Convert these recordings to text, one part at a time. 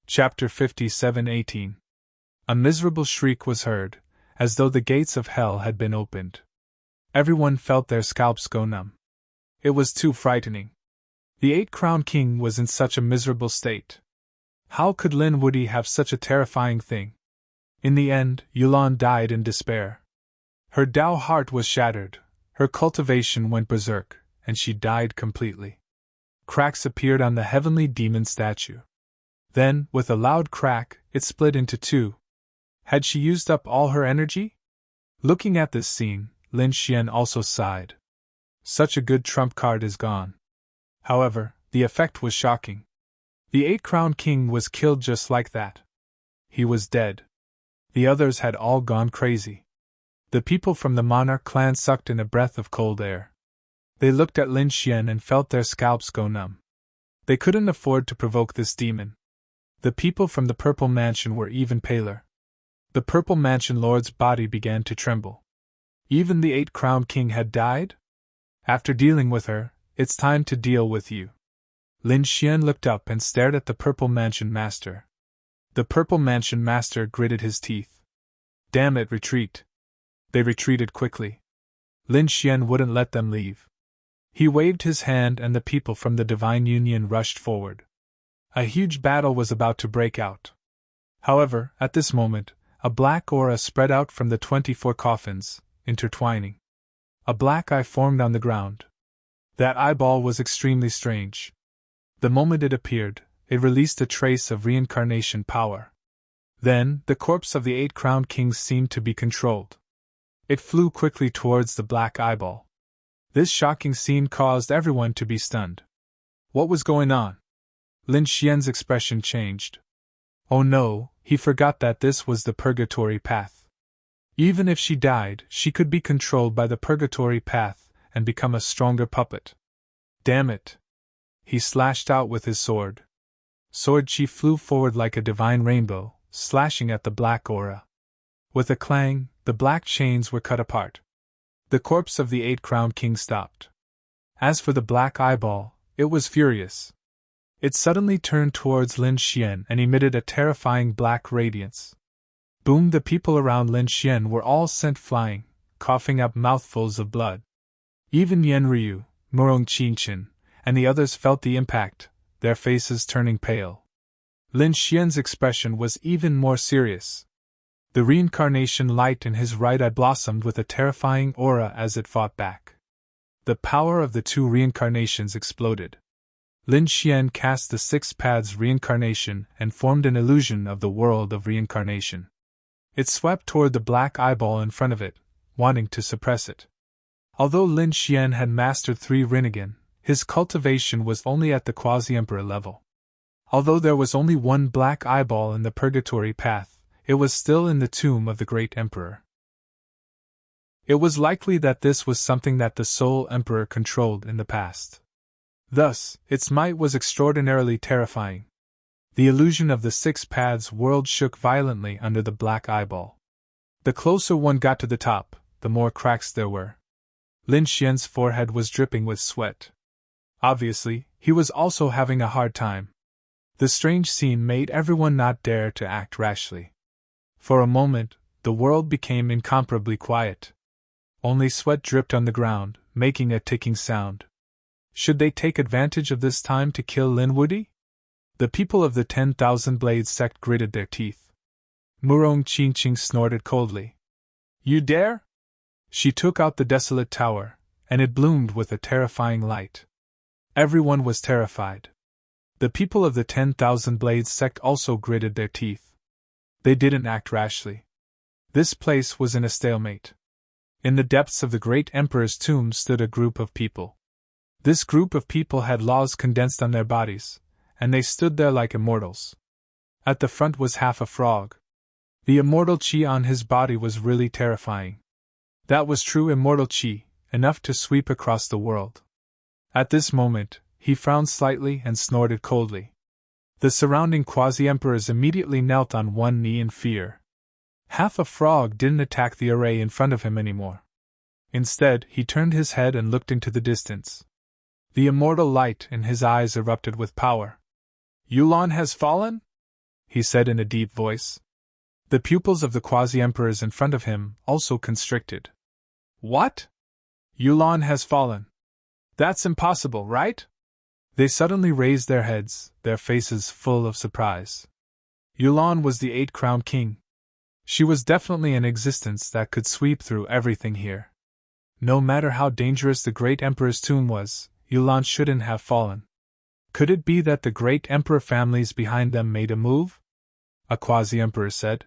Chapter 57:18. A miserable shriek was heard, as though the gates of hell had been opened. Everyone felt their scalps go numb. It was too frightening. The eight-crowned king was in such a miserable state. How could Lin Woody have such a terrifying thing? In the end, Yulan died in despair. Her Tao heart was shattered, her cultivation went berserk, and she died completely. Cracks appeared on the heavenly demon statue. Then, with a loud crack, it split into two. Had she used up all her energy? Looking at this scene, Lin Xian also sighed. Such a good trump card is gone. However, the effect was shocking. The eight-crowned king was killed just like that. He was dead. The others had all gone crazy. The people from the monarch clan sucked in a breath of cold air. They looked at Lin Xian and felt their scalps go numb. They couldn't afford to provoke this demon. The people from the Purple Mansion were even paler. The Purple Mansion lord's body began to tremble. Even the eight-crowned king had died? After dealing with her, it's time to deal with you. Lin Xian looked up and stared at the Purple Mansion master. The Purple Mansion master gritted his teeth. Damn it, retreat. They retreated quickly. Lin Xian wouldn't let them leave. He waved his hand and the people from the Divine Union rushed forward. A huge battle was about to break out. However, at this moment, a black aura spread out from the 24 coffins, intertwining. A black eye formed on the ground. That eyeball was extremely strange. The moment it appeared, it released a trace of reincarnation power. Then, the corpse of the eight-crowned kings seemed to be controlled. It flew quickly towards the black eyeball. This shocking scene caused everyone to be stunned. What was going on? Lin Xian's expression changed. Oh no, he forgot that this was the purgatory path. Even if she died, she could be controlled by the purgatory path and become a stronger puppet. Damn it! He slashed out with his sword. Sword Chi flew forward like a divine rainbow, slashing at the black aura. With a clang, the black chains were cut apart. The corpse of the eight-crowned king stopped. As for the black eyeball, it was furious. It suddenly turned towards Lin Xian and emitted a terrifying black radiance. Boom! The people around Lin Xian were all sent flying, coughing up mouthfuls of blood. Even Yan Ryu, Murong Qinchin, and the others felt the impact, their faces turning pale. Lin Xian's expression was even more serious. The reincarnation light in his right eye blossomed with a terrifying aura as it fought back. The power of the two reincarnations exploded. Lin Xian cast the six paths reincarnation and formed an illusion of the world of reincarnation. It swept toward the black eyeball in front of it, wanting to suppress it. Although Lin Xian had mastered 3 Rinnegan, his cultivation was only at the quasi-emperor level. Although there was only one black eyeball in the purgatory path, it was still in the tomb of the great emperor. It was likely that this was something that the sole emperor controlled in the past. Thus, its might was extraordinarily terrifying. The illusion of the 6 paths world shook violently under the black eyeball. The closer one got to the top, the more cracks there were. Lin Xian's forehead was dripping with sweat. Obviously, he was also having a hard time. The strange scene made everyone not dare to act rashly. For a moment, the world became incomparably quiet. Only sweat dripped on the ground, making a ticking sound. Should they take advantage of this time to kill Lin Woody? The people of the 10,000 Blades sect gritted their teeth. Murong Qinchin snorted coldly. You dare? She took out the desolate tower, and it bloomed with a terrifying light. Everyone was terrified. The people of the 10,000 Blades sect also gritted their teeth. They didn't act rashly. This place was in a stalemate. In the depths of the great emperor's tomb stood a group of people. This group of people had laws condensed on their bodies, and they stood there like immortals. At the front was half a frog. The immortal chi on his body was really terrifying. That was true immortal chi, enough to sweep across the world. At this moment, he frowned slightly and snorted coldly. The surrounding quasi-emperors immediately knelt on one knee in fear. Half a frog didn't attack the array in front of him anymore. Instead, he turned his head and looked into the distance. The immortal light in his eyes erupted with power. Yulan has fallen? he said in a deep voice. The pupils of the quasi-emperors in front of him also constricted. What? Yulan has fallen. That's impossible, right? They suddenly raised their heads, their faces full of surprise. Yulan was the eight-crowned king. She was definitely an existence that could sweep through everything here. No matter how dangerous the great emperor's tomb was, Yulan shouldn't have fallen. Could it be that the great emperor families behind them made a move? A quasi-emperor said.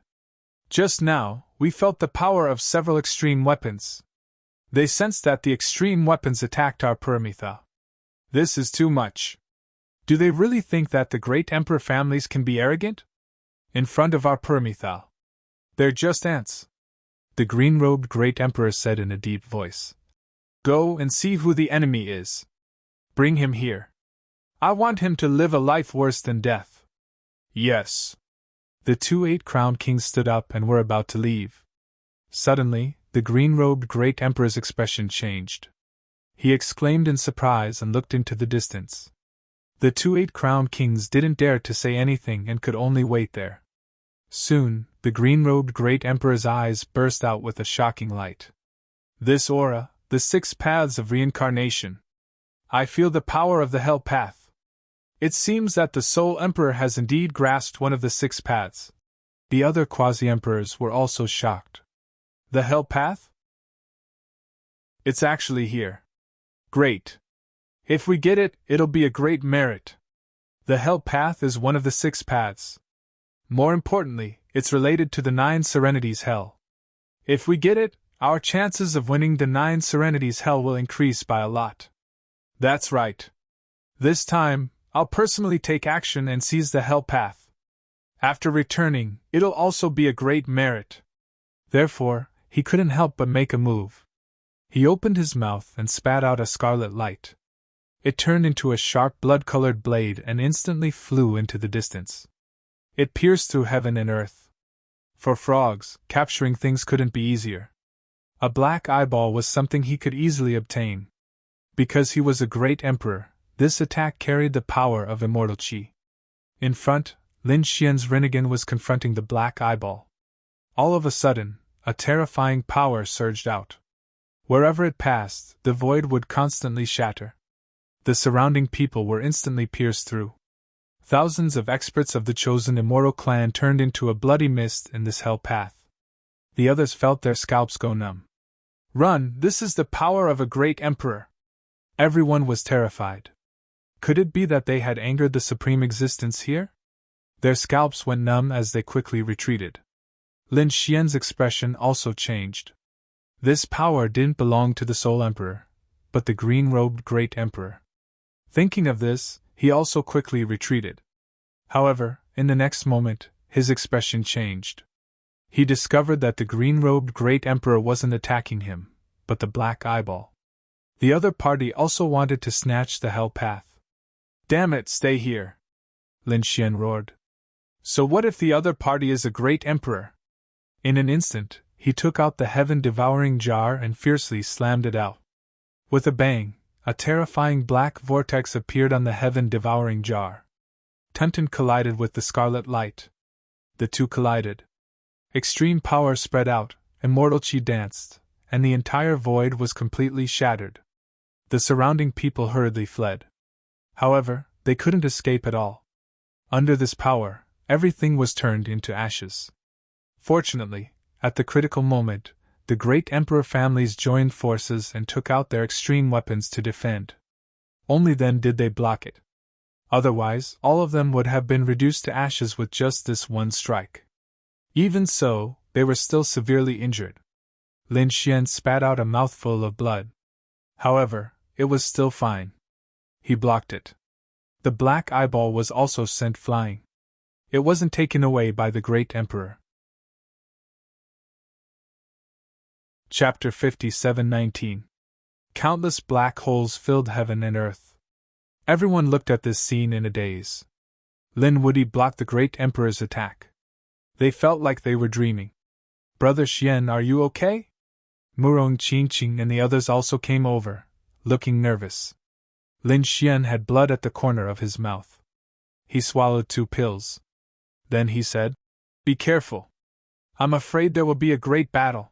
Just now, we felt the power of several extreme weapons. They sensed that the extreme weapons attacked our Paramitha. This is too much. Do they really think that the great emperor families can be arrogant? In front of our Paramitha. They're just ants. The green-robed great emperor said in a deep voice. Go and see who the enemy is. Bring him here. I want him to live a life worse than death. Yes. The two eight-crowned kings stood up and were about to leave. Suddenly, the green-robed great emperor's expression changed. He exclaimed in surprise and looked into the distance. The two eight-crowned kings didn't dare to say anything and could only wait there. Soon, the green-robed great emperor's eyes burst out with a shocking light. This aura, the 6 paths of reincarnation. I feel the power of the hell path. It seems that the Soul Emperor has indeed grasped one of the 6 paths. The other quasi-emperors were also shocked. The hell path? It's actually here. Great. If we get it, it'll be a great merit. The hell path is one of the 6 paths. More importantly, it's related to the 9 Serenities hell. If we get it, our chances of winning the 9 Serenities hell will increase by a lot. That's right. This time, I'll personally take action and seize the hell path. After returning, it'll also be a great merit. Therefore, he couldn't help but make a move. He opened his mouth and spat out a scarlet light. It turned into a sharp blood-colored blade and instantly flew into the distance. It pierced through heaven and earth. For frogs, capturing things couldn't be easier. A black eyeball was something he could easily obtain. Because he was a great emperor, this attack carried the power of immortal chi. In front, Lin Xian's Rinnegan was confronting the black eyeball. All of a sudden, a terrifying power surged out. Wherever it passed, the void would constantly shatter. The surrounding people were instantly pierced through. Thousands of experts of the chosen immortal clan turned into a bloody mist in this hell path. The others felt their scalps go numb. Run, this is the power of a great emperor. Everyone was terrified. Could it be that they had angered the supreme existence here? Their scalps went numb as they quickly retreated. Lin Xian's expression also changed. This power didn't belong to the Soul Emperor, but the green-robed Great Emperor. Thinking of this, he also quickly retreated. However, in the next moment, his expression changed. He discovered that the green-robed Great Emperor wasn't attacking him, but the black eyeball. The other party also wanted to snatch the hell path. Damn it, stay here! Lin Xian roared. So what if the other party is a great emperor? In an instant, he took out the heaven-devouring jar and fiercely slammed it out. With a bang, a terrifying black vortex appeared on the heaven-devouring jar. Tenten collided with the scarlet light. The two collided. Extreme power spread out, immortal chi danced, and the entire void was completely shattered. The surrounding people hurriedly fled. However, they couldn't escape at all. Under this power, everything was turned into ashes. Fortunately, at the critical moment, the great emperor families joined forces and took out their extreme weapons to defend. Only then did they block it. Otherwise, all of them would have been reduced to ashes with just this one strike. Even so, they were still severely injured. Lin Xian spat out a mouthful of blood. However, it was still fine. He blocked it. The black eyeball was also sent flying. It wasn't taken away by the great emperor. Chapter 57:19. Countless black holes filled heaven and earth. Everyone looked at this scene in a daze. Lin Wuyi blocked the great emperor's attack. They felt like they were dreaming. Brother Xian, are you okay? Murong Qingqing and the others also came over, looking nervous. Lin Xian had blood at the corner of his mouth. He swallowed 2 pills. Then he said, "Be careful. I'm afraid there will be a great battle."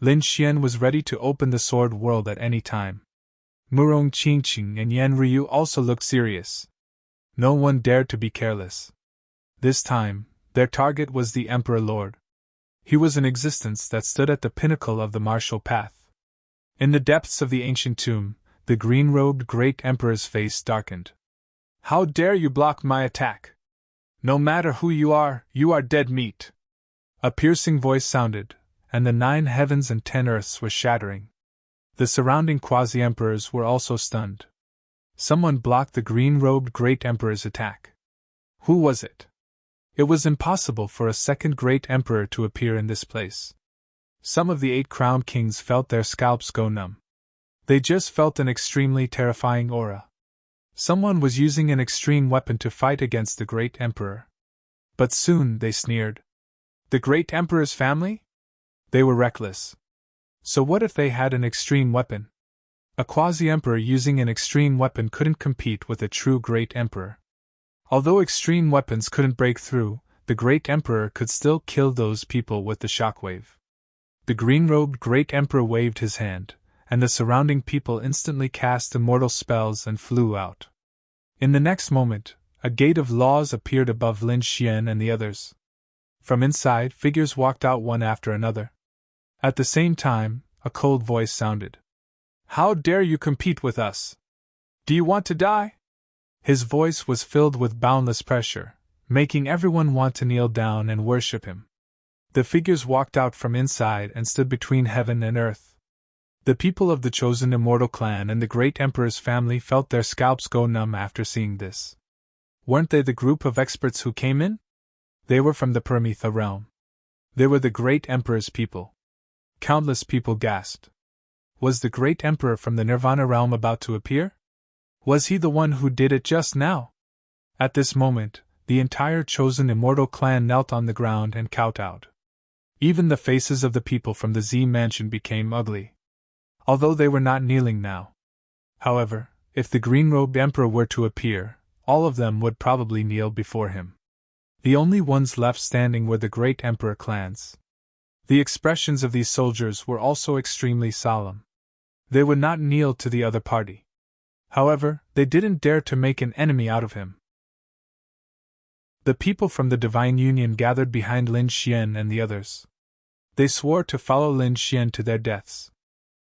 Lin Xian was ready to open the sword world at any time. Murong Qingqing and Yan Ryu also looked serious. No one dared to be careless. This time, their target was the Emperor Lord. He was an existence that stood at the pinnacle of the martial path. In the depths of the ancient tomb, the green-robed great emperor's face darkened. "How dare you block my attack? No matter who you are dead meat." A piercing voice sounded, and the 9 heavens and 10 earths were shattering. The surrounding quasi-emperors were also stunned. Someone blocked the green-robed great emperor's attack. Who was it? It was impossible for a second great emperor to appear in this place. Some of the 8 crowned kings felt their scalps go numb. They just felt an extremely terrifying aura. Someone was using an extreme weapon to fight against the great emperor. But soon they sneered. The great emperor's family? They were reckless. So what if they had an extreme weapon? A quasi-emperor using an extreme weapon couldn't compete with a true great emperor. Although extreme weapons couldn't break through, the great emperor could still kill those people with the shockwave. The green-robed great emperor waved his hand, and the surrounding people instantly cast immortal spells and flew out. In the next moment, a gate of laws appeared above Lin Xian and the others. From inside, figures walked out one after another. At the same time, a cold voice sounded. "How dare you compete with us? Do you want to die?" His voice was filled with boundless pressure, making everyone want to kneel down and worship him. The figures walked out from inside and stood between heaven and earth. The people of the chosen immortal clan and the great emperor's family felt their scalps go numb after seeing this. Weren't they the group of experts who came in? They were from the Paramitha realm. They were the great emperor's people. Countless people gasped. Was the great emperor from the Nirvana realm about to appear? Was he the one who did it just now? At this moment, the entire chosen immortal clan knelt on the ground and kowtowed. Even the faces of the people from the Z mansion became ugly. Although they were not kneeling now. However, if the green-robed emperor were to appear, all of them would probably kneel before him. The only ones left standing were the great emperor clans. The expressions of these soldiers were also extremely solemn. They would not kneel to the other party. However, they didn't dare to make an enemy out of him. The people from the Divine Union gathered behind Lin Xian and the others. They swore to follow Lin Xian to their deaths.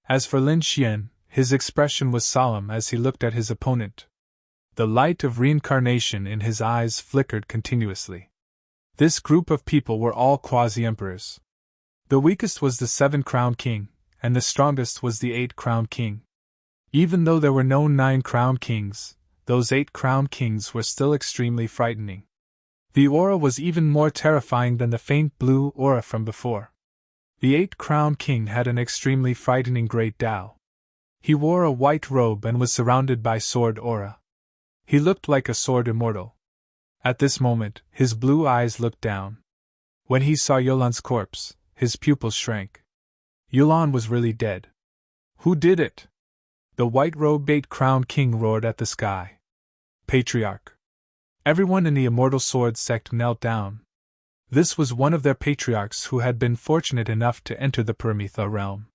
As for Lin Xian, his expression was solemn as he looked at his opponent. The light of reincarnation in his eyes flickered continuously. This group of people were all quasi-emperors. The weakest was the 7-crowned king, and the strongest was the 8-crowned king. Even though there were no 9-crowned kings, those 8-crowned kings were still extremely frightening. The aura was even more terrifying than the faint blue aura from before. The 8-crowned king had an extremely frightening great Tao. He wore a white robe and was surrounded by sword aura. He looked like a sword immortal. At this moment, his blue eyes looked down. When he saw Yolan's corpse, his pupils shrank. Yolan was really dead. Who did it? The white-robed 8-crowned king roared at the sky. Patriarch. Everyone in the Immortal Sword sect knelt down. This was one of their patriarchs who had been fortunate enough to enter the Paramitha realm.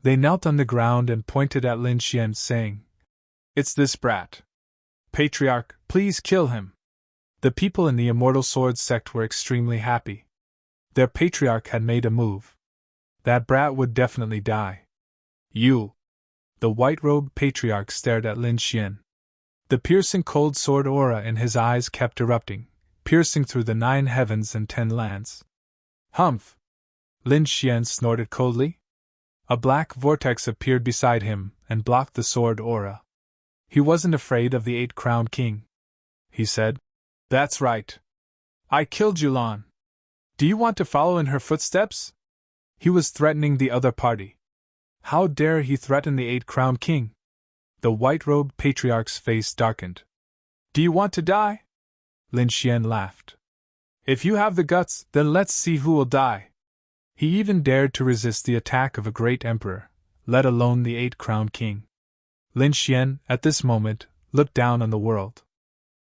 They knelt on the ground and pointed at Lin Xian, saying, "It's this brat. Patriarch, please kill him." The people in the Immortal Sword sect were extremely happy. Their patriarch had made a move. That brat would definitely die. "You!" The white-robed patriarch stared at Lin Xian. The piercing cold sword aura in his eyes kept erupting, piercing through the 9 heavens and 10 lands. "Humph!" Lin Xian snorted coldly. A black vortex appeared beside him and blocked the sword aura. He wasn't afraid of the 8-crowned king. He said, "That's right. I killed Yulan. Do you want to follow in her footsteps?" He was threatening the other party. How dare he threaten the 8-crowned king? The white-robed patriarch's face darkened. "Do you want to die?" Lin Xian laughed. "If you have the guts, then let's see who will die." He even dared to resist the attack of a great emperor, let alone the 8-crowned king. Lin Xian, at this moment, looked down on the world.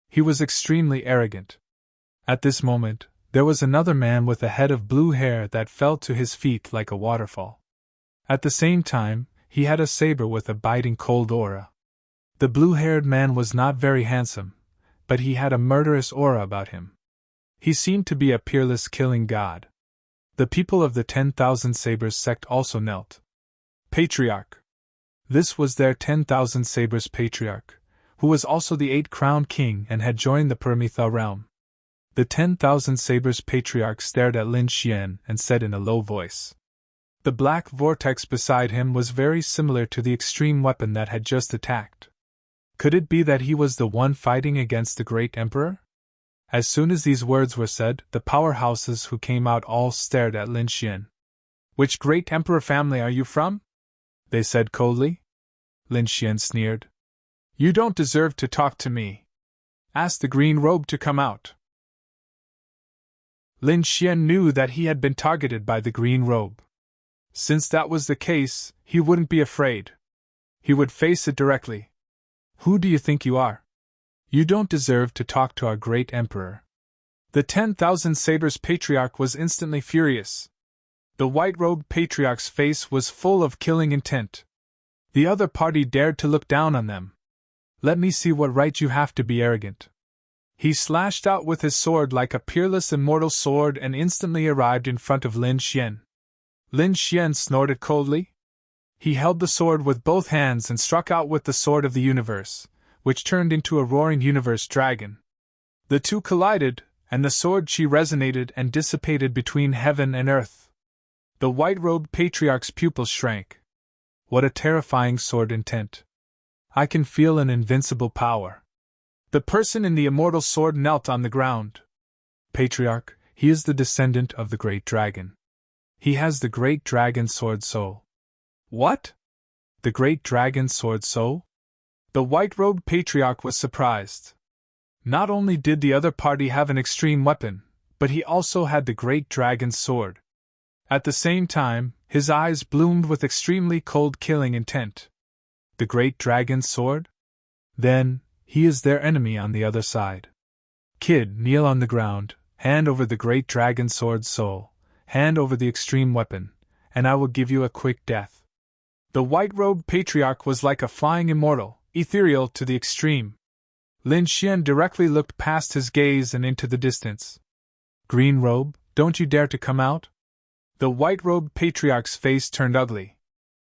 He was extremely arrogant. At this moment, There was another man with a head of blue hair that fell to his feet like a waterfall. At the same time, he had a saber with a biting cold aura. The blue-haired man was not very handsome, but he had a murderous aura about him. He seemed to be a peerless killing god. The people of the 10,000 Sabers sect also knelt. Patriarch. This was their 10,000 Sabers patriarch, who was also the 8-crowned king and had joined the Paramitha realm. The 10,000 Sabers patriarch stared at Lin Xian and said in a low voice. The black vortex beside him was very similar to the extreme weapon that had just attacked. Could it be that he was the one fighting against the great emperor? As soon as these words were said, the powerhouses who came out all stared at Lin Xian. Which great emperor family are you from? They said coldly. Lin Xian sneered. You don't deserve to talk to me. Ask the green robe to come out. Lin Xian knew that he had been targeted by the green robe. Since that was the case, he wouldn't be afraid. He would face it directly. Who do you think you are? You don't deserve to talk to our great emperor. The 10,000 Sabers patriarch was instantly furious. The white-robed patriarch's face was full of killing intent. The other party dared to look down on them. Let me see what right you have to be arrogant. He slashed out with his sword like a peerless immortal sword and instantly arrived in front of Lin Xian. Lin Xian snorted coldly. He held the sword with both hands and struck out with the sword of the universe, which turned into a roaring universe dragon. The two collided, and the sword chi resonated and dissipated between heaven and earth. The white-robed patriarch's pupils shrank. What a terrifying sword intent! I can feel an invincible power. The person in the immortal sword knelt on the ground. Patriarch, he is the descendant of the great dragon. He has the great dragon sword soul. What? The great dragon sword soul? The white-robed patriarch was surprised. Not only did the other party have an extreme weapon, but he also had the great dragon's sword. At the same time, his eyes bloomed with extremely cold killing intent. The great dragon's sword? Then, he is their enemy on the other side. Kid, kneel on the ground, hand over the great dragon sword soul, hand over the extreme weapon, and I will give you a quick death. The white-robed patriarch was like a flying immortal, ethereal to the extreme. Lin Xian directly looked past his gaze and into the distance. Green robe, don't you dare to come out? The white-robed patriarch's face turned ugly.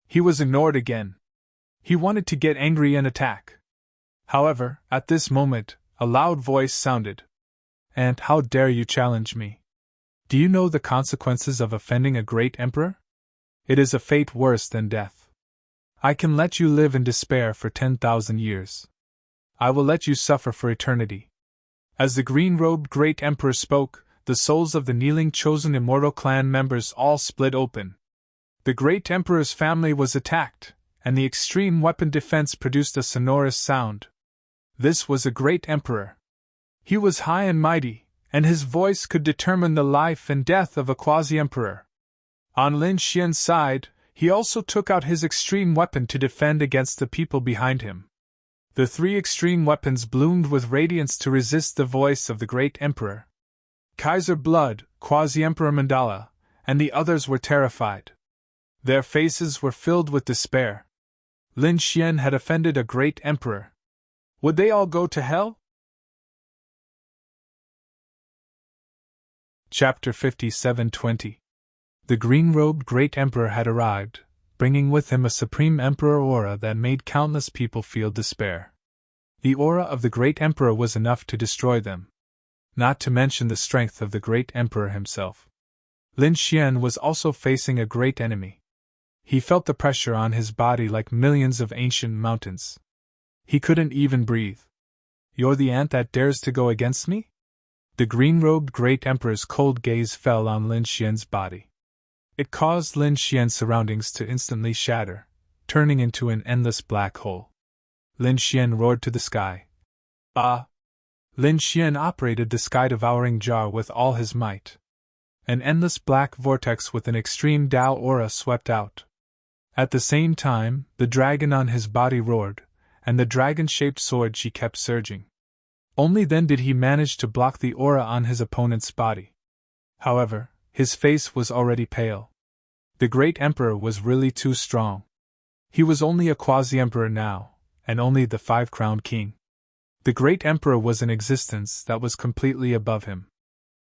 He was ignored again. He wanted to get angry and attack. However, at this moment, a loud voice sounded. And how dare you challenge me? Do you know the consequences of offending a great emperor? It is a fate worse than death. I can let you live in despair for 10,000 years. I will let you suffer for eternity. As the green-robed great emperor spoke, the souls of the kneeling chosen immortal clan members all split open. The great emperor's family was attacked, and the extreme weapon defense produced a sonorous sound. This was a great emperor. He was high and mighty, and his voice could determine the life and death of a quasi-emperor. On Lin Xian's side, he also took out his extreme weapon to defend against the people behind him. The three extreme weapons bloomed with radiance to resist the voice of the great emperor. Kaiser Blood, Quasi-Emperor Mandala, and the others were terrified. Their faces were filled with despair. Lin Xian had offended a great emperor. Would they all go to hell? Chapter 57:20. The green-robed great emperor had arrived, bringing with him a supreme emperor aura that made countless people feel despair. The aura of the great emperor was enough to destroy them. Not to mention the strength of the great emperor himself. Lin Xian was also facing a great enemy. He felt the pressure on his body like millions of ancient mountains. He couldn't even breathe. You're the ant that dares to go against me? The green-robed great emperor's cold gaze fell on Lin Xian's body. It caused Lin Xian's surroundings to instantly shatter, turning into an endless black hole. Lin Xian roared to the sky. Ah! Lin Xian operated the sky-devouring jar with all his might. An endless black vortex with an extreme Tao aura swept out. At the same time, the dragon on his body roared, and the dragon-shaped sword she kept surging. Only then did he manage to block the aura on his opponent's body. However, his face was already pale. The great emperor was really too strong. He was only a quasi-emperor now, and only the five-crowned king. The great emperor was an existence that was completely above him.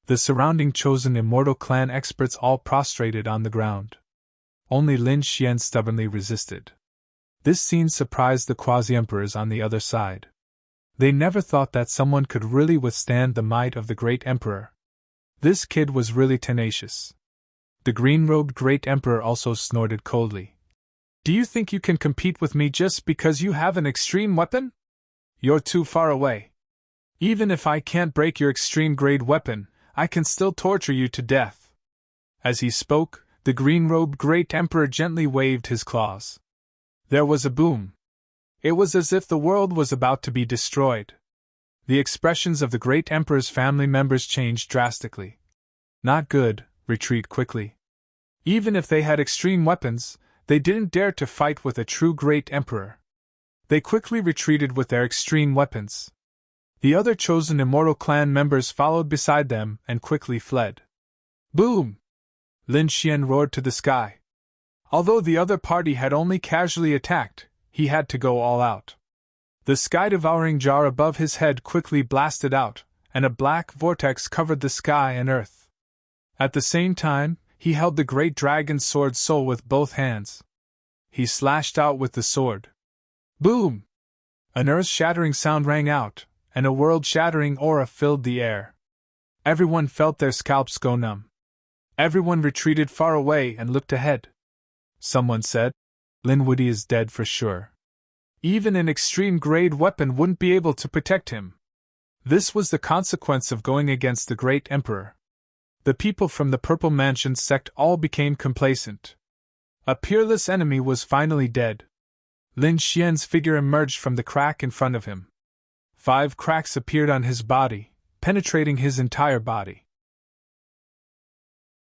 The surrounding chosen immortal clan experts all prostrated on the ground. Only Lin Xian stubbornly resisted. This scene surprised the quasi-emperors on the other side. They never thought that someone could really withstand the might of the great emperor. This kid was really tenacious. The green-robed great emperor also snorted coldly. Do you think you can compete with me just because you have an extreme weapon? You're too far away. Even if I can't break your extreme-grade weapon, I can still torture you to death. As he spoke, the green-robed great emperor gently waved his claws. There was a boom. It was as if the world was about to be destroyed. The expressions of the great emperor's family members changed drastically. Not good, retreat quickly. Even if they had extreme weapons, they didn't dare to fight with a true great emperor. They quickly retreated with their extreme weapons. The other chosen immortal clan members followed beside them and quickly fled. Boom! Lin Xian roared to the sky. Although the other party had only casually attacked, he had to go all out. The sky-devouring jar above his head quickly blasted out, and a black vortex covered the sky and earth. At the same time, he held the great dragon sword soul with both hands. He slashed out with the sword. Boom! An earth-shattering sound rang out, and a world-shattering aura filled the air. Everyone felt their scalps go numb. Everyone retreated far away and looked ahead. Someone said, Lin Wudy is dead for sure. Even an extreme-grade weapon wouldn't be able to protect him. This was the consequence of going against the great emperor. The people from the Purple Mansion sect all became complacent. A peerless enemy was finally dead. Lin Xian's figure emerged from the crack in front of him. 5 cracks appeared on his body, penetrating his entire body.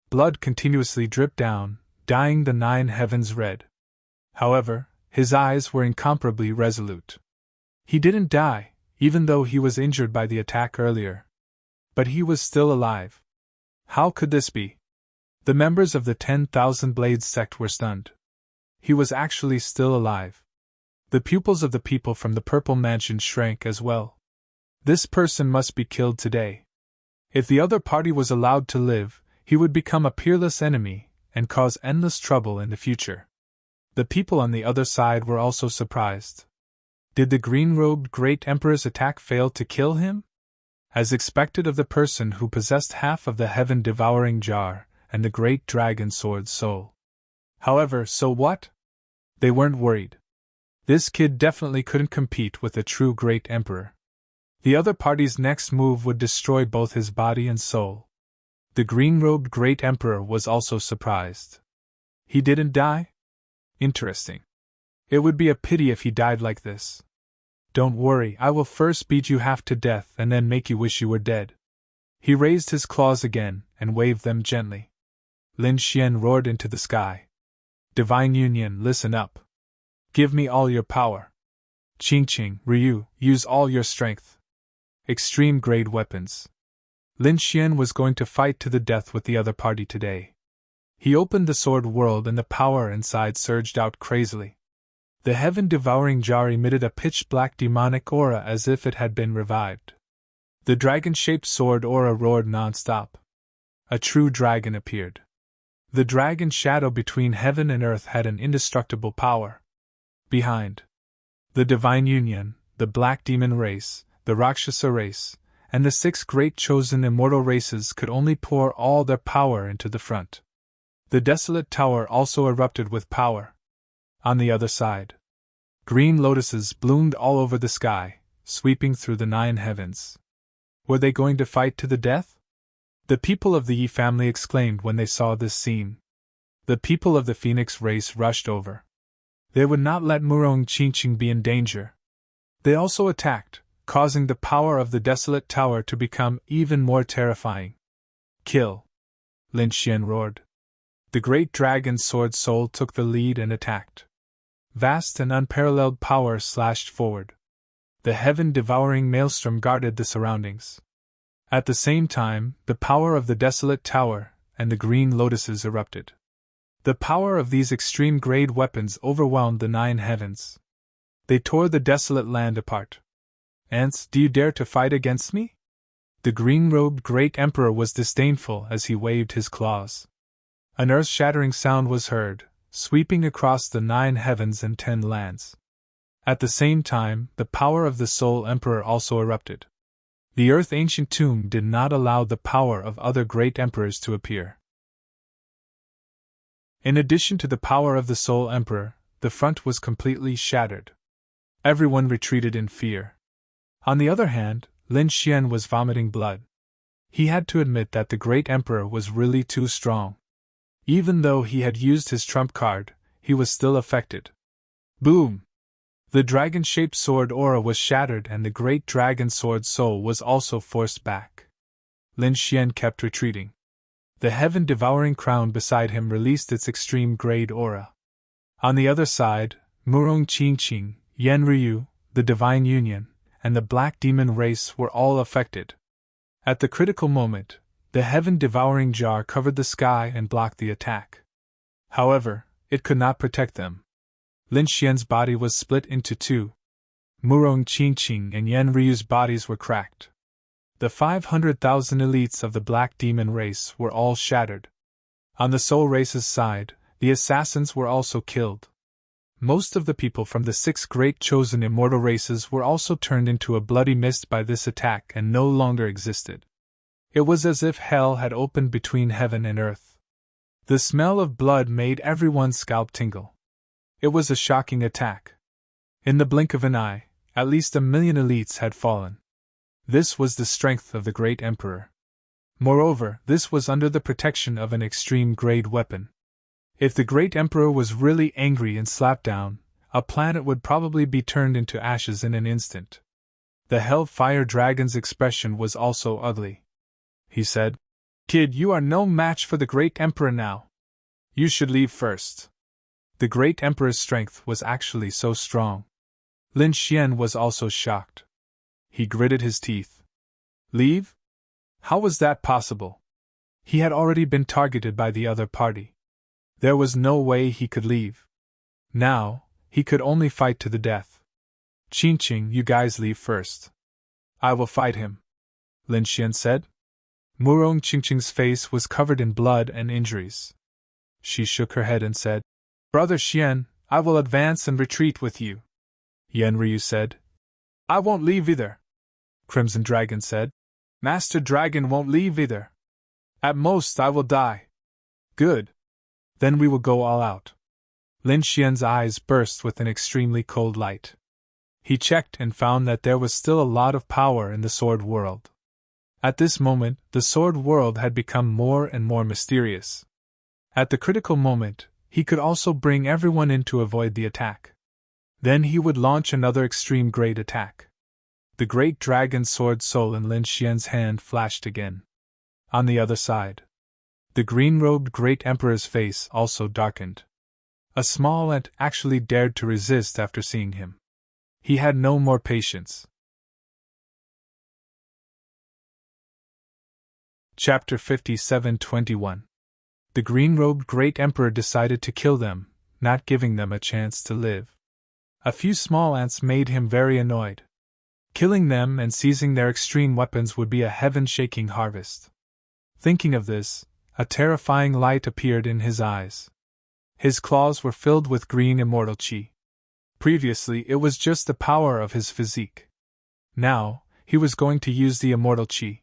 Blood continuously dripped down, dyeing the 9 heavens red. However, his eyes were incomparably resolute. He didn't die, even though he was injured by the attack earlier. But he was still alive. How could this be? The members of the 10,000 Blades sect were stunned. He was actually still alive. The pupils of the people from the Purple Mansion shrank as well. This person must be killed today. If the other party was allowed to live, he would become a peerless enemy and cause endless trouble in the future. The people on the other side were also surprised. Did the green-robed great emperor's attack fail to kill him? As expected of the person who possessed half of the heaven-devouring jar and the great dragon sword soul. However, so what? They weren't worried. This kid definitely couldn't compete with a true great emperor. The other party's next move would destroy both his body and soul. The green-robed great emperor was also surprised. He didn't die? Interesting. It would be a pity if he died like this. Don't worry, I will first beat you half to death and then make you wish you were dead. He raised his claws again and waved them gently. Lin Xian roared into the sky. Divine Union, listen up. Give me all your power. Qingqing, Ryu, use all your strength. Extreme-grade weapons. Lin Xian was going to fight to the death with the other party today. He opened the sword world and the power inside surged out crazily. The heaven-devouring jar emitted a pitch-black demonic aura as if it had been revived. The dragon-shaped sword aura roared non-stop. A true dragon appeared. The dragon shadow between heaven and earth had an indestructible power. Behind the Divine Union, the Black Demon race, the Rakshasa race, and the 6 great chosen immortal races could only pour all their power into the front. The Desolate Tower also erupted with power. On the other side, green lotuses bloomed all over the sky, sweeping through the 9 heavens. Were they going to fight to the death? The people of the Yi family exclaimed when they saw this scene. The people of the Phoenix race rushed over. They would not let Murong Qingqing be in danger. They also attacked, causing the power of the Desolate Tower to become even more terrifying. Kill! Lin Xian roared. The great dragon sword soul took the lead and attacked. Vast and unparalleled power slashed forward. The heaven-devouring maelstrom guarded the surroundings. At the same time, the power of the desolate tower and the green lotuses erupted. The power of these extreme-grade weapons overwhelmed the 9 heavens. They tore the desolate land apart. Ants, do you dare to fight against me? The green-robed great emperor was disdainful as he waved his claws. An earth-shattering sound was heard, sweeping across the 9 heavens and 10 lands. At the same time, the power of the Soul Emperor also erupted. The Earth Ancient Tomb did not allow the power of other great emperors to appear. In addition to the power of the Soul Emperor, the front was completely shattered. Everyone retreated in fear. On the other hand, Lin Xian was vomiting blood. He had to admit that the great emperor was really too strong. Even though he had used his trump card, he was still affected. Boom! The dragon-shaped sword aura was shattered and the great dragon sword soul was also forced back. Lin Xian kept retreating. The heaven-devouring crown beside him released its extreme-grade aura. On the other side, Murong Qingqing, Yan Ryu, the Divine Union, and the Black Demon race were all affected. At the critical moment, the heaven-devouring jar covered the sky and blocked the attack. However, it could not protect them. Lin Xian's body was split into 2. Murong Qingqing and Yan Ryu's bodies were cracked. The 500,000 elites of the Black Demon race were all shattered. On the Soul race's side, the assassins were also killed. Most of the people from the 6 great chosen immortal races were also turned into a bloody mist by this attack and no longer existed. It was as if hell had opened between heaven and earth. The smell of blood made everyone's scalp tingle. It was a shocking attack. In the blink of an eye, at least 1 million elites had fallen. This was the strength of the great emperor. Moreover, this was under the protection of an extreme-grade weapon. If the great emperor was really angry and slapped down, a planet would probably be turned into ashes in an instant. The Hellfire Dragon's expression was also ugly. He said, "Kid, you are no match for the great emperor now. You should leave first." The great emperor's strength was actually so strong. Lin Xian was also shocked. He gritted his teeth. Leave? How was that possible? He had already been targeted by the other party. There was no way he could leave. Now, he could only fight to the death. Qingqing, you guys leave first. I will fight him, Lin Xian said. Murong Qingqing's face was covered in blood and injuries. She shook her head and said, Brother Xian, I will advance and retreat with you. Yan Ryu said, I won't leave either. Crimson Dragon said, Master Dragon won't leave either. At most I will die. Good. Then we will go all out. Lin Xian's eyes burst with an extremely cold light. He checked and found that there was still a lot of power in the sword world. At this moment, the sword world had become more and more mysterious. At the critical moment, he could also bring everyone in to avoid the attack. Then he would launch another extreme grade attack. The great dragon sword soul in Lin Xian's hand flashed again. On the other side, the green-robed great emperor's face also darkened. A small ant actually dared to resist after seeing him. He had no more patience. Chapter 57:21. The green-robed great emperor decided to kill them, not giving them a chance to live. A few small ants made him very annoyed. Killing them and seizing their extreme weapons would be a heaven-shaking harvest. Thinking of this, a terrifying light appeared in his eyes. His claws were filled with green immortal chi. Previously it was just the power of his physique. Now, he was going to use the immortal chi.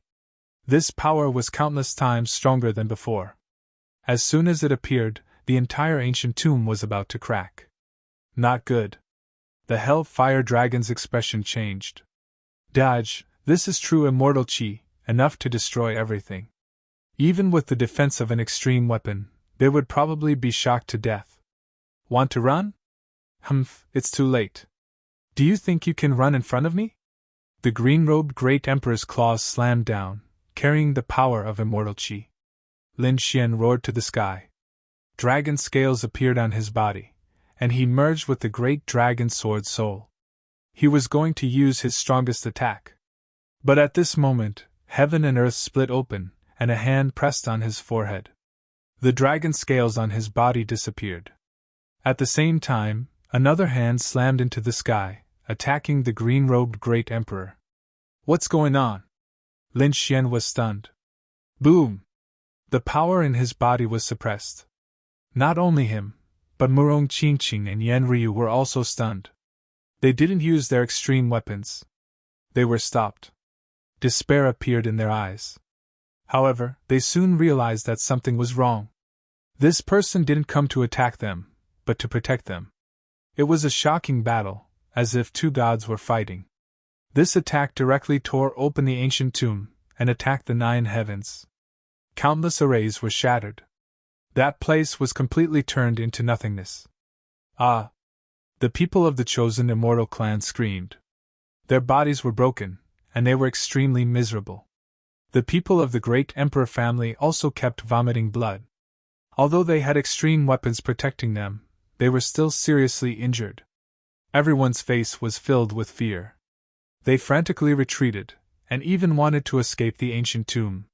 This power was countless times stronger than before. As soon as it appeared, the entire ancient tomb was about to crack. Not good. The Hellfire Dragon's expression changed. Dodge, this is true immortal chi, enough to destroy everything. Even with the defense of an extreme weapon, they would probably be shocked to death. Want to run? Humph, it's too late. Do you think you can run in front of me? The green-robed great emperor's claws slammed down, carrying the power of immortal chi. Lin Xian roared to the sky. Dragon scales appeared on his body, and he merged with the great dragon sword soul. He was going to use his strongest attack. But at this moment, Heaven and earth split open, and a hand pressed on his forehead. The dragon scales on his body disappeared. At the same time, another hand slammed into the sky, attacking the green-robed great emperor. What's going on? Lin Xian was stunned. Boom! The power in his body was suppressed. Not only him, but Murong Qingqing and Yan Ryu were also stunned. They didn't use their extreme weapons. They were stopped. Despair appeared in their eyes. However, they soon realized that something was wrong. This person didn't come to attack them, but to protect them. It was a shocking battle, as if two gods were fighting. This attack directly tore open the ancient tomb and attacked the 9 heavens. Countless arrays were shattered. That place was completely turned into nothingness. Ah! The people of the chosen immortal clan screamed. Their bodies were broken, and they were extremely miserable. The people of the great emperor family also kept vomiting blood. Although they had extreme weapons protecting them, they were still seriously injured. Everyone's face was filled with fear. They frantically retreated, and even wanted to escape the ancient tomb.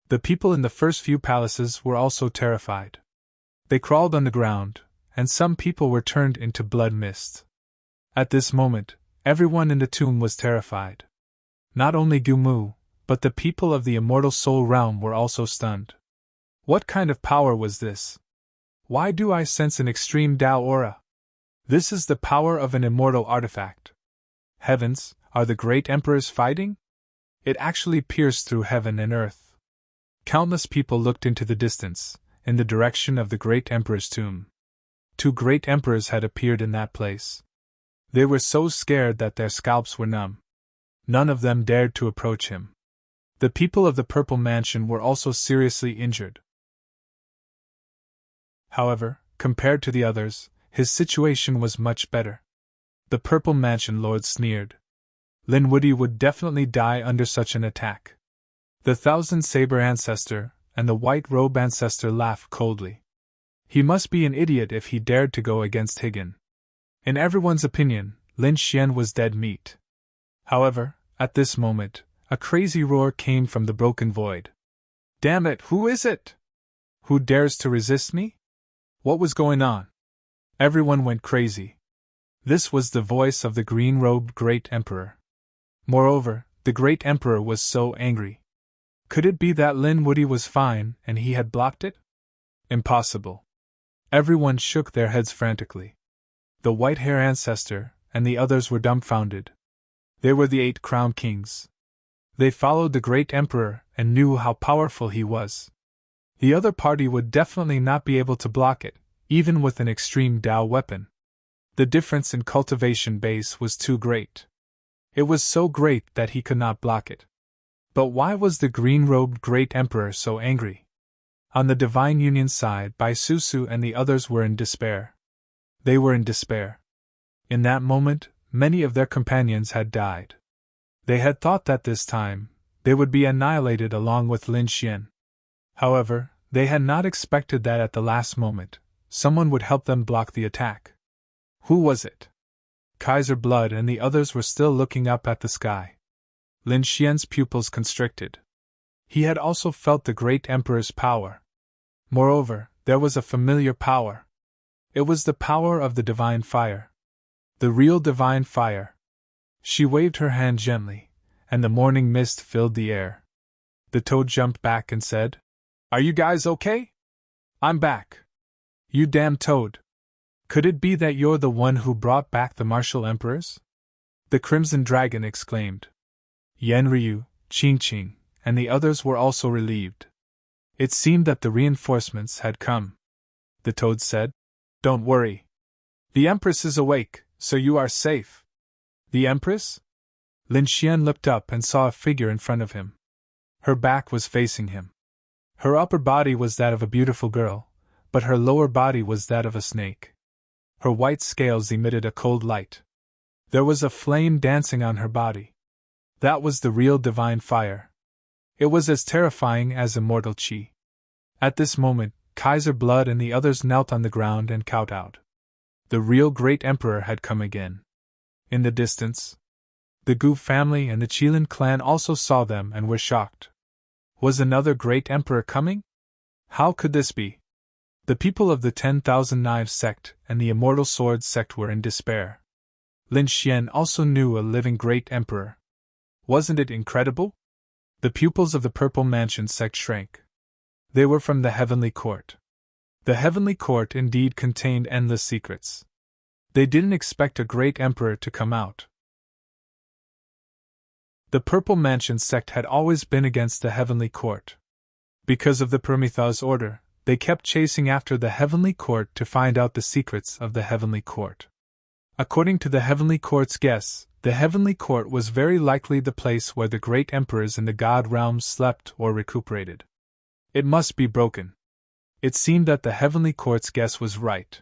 The people in the first few palaces were also terrified. They crawled on the ground, and some people were turned into blood mist. At this moment, everyone in the tomb was terrified. Not only Gumu, but the people of the immortal soul realm were also stunned. What kind of power was this? Why do I sense an extreme Tao aura? This is the power of an immortal artifact. Heavens, are the great emperors fighting? It actually pierced through heaven and earth. Countless people looked into the distance, in the direction of the great emperor's tomb. 2 great emperors had appeared in that place. They were so scared that their scalps were numb. None of them dared to approach him. The people of the Purple Mansion were also seriously injured. However, compared to the others, his situation was much better. The Purple Mansion lord sneered. Lin Woody would definitely die under such an attack. The Thousand Saber Ancestor and the White Robe Ancestor laughed coldly. He must be an idiot if he dared to go against Higan. In everyone's opinion, Lin Xian was dead meat. However, at this moment, a crazy roar came from the broken void. Damn it, who is it? Who dares to resist me? What was going on? Everyone went crazy. This was the voice of the green-robed Great Emperor. Moreover, the Great Emperor was so angry. Could it be that Lin Woody was fine and he had blocked it? Impossible. Everyone shook their heads frantically. The White-Hair Ancestor and the others were dumbfounded. They were the 8 Crown Kings. They followed the Great Emperor and knew how powerful he was. The other party would definitely not be able to block it, even with an extreme Tao weapon. The difference in cultivation base was too great. It was so great that he could not block it. But why was the green-robed Great Emperor so angry? On the Divine Union side, Bai Susu and the others were in despair. They were in despair. In that moment, many of their companions had died. They had thought that this time, they would be annihilated along with Lin Xian. However, they had not expected that at the last moment, someone would help them block the attack. Who was it? Kaiser Blood and the others were still looking up at the sky. Lin Xian's pupils constricted. He had also felt the Great Emperor's power. Moreover, there was a familiar power. It was the power of the Divine Fire. The real Divine Fire. She waved her hand gently, and the morning mist filled the air. The toad jumped back and said, "Are you guys okay? I'm back." "You damn toad. Could it be that you're the one who brought back the martial emperors?" The Crimson Dragon exclaimed. Yan Ryu, Qingqing, and the others were also relieved. It seemed that the reinforcements had come. The toad said, "Don't worry. The Empress is awake, so you are safe." The Empress? Lin Xian looked up and saw a figure in front of him. Her back was facing him. Her upper body was that of a beautiful girl, but her lower body was that of a snake. Her white scales emitted a cold light. There was a flame dancing on her body. That was the real Divine Fire. It was as terrifying as immortal Qi. At this moment, Kaiser Blood and the others knelt on the ground and kowtowed. The real Great Emperor had come again. In the distance, The Gu family and the Qilin clan also saw them and were shocked. Was another great emperor coming? How could this be? The people of the 10,000 Knives sect and the Immortal Swords sect were in despair. Lin Xian also knew a living great emperor. Wasn't it incredible? The pupils of the Purple Mansion sect shrank. They were from the Heavenly Court. The Heavenly Court indeed contained endless secrets. They didn't expect a great emperor to come out. The Purple Mansion sect had always been against the Heavenly Court. Because of the Prometheus order, they kept chasing after the Heavenly Court to find out the secrets of the Heavenly Court. According to the Heavenly Court's guess, the Heavenly Court was very likely the place where the great emperors in the God realms slept or recuperated. It must be broken. It seemed that the Heavenly Court's guess was right.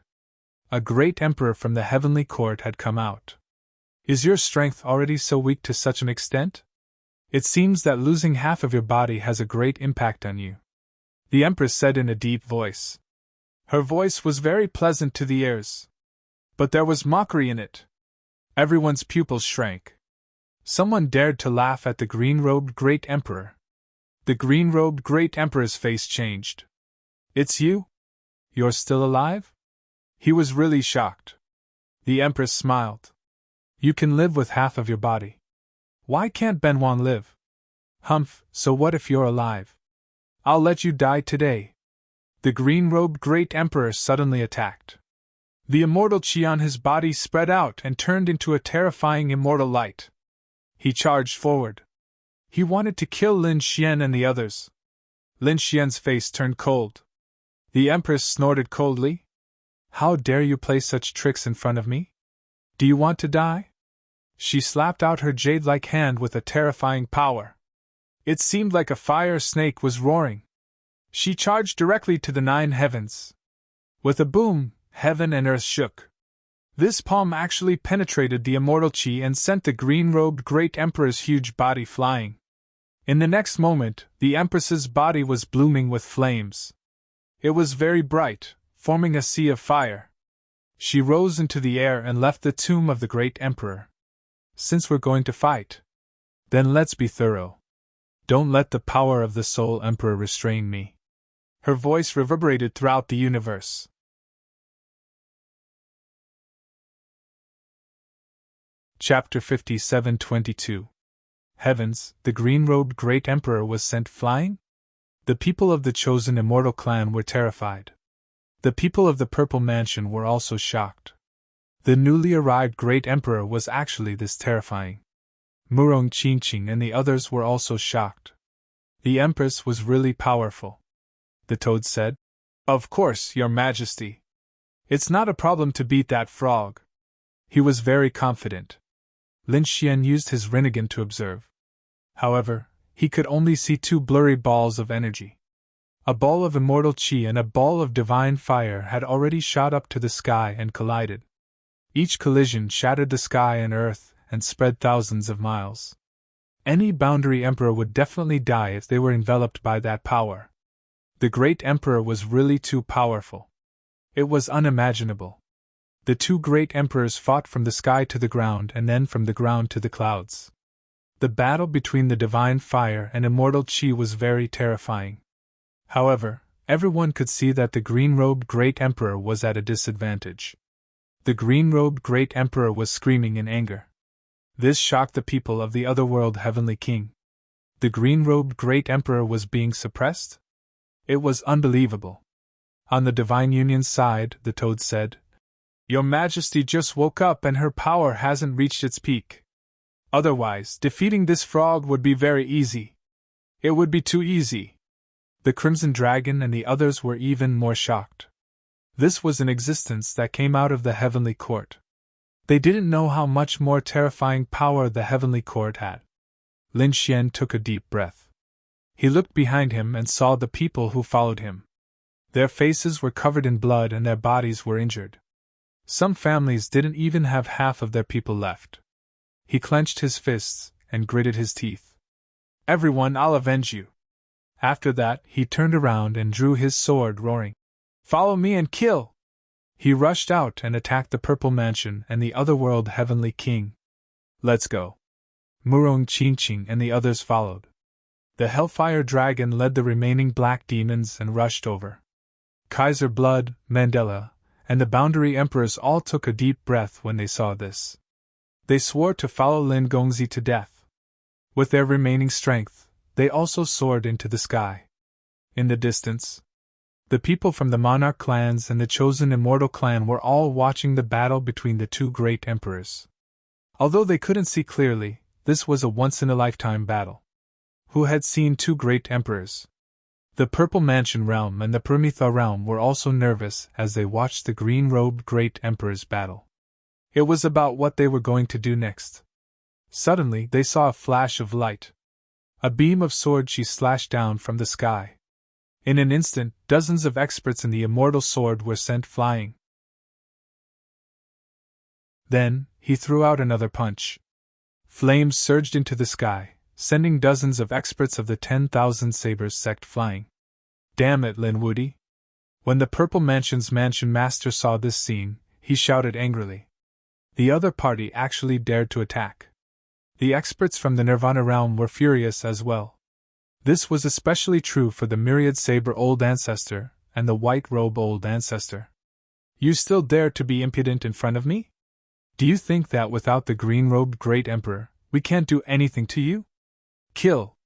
A great emperor from the Heavenly Court had come out. Is your strength already so weak to such an extent? It seems that losing half of your body has a great impact on you, the Empress said in a deep voice. Her voice was very pleasant to the ears. But there was mockery in it. Everyone's pupils shrank. Someone dared to laugh at the green-robed great emperor. The green-robed great emperor's face changed. It's you? You're still alive? He was really shocked. The Empress smiled. You can live with half of your body. Why can't Benwan live? Humph, so what if you're alive? I'll let you die today. The green-robed great emperor suddenly attacked. The immortal chi on his body spread out and turned into a terrifying immortal light. He charged forward. He wanted to kill Lin Xian and the others. Lin Xian's face turned cold. The Empress snorted coldly. How dare you play such tricks in front of me? Do you want to die? She slapped out her jade-like hand with a terrifying power. It seemed like a fire snake was roaring. She charged directly to the 9 heavens. With a boom, heaven and earth shook. This palm actually penetrated the immortal chi and sent the green-robed great emperor's huge body flying. In the next moment, the Empress's body was blooming with flames. It was very bright, forming a sea of fire. She rose into the air and left the tomb of the great emperor. Since we're going to fight, then let's be thorough. Don't let the power of the Soul Emperor restrain me. Her voice reverberated throughout the universe. Chapter 57:22. Heavens, the green-robed great emperor was sent flying? The people of the chosen immortal clan were terrified. The people of the Purple Mansion were also shocked. The newly arrived great emperor was actually this terrifying. Murong Qingqing and the others were also shocked. The Empress was really powerful. The toad said, Of course, Your Majesty. It's not a problem to beat that frog. He was very confident. Lin Xian used his Rinnegan to observe. However, he could only see 2 blurry balls of energy. A ball of immortal chi and a ball of divine fire had already shot up to the sky and collided. Each collision shattered the sky and earth and spread thousands of miles. Any boundary emperor would definitely die if they were enveloped by that power. The great emperor was really too powerful. It was unimaginable. The 2 great emperors fought from the sky to the ground and then from the ground to the clouds. The battle between the divine fire and immortal chi was very terrifying. However, everyone could see that the green-robed great emperor was at a disadvantage. The green-robed great emperor was screaming in anger. This shocked the people of the otherworld heavenly king. The green-robed great emperor was being suppressed? It was unbelievable. On the Divine Union's side, the toad said, Your Majesty just woke up and her power hasn't reached its peak. Otherwise, defeating this frog would be very easy. It would be too easy. The Crimson Dragon and the others were even more shocked. This was an existence that came out of the Heavenly Court. They didn't know how much more terrifying power the Heavenly Court had. Lin Xian took a deep breath. He looked behind him and saw the people who followed him. Their faces were covered in blood and their bodies were injured. Some families didn't even have half of their people left. He clenched his fists and gritted his teeth. Everyone, I'll avenge you. After that, he turned around and drew his sword, roaring, Follow me and kill! He rushed out and attacked the Purple Mansion and the Otherworld Heavenly King. Let's go. Murong Qingqing and the others followed. The Hellfire Dragon led the remaining black demons and rushed over. Kaiser Blood, Mandela, and the Boundary Emperors all took a deep breath when they saw this. They swore to follow Lin Gongzi to death. With their remaining strength, they also soared into the sky. In the distance, the people from the Monarch clans and the Chosen Immortal clan were all watching the battle between the two great emperors. Although they couldn't see clearly, this was a once-in-a-lifetime battle. Who had seen two great emperors? The Purple Mansion realm and the Paramitha realm were also nervous as they watched the green-robed great emperors battle. It was about what they were going to do next. Suddenly they saw a flash of light. A beam of sword chi slashed down from the sky. In an instant, dozens of experts in the immortal sword were sent flying. Then, he threw out another punch. Flames surged into the sky, sending dozens of experts of the 10,000 Sabers sect flying. Damn it, Lin Wudi! When the Purple Mansion's Mansion Master saw this scene, he shouted angrily. The other party actually dared to attack. The experts from the Nirvana realm were furious as well. This was especially true for the Myriad Saber Old Ancestor and the White Robe Old Ancestor. You still dare to be impudent in front of me? Do you think that without the green-robed Great Emperor, we can't do anything to you? Kill!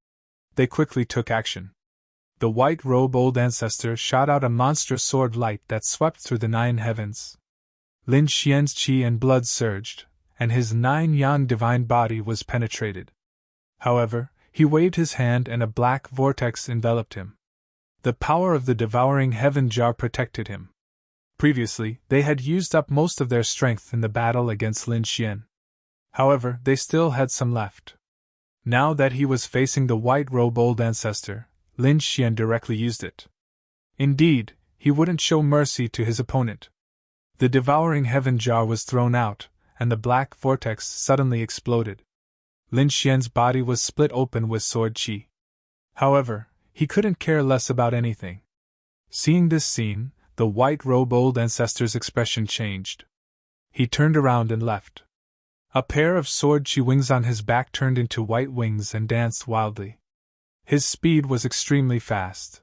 They quickly took action. The White Robe Old Ancestor shot out a monstrous sword light that swept through the 9 heavens. Lin Xian's chi and blood surged, and his 9-yang divine body was penetrated. However, he waved his hand and a black vortex enveloped him. The power of the devouring heaven jar protected him. Previously, they had used up most of their strength in the battle against Lin Xian. However, they still had some left. Now that he was facing the White Robe Old Ancestor, Lin Xian directly used it. Indeed, he wouldn't show mercy to his opponent. The devouring heaven jar was thrown out, and the black vortex suddenly exploded. Lin Xian's body was split open with sword chi. However, he couldn't care less about anything. Seeing this scene, the White Robe Old Ancestor's expression changed. He turned around and left. A pair of sword chi wings on his back turned into white wings and danced wildly. His speed was extremely fast.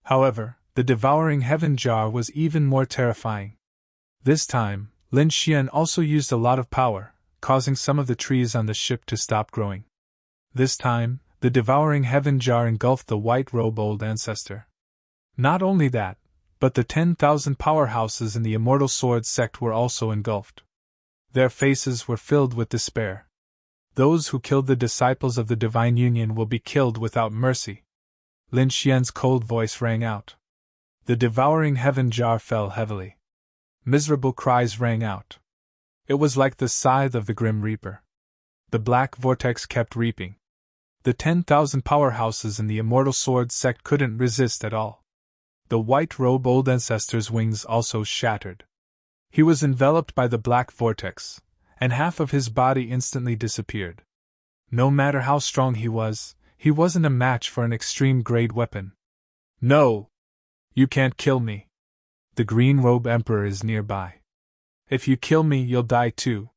However, the devouring heaven jar was even more terrifying. This time, Lin Xian also used a lot of power, causing some of the trees on the ship to stop growing. This time, the devouring heaven jar engulfed the White Robe Old Ancestor. Not only that, but the 10,000 powerhouses in the Immortal Sword sect were also engulfed. Their faces were filled with despair. Those who killed the disciples of the Divine Union will be killed without mercy. Lin Xian's cold voice rang out. The devouring heaven jar fell heavily. Miserable cries rang out. It was like the scythe of the Grim Reaper. The black vortex kept reaping. The 10,000 powerhouses in the Immortal Sword sect couldn't resist at all. The White Robe Old Ancestor's wings also shattered. He was enveloped by the black vortex, and half of his body instantly disappeared. No matter how strong he wasn't a match for an extreme-grade weapon. No! You can't kill me. The Green Robe Emperor is nearby. If you kill me, you'll die too.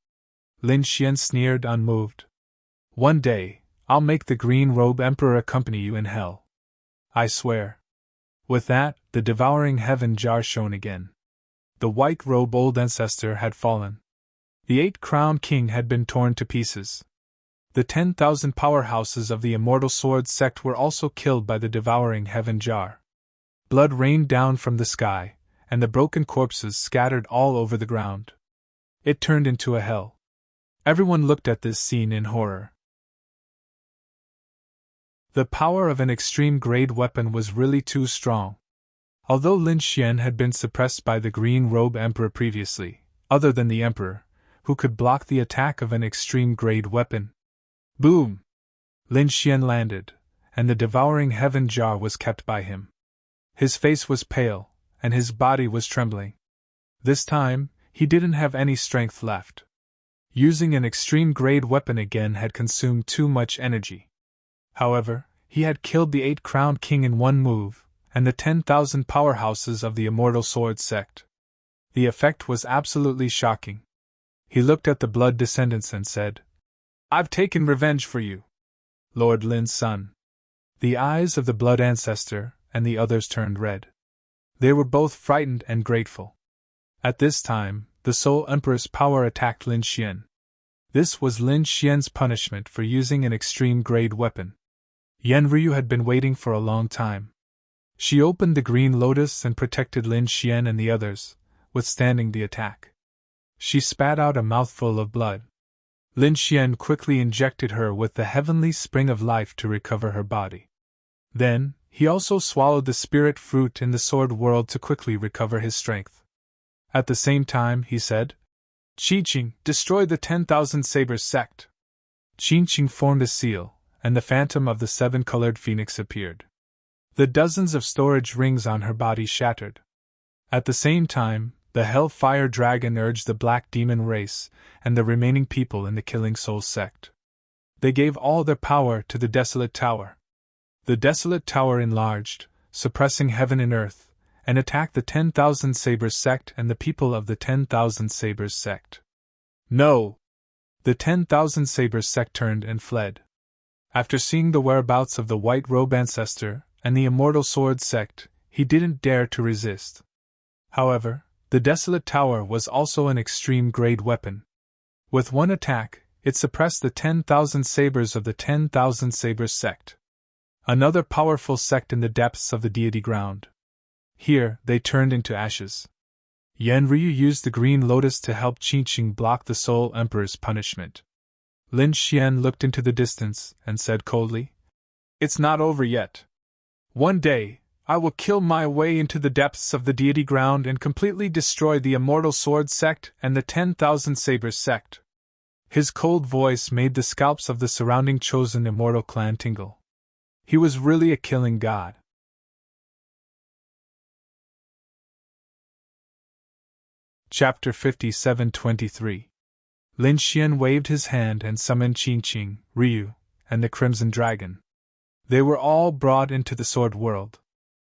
Lin Xian sneered, unmoved. One day, I'll make the Green Robe Emperor accompany you in hell. I swear. With that, the devouring heaven jar shone again. The White Robe Old Ancestor had fallen. The 8-crowned king had been torn to pieces. The 10,000 powerhouses of the Immortal Sword sect were also killed by the devouring heaven jar. Blood rained down from the sky, and the broken corpses scattered all over the ground. It turned into a hell. Everyone looked at this scene in horror. The power of an extreme-grade weapon was really too strong. Although Lin Xian had been suppressed by the Green Robe Emperor previously, other than the Emperor, who could block the attack of an extreme-grade weapon. Boom! Lin Xian landed, and the devouring heaven jar was kept by him. His face was pale, and his body was trembling. This time, he didn't have any strength left. Using an extreme-grade weapon again had consumed too much energy. However, he had killed the 8-crowned king in one move, and the 10,000 powerhouses of the Immortal Sword sect. The effect was absolutely shocking. He looked at the blood descendants and said, I've taken revenge for you, Lord Lin's son. The eyes of the blood ancestor and the others turned red. They were both frightened and grateful. At this time, the Soul Emperor's power attacked Lin Xian. This was Lin Xian's punishment for using an extreme-grade weapon. Yan Ryu had been waiting for a long time. She opened the green lotus and protected Lin Xian and the others, withstanding the attack. She spat out a mouthful of blood. Lin Xian quickly injected her with the heavenly spring of life to recover her body. Then, he also swallowed the spirit fruit in the sword world to quickly recover his strength. At the same time, he said, Qingqing, destroy the 10,000 Sabers sect. Qingqing formed a seal, and the phantom of the 7-colored phoenix appeared. The dozens of storage rings on her body shattered. At the same time, the Hellfire Dragon urged the Black Demon race and the remaining people in the Killing Soul sect. They gave all their power to the Desolate Tower. The Desolate Tower enlarged, suppressing heaven and earth, and attacked the 10,000 Sabers sect and the people of the 10,000 Sabers sect. No! The 10,000 Sabers sect turned and fled. After seeing the whereabouts of the White Robe Ancestor and the Immortal Sword sect, he didn't dare to resist. However, the Desolate Tower was also an extreme-grade weapon. With one attack, it suppressed the 10,000 sabers of the 10,000 Sabers sect. Another powerful sect in the depths of the deity ground. Here, they turned into ashes. Yan Ryu used the green lotus to help Qingqing block the Soul Emperor's punishment. Lin Xian looked into the distance and said coldly, It's not over yet. One day, I will kill my way into the depths of the deity ground and completely destroy the Immortal Sword sect and the 10,000 Sabers sect. His cold voice made the scalps of the surrounding chosen immortal clan tingle. He was really a killing god. Chapter 57-23. Lin Xian waved his hand and summoned Qingqing, Ryu, and the Crimson Dragon. They were all brought into the sword world.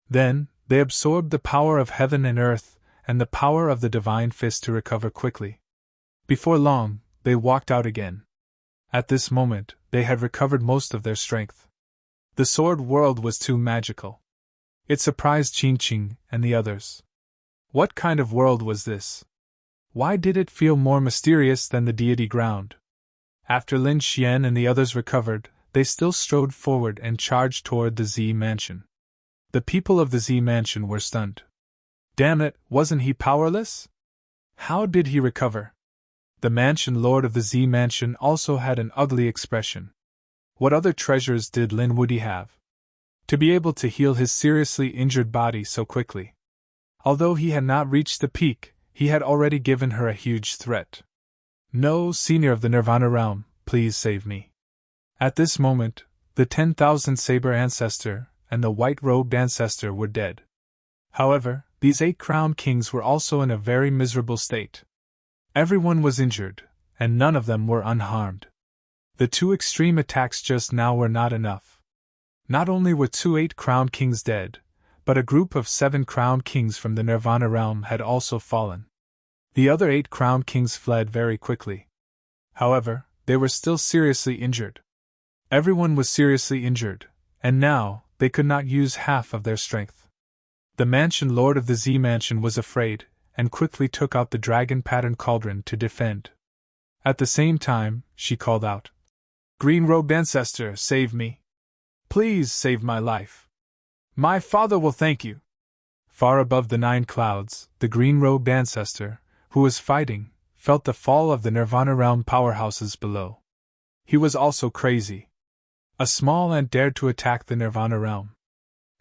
Then, they absorbed the power of heaven and earth and the power of the divine fist to recover quickly. Before long, they walked out again. At this moment, they had recovered most of their strength. The sword world was too magical. It surprised Qingqing and the others. What kind of world was this? Why did it feel more mysterious than the deity ground? After Lin Xian and the others recovered, they still strode forward and charged toward the Z Mansion. The people of the Z Mansion were stunned. Damn it, wasn't he powerless? How did he recover? The Mansion Lord of the Z Mansion also had an ugly expression. What other treasures did Lin Woody have? To be able to heal his seriously injured body so quickly. Although he had not reached the peak, he had already given her a huge threat. No, Senior of the Nirvana Realm, please save me. At this moment, the 10,000 Saber Ancestor and the White-Robed Ancestor were dead. However, these 8 crowned kings were also in a very miserable state. Everyone was injured, and none of them were unharmed. The 2 extreme attacks just now were not enough. Not only were 2 8-crowned kings dead, but a group of 7 crowned kings from the Nirvana realm had also fallen. The other 8 crowned kings fled very quickly. However, they were still seriously injured. Everyone was seriously injured, and now, they could not use half of their strength. The Mansion Lord of the Z Mansion was afraid, and quickly took out the dragon-patterned cauldron to defend. At the same time, she called out, Green-robed Ancestor, save me. Please save my life. My father will thank you. Far above the 9 clouds, the green-robed Ancestor, who was fighting, felt the fall of the Nirvana realm powerhouses below. He was also crazy. A small ant dared to attack the Nirvana realm.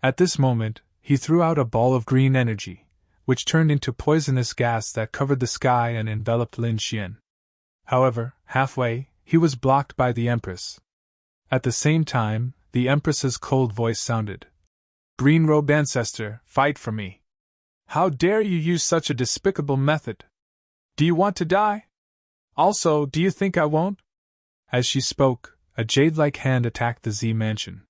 At this moment, he threw out a ball of green energy, which turned into poisonous gas that covered the sky and enveloped Lin Xian. However, halfway, he was blocked by the Empress. At the same time, the Empress's cold voice sounded. Green-robed Ancestor, fight for me. How dare you use such a despicable method? Do you want to die? Also, do you think I won't? As she spoke, a jade-like hand attacked the Z Mansion.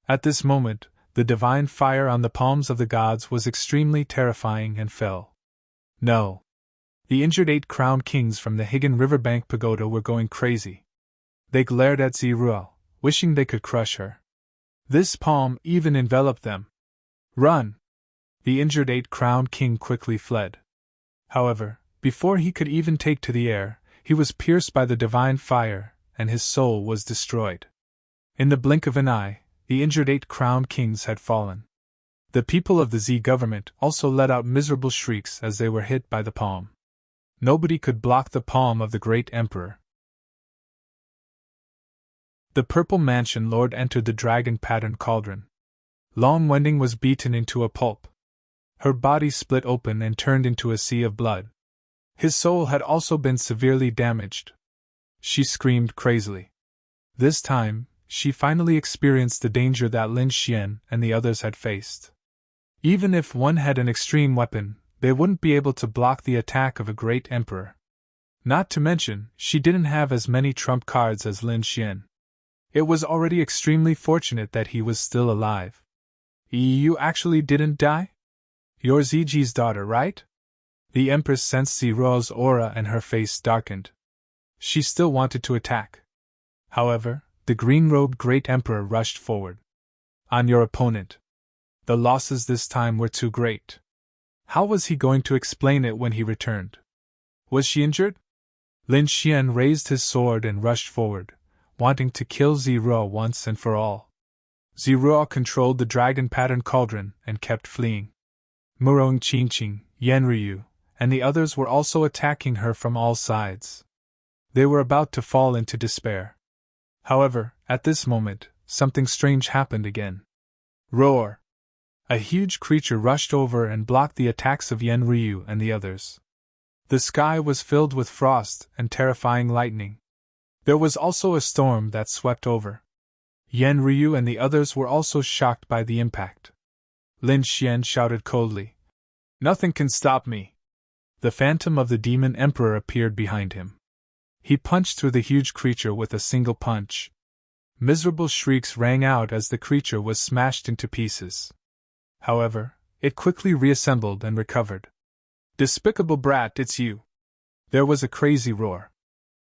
At this moment, the divine fire on the palms of the gods was extremely terrifying and fell. No. The injured 8 crowned kings from the Higan Riverbank Pagoda were going crazy. They glared at Ziruo, wishing they could crush her. This palm even enveloped them. Run! The injured 8-crowned king quickly fled. However, before he could even take to the air, he was pierced by the divine fire, and his soul was destroyed. In the blink of an eye, the injured 8-crowned kings had fallen. The people of the Z government also let out miserable shrieks as they were hit by the palm. Nobody could block the palm of the great emperor. The purple mansion lord entered the dragon-patterned cauldron. Long Wending was beaten into a pulp. Her body split open and turned into a sea of blood. His soul had also been severely damaged. She screamed crazily. This time, she finally experienced the danger that Lin Xian and the others had faced. Even if one had an extreme weapon, they wouldn't be able to block the attack of a great emperor. Not to mention, she didn't have as many trump cards as Lin Xian. It was already extremely fortunate that he was still alive. You actually didn't die? You're Ziji's daughter, right? The Empress sensed Ziruo's aura and her face darkened. She still wanted to attack. However, the green-robed great emperor rushed forward. On your opponent. The losses this time were too great. How was he going to explain it when he returned? Was she injured? Lin Xian raised his sword and rushed forward, wanting to kill Ziruo once and for all. Ziruo controlled the dragon-patterned cauldron and kept fleeing. Murong Qingqing, Yanryu, and the others were also attacking her from all sides. They were about to fall into despair. However, at this moment, something strange happened again. Roar! A huge creature rushed over and blocked the attacks of Yanryu and the others. The sky was filled with frost and terrifying lightning. There was also a storm that swept over. Yanryu and the others were also shocked by the impact. Lin Xian shouted coldly, "Nothing can stop me!" The phantom of the demon emperor appeared behind him. He punched through the huge creature with a single punch. Miserable shrieks rang out as the creature was smashed into pieces. However, it quickly reassembled and recovered. "Despicable brat, it's you!" There was a crazy roar.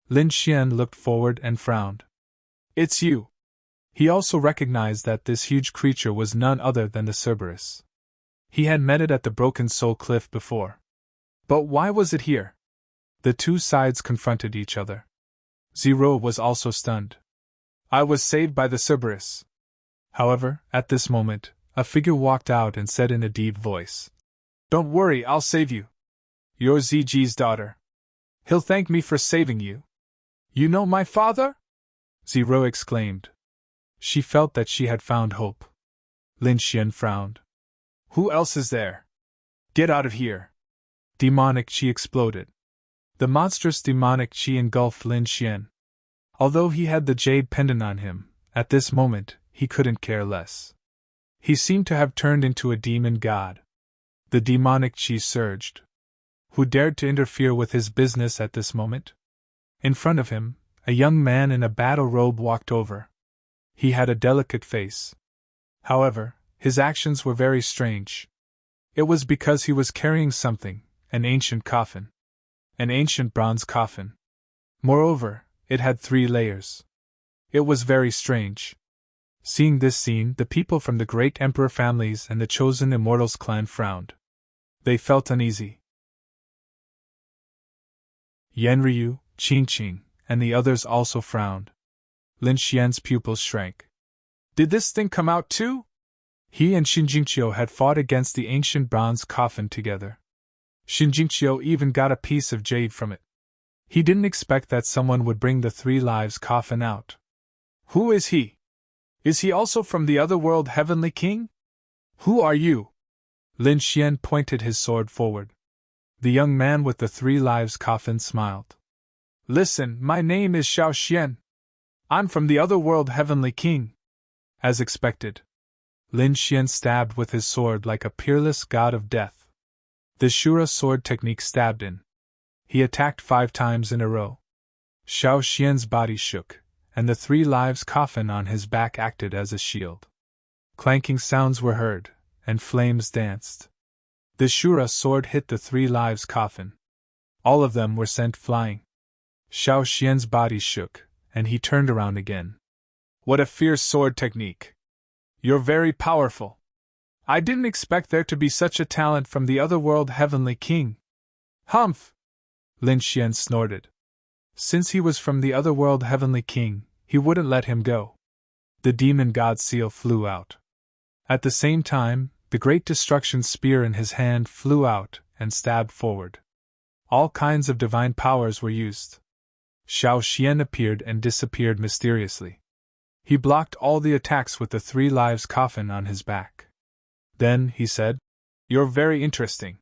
Lin Xian looked forward and frowned. "It's you!" He also recognized that this huge creature was none other than the Cerberus. He had met it at the Broken Soul Cliff before. But why was it here? The two sides confronted each other. Ziruo was also stunned. "I was saved by the Cerberus." However, at this moment, a figure walked out and said in a deep voice, "Don't worry, I'll save you. You're Ziji's daughter. He'll thank me for saving you." "You know my father?" Ziruo exclaimed. She felt that she had found hope. Lin Xian frowned. "Who else is there? Get out of here!" Demonic Qi exploded. The monstrous demonic Qi engulfed Lin Xian. Although he had the jade pendant on him, at this moment, he couldn't care less. He seemed to have turned into a demon god. The demonic Qi surged. Who dared to interfere with his business at this moment? In front of him, a young man in a battle robe walked over. He had a delicate face. However, his actions were very strange. It was because he was carrying something, an ancient coffin. An ancient bronze coffin. Moreover, it had 3 layers. It was very strange. Seeing this scene, the people from the great emperor families and the chosen immortals clan frowned. They felt uneasy. Yanryu, Qingqing, and the others also frowned. Lin Xian's pupils shrank. Did this thing come out too? He and Xinjingqiu had fought against the ancient bronze coffin together. Xinjingqiu even got a piece of jade from it. He didn't expect that someone would bring the 3 lives coffin out. Who is he? Is he also from the otherworld heavenly king? Who are you? Lin Xian pointed his sword forward. The young man with the 3 lives coffin smiled. Listen, my name is Xiao Xian. I'm from the otherworld heavenly king. As expected. Lin Xian stabbed with his sword like a peerless god of death. The Shura sword technique stabbed in. He attacked 5 times in a row. Xiao Xian's body shook, and the 3 lives coffin on his back acted as a shield. Clanking sounds were heard, and flames danced. The Shura sword hit the 3 lives coffin. All of them were sent flying. Xiao Xian's body shook, and he turned around again. What a fierce sword technique! You're very powerful. I didn't expect there to be such a talent from the otherworld heavenly king. Humph! Lin Xian snorted. Since he was from the otherworld heavenly king, he wouldn't let him go. The demon god seal flew out. At the same time, the great destruction spear in his hand flew out and stabbed forward. All kinds of divine powers were used. Xiao Xian appeared and disappeared mysteriously. He blocked all the attacks with the 3 lives coffin on his back. Then, he said, "You're very interesting.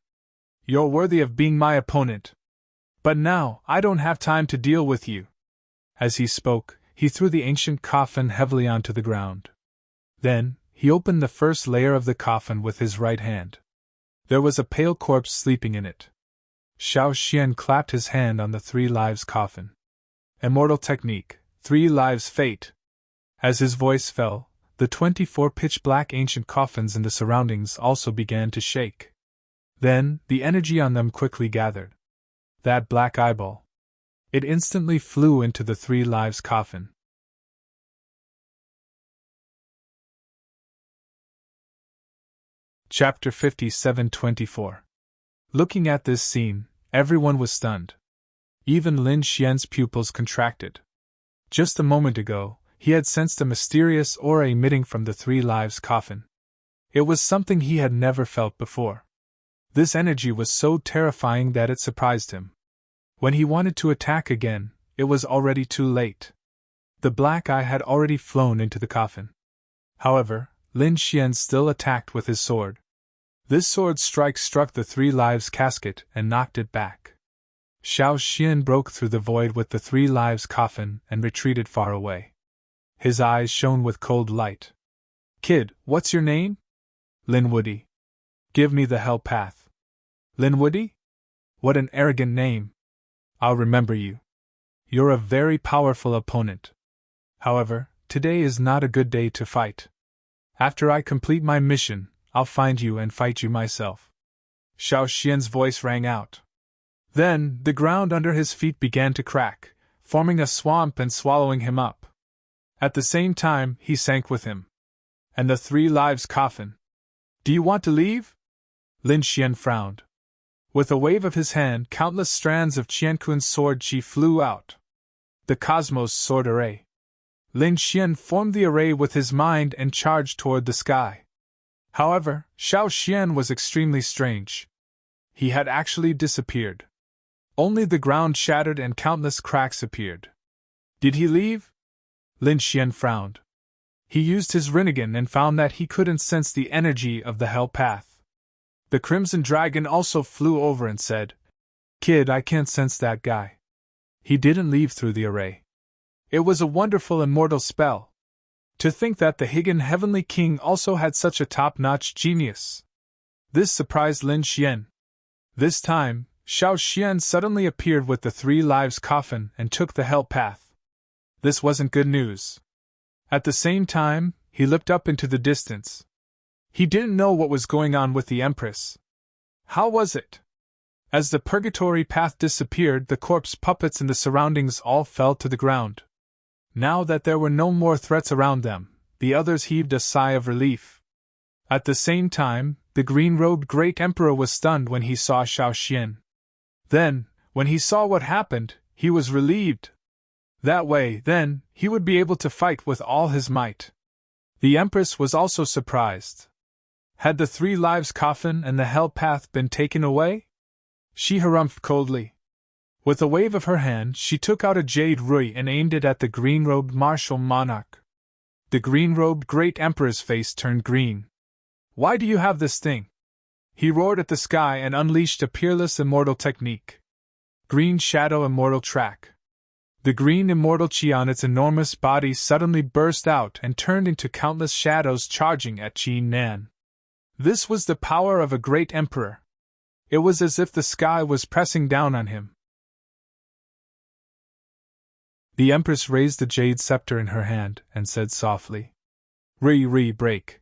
You're worthy of being my opponent. But now, I don't have time to deal with you." As he spoke, he threw the ancient coffin heavily onto the ground. Then, he opened the first layer of the coffin with his right hand. There was a pale corpse sleeping in it. Xiao Xian clapped his hand on the 3 lives coffin. Immortal technique, 3 lives fate. As his voice fell, the 24 pitch-black ancient coffins in the surroundings also began to shake. Then, the energy on them quickly gathered. That black eyeball. It instantly flew into the 3 lives coffin. Chapter 57-24. Looking at this scene, everyone was stunned. Even Lin Xian's pupils contracted. Just a moment ago, he had sensed a mysterious aura emitting from the 3 lives coffin. It was something he had never felt before. This energy was so terrifying that it surprised him. When he wanted to attack again, it was already too late. The black eye had already flown into the coffin. However, Lin Xian still attacked with his sword. This sword strike struck the 3 lives casket and knocked it back. Xiao Xian broke through the void with the 3 lives coffin and retreated far away. His eyes shone with cold light. "Kid, what's your name?" "Lin Woody." "Give me the hell path." "Lin Woody? What an arrogant name. I'll remember you. You're a very powerful opponent. However, today is not a good day to fight. After I complete my mission, I'll find you and fight you myself." Xiao Xian's voice rang out. Then, the ground under his feet began to crack, forming a swamp and swallowing him up. At the same time, he sank with him. "And the 3 lives coffin. Do you want to leave?" Lin Xian frowned. With a wave of his hand, countless strands of Qiankun's sword qi flew out. The Cosmos Sword Array. Lin Xian formed the array with his mind and charged toward the sky. However, Xiao Xian was extremely strange. He had actually disappeared. Only the ground shattered and countless cracks appeared. Did he leave? Lin Xian frowned. He used his Rinnegan and found that he couldn't sense the energy of the Hell Path. The Crimson Dragon also flew over and said, "Kid, I can't sense that guy. He didn't leave through the array. It was a wonderful immortal spell. To think that the Higan Heavenly King also had such a top-notch genius." This surprised Lin Xian. This time, Xiao Xian suddenly appeared with the 3 lives coffin and took the Hell Path. This wasn't good news. At the same time, he looked up into the distance. He didn't know what was going on with the Empress. How was it? As the purgatory path disappeared, the corpse puppets in the surroundings all fell to the ground. Now that there were no more threats around them, the others heaved a sigh of relief. At the same time, the green-robed Great Emperor was stunned when he saw Xiao Xian. Then, when he saw what happened, he was relieved. That way, then, he would be able to fight with all his might. The Empress was also surprised. Had the 3 lives coffin and the Hell Path been taken away? She harumphed coldly. With a wave of her hand, she took out a jade rui and aimed it at the green-robed martial monarch. The green-robed Great Emperor's face turned green. "Why do you have this thing?" He roared at the sky and unleashed a peerless immortal technique. Green Shadow Immortal Track. The green immortal chi on its enormous body suddenly burst out and turned into countless shadows charging at Qi Nan. This was the power of a great emperor. It was as if the sky was pressing down on him. The Empress raised the jade scepter in her hand and said softly, "Ri, break."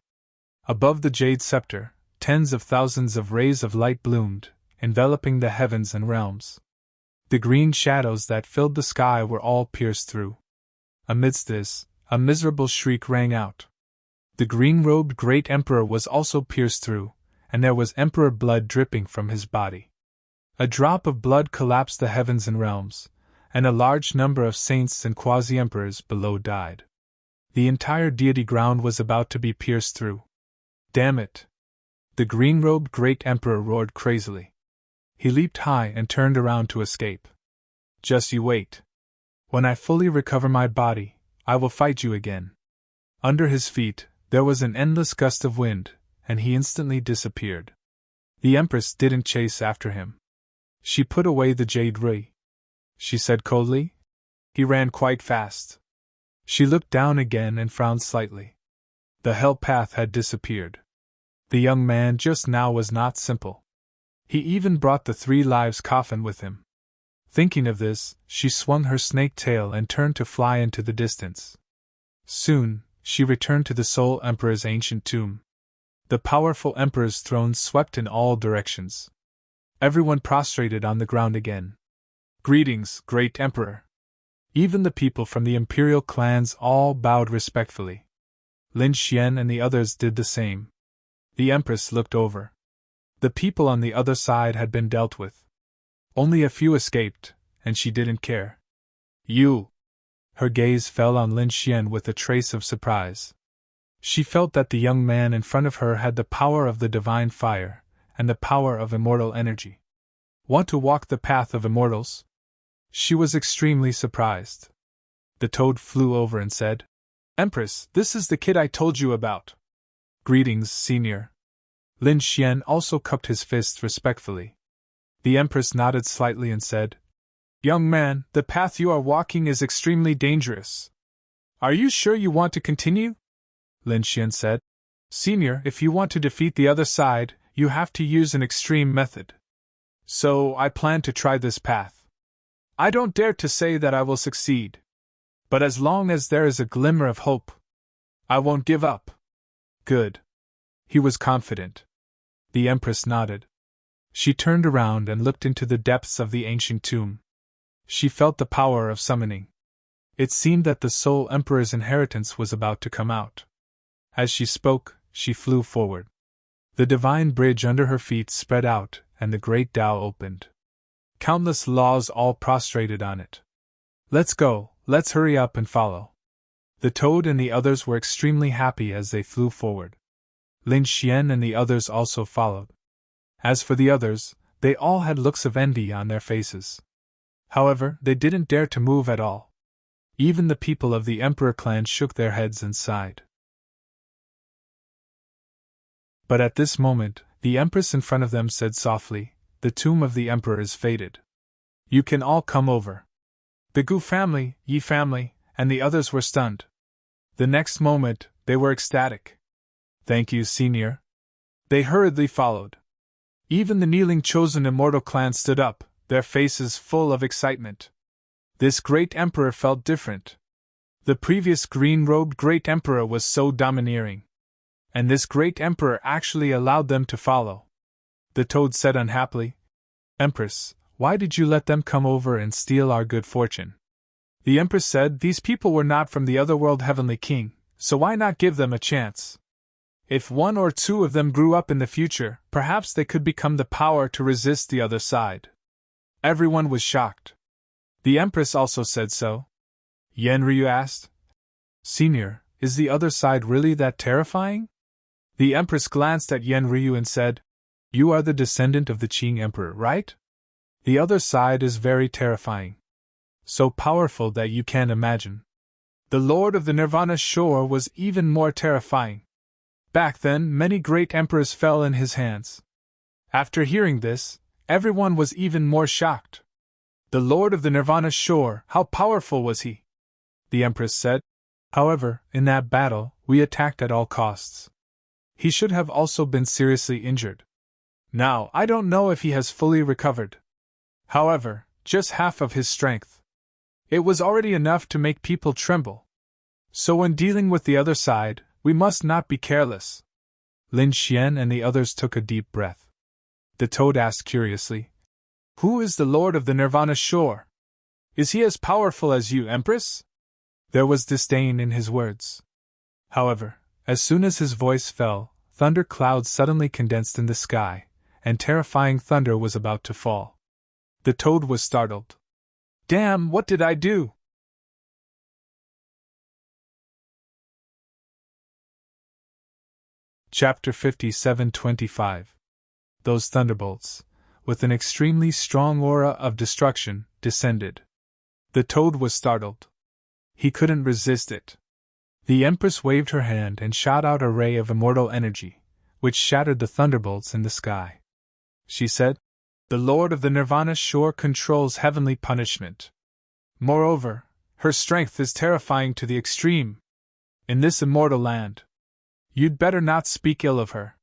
Above the jade scepter, tens of thousands of rays of light bloomed, enveloping the heavens and realms. The green shadows that filled the sky were all pierced through. Amidst this, a miserable shriek rang out. The green-robed great emperor was also pierced through, and there was emperor blood dripping from his body. A drop of blood collapsed the heavens and realms, and a large number of saints and quasi-emperors below died. The entire deity ground was about to be pierced through. Damn it! The green-robed great emperor roared crazily. He leaped high and turned around to escape. Just you wait. When I fully recover my body, I will fight you again. Under his feet, there was an endless gust of wind, and he instantly disappeared. The Empress didn't chase after him. She put away the jade ray. She said coldly. He ran quite fast. She looked down again and frowned slightly. The hell path had disappeared. The young man just now was not simple. He even brought the 3 lives coffin with him. Thinking of this, she swung her snake tail and turned to fly into the distance. Soon, she returned to the Soul Emperor's ancient tomb. The powerful Emperor's throne swept in all directions. Everyone prostrated on the ground again. Greetings, great Emperor! Even the people from the imperial clans all bowed respectfully. Lin Xian and the others did the same. The Empress looked over. The people on the other side had been dealt with. Only a few escaped, and she didn't care. You! Her gaze fell on Lin Xian with a trace of surprise. She felt that the young man in front of her had the power of the divine fire, and the power of immortal energy. Want to walk the path of immortals? She was extremely surprised. The toad flew over and said, Empress, this is the kid I told you about. Greetings, senior. Lin Xian also cupped his fists respectfully. The Empress nodded slightly and said, Young man, the path you are walking is extremely dangerous. Are you sure you want to continue? Lin Xian said. Senior, if you want to defeat the other side, you have to use an extreme method. So, I plan to try this path. I don't dare to say that I will succeed. But as long as there is a glimmer of hope, I won't give up. Good. He was confident. The Empress nodded. She turned around and looked into the depths of the ancient tomb. She felt the power of summoning. It seemed that the Soul Emperor's inheritance was about to come out. As she spoke, she flew forward. The divine bridge under her feet spread out, and the great Tao opened. Countless laws all prostrated on it. Let's go, let's hurry up and follow. The toad and the others were extremely happy as they flew forward. Lin Xian and the others also followed. As for the others, they all had looks of envy on their faces. However, they didn't dare to move at all. Even the people of the Emperor clan shook their heads and sighed. But at this moment, the Empress in front of them said softly, The tomb of the Emperor is fated. You can all come over. The Gu family, Yi family, and the others were stunned. The next moment, they were ecstatic. Thank you, senior. They hurriedly followed. Even the kneeling chosen immortal clan stood up, their faces full of excitement. This great emperor felt different. The previous green-robed great emperor was so domineering. And this great emperor actually allowed them to follow. The toad said unhappily, Empress, why did you let them come over and steal our good fortune? The Empress said these people were not from the otherworld heavenly king, so why not give them a chance? If 1 or 2 of them grew up in the future, perhaps they could become the power to resist the other side. Everyone was shocked. The Empress also said so. Yan Ryu asked, Senior, is the other side really that terrifying? The Empress glanced at Yan Ryu and said, You are the descendant of the Qing Emperor, right? The other side is very terrifying. So powerful that you can't imagine. The Lord of the Nirvana Shore was even more terrifying. Back then, many great emperors fell in his hands. After hearing this, everyone was even more shocked. The Lord of the Nirvana Shore, how powerful was he? The Empress said. However, in that battle, we attacked at all costs. He should have also been seriously injured. Now, I don't know if he has fully recovered. However, just half of his strength. It was already enough to make people tremble. So when dealing with the other side, we must not be careless. Lin Xian and the others took a deep breath. The toad asked curiously, Who is the Lord of the Nirvana Shore? Is he as powerful as you, Empress? There was disdain in his words. However, as soon as his voice fell, thunder clouds suddenly condensed in the sky, and terrifying thunder was about to fall. The toad was startled. Damn, what did I do? Chapter 57:25. Those thunderbolts, with an extremely strong aura of destruction, descended. The toad was startled. He couldn't resist it. The Empress waved her hand and shot out a ray of immortal energy, which shattered the thunderbolts in the sky. She said, "The Lord of the Nirvana sure controls heavenly punishment. Moreover, her strength is terrifying to the extreme. In this immortal land, you'd better not speak ill of her."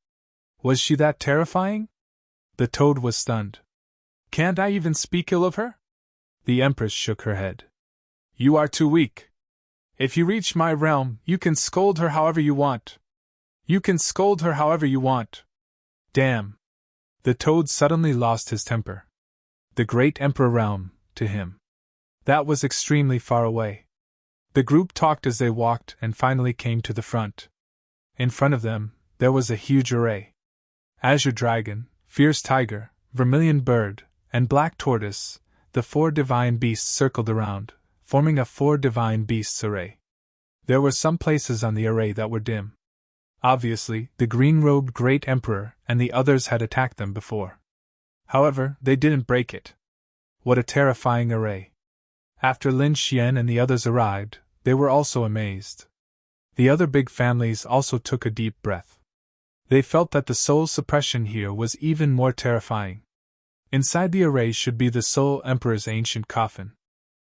Was she that terrifying? The toad was stunned. Can't I even speak ill of her? The Empress shook her head. You are too weak. If you reach my realm, you can scold her however you want. Damn. The toad suddenly lost his temper. The great Emperor realm, to him. That was extremely far away. The group talked as they walked and finally came to the front. In front of them, there was a huge array. Azure Dragon, Fierce Tiger, Vermilion Bird, and Black Tortoise, the 4 divine beasts circled around, forming a 4 divine beasts array. There were some places on the array that were dim. Obviously, the green-robed Great Emperor and the others had attacked them before. However, they didn't break it. What a terrifying array. After Lin Xian and the others arrived, they were also amazed. The other big families also took a deep breath. They felt that the soul suppression here was even more terrifying. Inside the array should be the Soul Emperor's ancient coffin.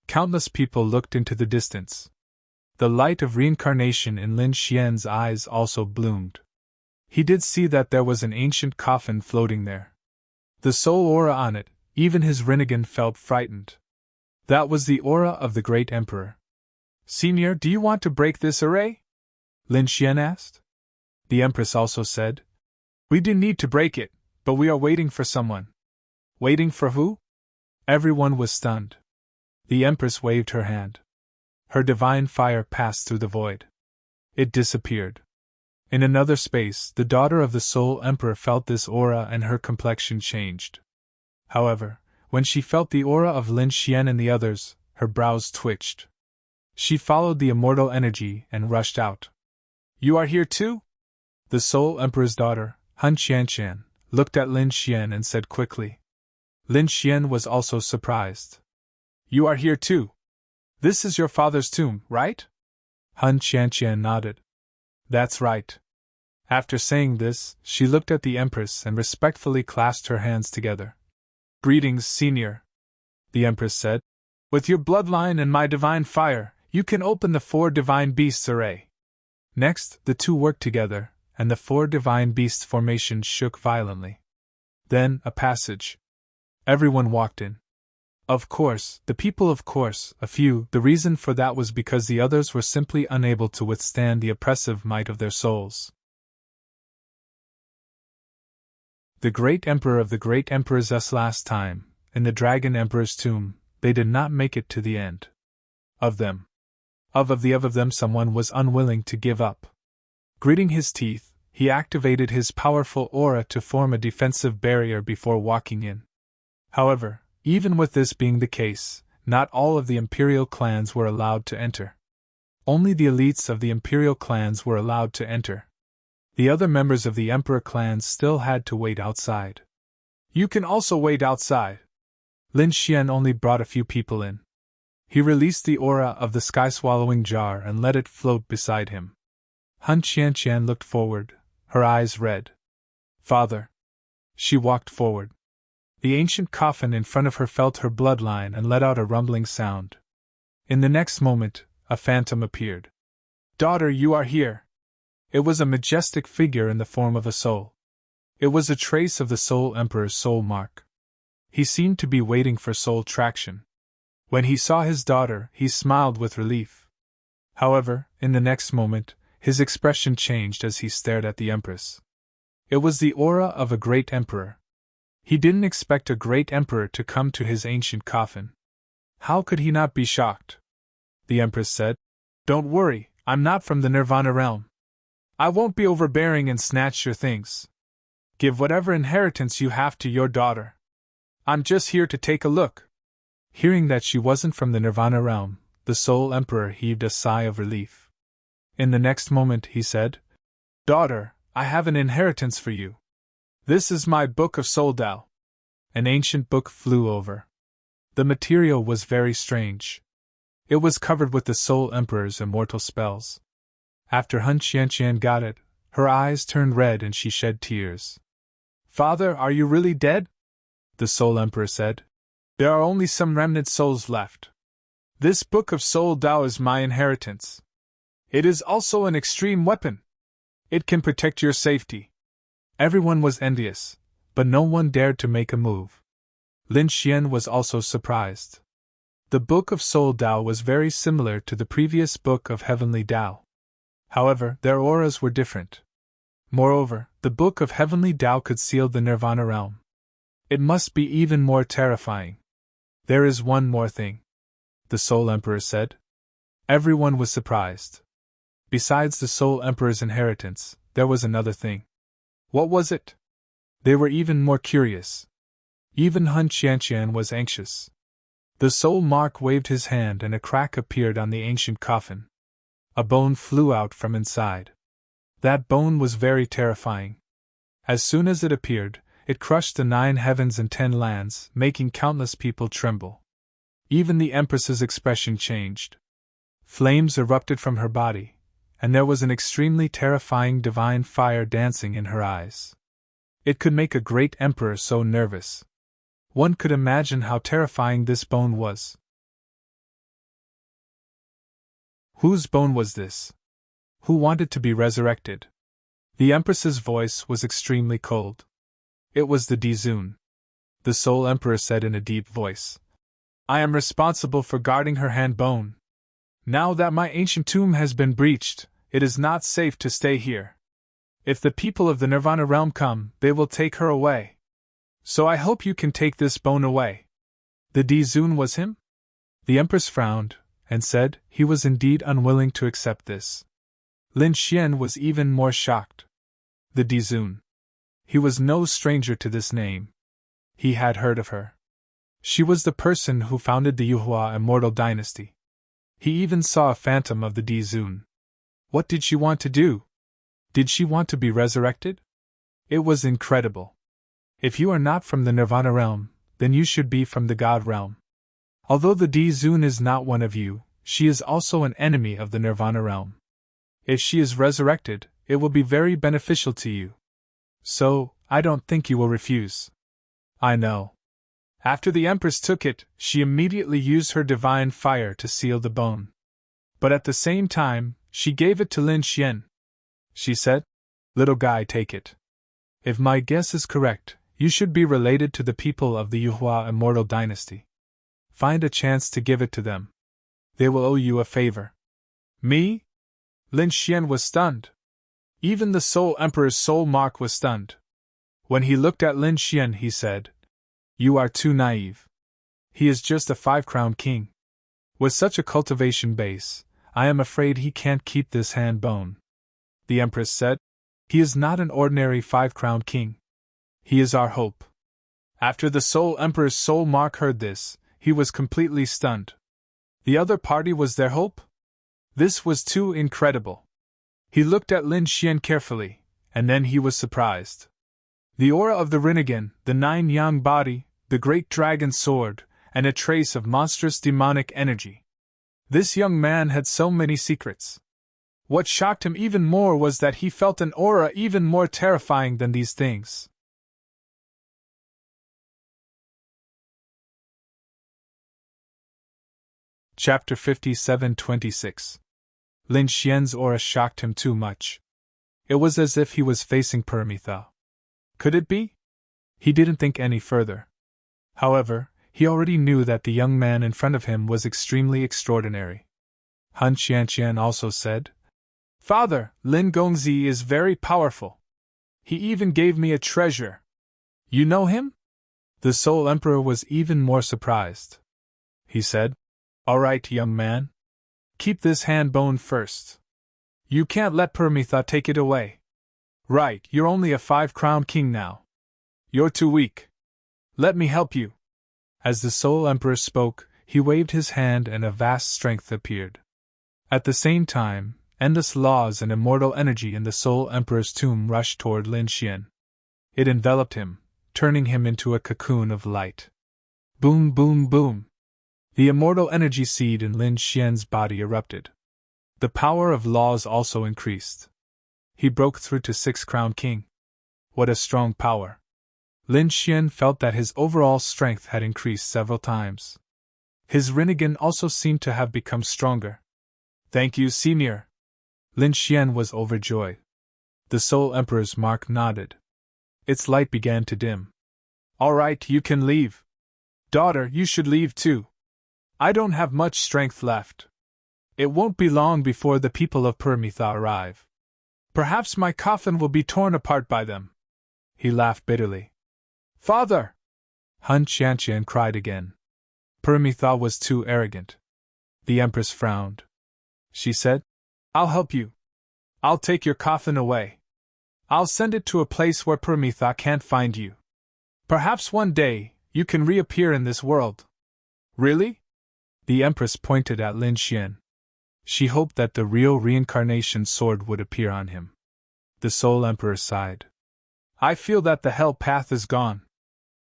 Countless people looked into the distance. The light of reincarnation in Lin Xian's eyes also bloomed. He did see that there was an ancient coffin floating there. The soul aura on it, even his Rinnegan felt frightened. That was the aura of the Great Emperor. Senior, do you want to break this array? Lin Xian asked. The Empress also said, We do need to break it, but we are waiting for someone. Waiting for who? Everyone was stunned. The Empress waved her hand. Her divine fire passed through the void. It disappeared. In another space, the daughter of the Soul Emperor felt this aura and her complexion changed. However, when she felt the aura of Lin Xian and the others, her brows twitched. She followed the immortal energy and rushed out. You are here too? The Soul Emperor's daughter, Han Qianshan, looked at Lin Xian and said quickly. Lin Xian was also surprised. You are here too. This is your father's tomb, right? Han Qianshan nodded. That's right. After saying this, she looked at the Empress and respectfully clasped her hands together. Greetings, Senior, the Empress said. With your bloodline and my divine fire, you can open the 4 divine beasts array. Next, the two worked together, and the 4 divine beast formations shook violently. Then, a passage. Everyone walked in. Of course, a few. The reason for that was because the others were simply unable to withstand the oppressive might of their souls. The Great Emperor of the Great Emperor's last time, in the Dragon Emperor's tomb, they did not make it to the end. Of them, someone was unwilling to give up. Gritting his teeth, he activated his powerful aura to form a defensive barrier before walking in. However, even with this being the case, not all of the imperial clans were allowed to enter. Only the elites of the imperial clans were allowed to enter. The other members of the emperor clans still had to wait outside. You can also wait outside. Lin Xian only brought a few people in. He released the aura of the sky-swallowing jar and let it float beside him. Han Qianshan looked forward, her eyes red. Father. She walked forward. The ancient coffin in front of her felt her bloodline and let out a rumbling sound. In the next moment, a phantom appeared. Daughter, you are here. It was a majestic figure in the form of a soul. It was a trace of the Soul Emperor's soul mark. He seemed to be waiting for soul traction. When he saw his daughter, he smiled with relief. However, in the next moment, his expression changed as he stared at the Empress. It was the aura of a great emperor. He didn't expect a great emperor to come to his ancient coffin. How could he not be shocked? The Empress said, Don't worry, I'm not from the Nirvana realm. I won't be overbearing and snatch your things. Give whatever inheritance you have to your daughter. I'm just here to take a look. Hearing that she wasn't from the Nirvana realm, the Soul Emperor heaved a sigh of relief. In the next moment he said, Daughter, I have an inheritance for you. This is my Book of Soul Tao. An ancient book flew over. The material was very strange. It was covered with the Soul Emperor's immortal spells. After Hun Qianqian got it, her eyes turned red and she shed tears. Father, are you really dead? The Soul Emperor said. There are only some remnant souls left. This Book of Soul Tao is my inheritance. It is also an extreme weapon. It can protect your safety. Everyone was envious, but no one dared to make a move. Lin Xian was also surprised. The Book of Soul Tao was very similar to the previous Book of Heavenly Tao. However, their auras were different. Moreover, the Book of Heavenly Tao could seal the Nirvana realm. It must be even more terrifying. There is one more thing, the Soul Emperor said. Everyone was surprised. Besides the Soul Emperor's inheritance, there was another thing. What was it? They were even more curious. Even Hun Qianqian was anxious. The Soul Mark waved his hand and a crack appeared on the ancient coffin. A bone flew out from inside. That bone was very terrifying. As soon as it appeared, it crushed the 9 heavens and 10 lands, making countless people tremble. Even the Empress's expression changed. Flames erupted from her body, and there was an extremely terrifying divine fire dancing in her eyes. It could make a great emperor so nervous. One could imagine how terrifying this bone was. Whose bone was this? Who wanted to be resurrected? The Empress's voice was extremely cold. It was the Dizun. The Soul Emperor said in a deep voice. I am responsible for guarding her hand bone. Now that my ancient tomb has been breached, it is not safe to stay here. If the people of the Nirvana realm come, they will take her away. So I hope you can take this bone away. The Dizun was him? The Empress frowned, and said he was indeed unwilling to accept this. Lin Xian was even more shocked. The Dizun. He was no stranger to this name. He had heard of her. She was the person who founded the Yuhua immortal dynasty. He even saw a phantom of the Dizun. What did she want to do? Did she want to be resurrected? It was incredible. If you are not from the Nirvana realm, then you should be from the God realm. Although the Dizun is not one of you, she is also an enemy of the Nirvana realm. If she is resurrected, it will be very beneficial to you. So, I don't think you will refuse. I know. After the Empress took it, she immediately used her divine fire to seal the bone. But at the same time, she gave it to Lin Xian. She said, Little guy, take it. If my guess is correct, you should be related to the people of the Yuhua immortal dynasty. Find a chance to give it to them. They will owe you a favor. Me? Lin Xian was stunned. Even the Soul Emperor's soul mark was stunned. When he looked at Lin Xian, he said, You are too naive. He is just a 5-crown king. With such a cultivation base, I am afraid he can't keep this hand bone. The Empress said, He is not an ordinary 5-crown king. He is our hope. After the Soul Emperor's soul mark heard this, he was completely stunned. The other party was their hope? This was too incredible. He looked at Lin Xian carefully, and then he was surprised. The aura of the Rinnegan, the 9-yang body, the great dragon sword, and a trace of monstrous demonic energy. This young man had so many secrets. What shocked him even more was that he felt an aura even more terrifying than these things. Chapter 57-26. Lin Xian's aura shocked him too much. It was as if he was facing Paramitha. Could it be? He didn't think any further. However, he already knew that the young man in front of him was extremely extraordinary. Han Qianqian also said, Father, Lin Gongzi is very powerful. He even gave me a treasure. You know him? The Soul Emperor was even more surprised. He said, All right, young man. keep this hand bone first. You can't let Permitha take it away. Right, you're only a 5-crown king now. You're too weak. Let me help you. As the Soul Emperor spoke, he waved his hand and a vast strength appeared. At the same time, endless laws and immortal energy in the Soul Emperor's tomb rushed toward Lin Xian. It enveloped him, turning him into a cocoon of light. Boom, boom, boom. The immortal energy seed in Lin Xian's body erupted. The power of laws also increased. He broke through to 6-crown king. What a strong power! Lin Xian felt that his overall strength had increased several times. His Rinnegan also seemed to have become stronger. Thank you, Senior. Lin Xian was overjoyed. The Soul Emperor's mark nodded. Its light began to dim. All right, you can leave. Daughter, you should leave too. I don't have much strength left. It won't be long before the people of Permitha arrive. Perhaps my coffin will be torn apart by them. He laughed bitterly. Father! Hun Qianqian cried again. Permitha was too arrogant. The Empress frowned. She said, I'll help you. I'll take your coffin away. I'll send it to a place where Permitha can't find you. Perhaps one day, you can reappear in this world. Really? The Empress pointed at Lin Xian. She hoped that the real reincarnation sword would appear on him. The Soul Emperor sighed. I feel that the hell path is gone.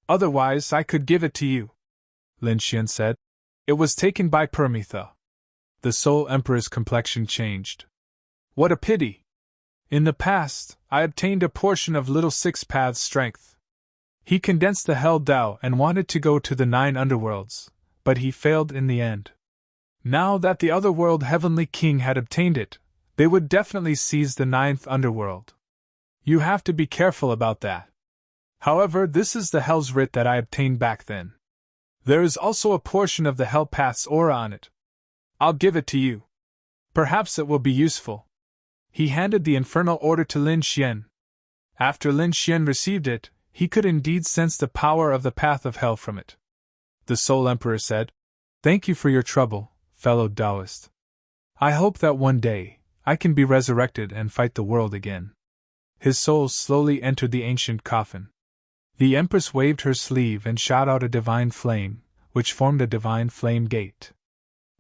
Otherwise, I could give it to you. Lin Xian said. It was taken by Permitha. The Soul Emperor's complexion changed. What a pity! In the past, I obtained a portion of Little Six Path's strength. He condensed the Hell Tao and wanted to go to the 9 underworlds, but he failed in the end. Now that the Otherworld Heavenly King had obtained it, they would definitely seize the 9th underworld. You have to be careful about that. However, this is the Hell's Writ that I obtained back then. There is also a portion of the Hell Path's aura on it. I'll give it to you. Perhaps it will be useful. He handed the infernal order to Lin Xian. After Lin Xian received it, he could indeed sense the power of the path of hell from it. The Soul Emperor said, Thank you for your trouble, fellow Taoist. I hope that one day, I can be resurrected and fight the world again. His soul slowly entered the ancient coffin. The Empress waved her sleeve and shot out a divine flame, which formed a divine flame gate.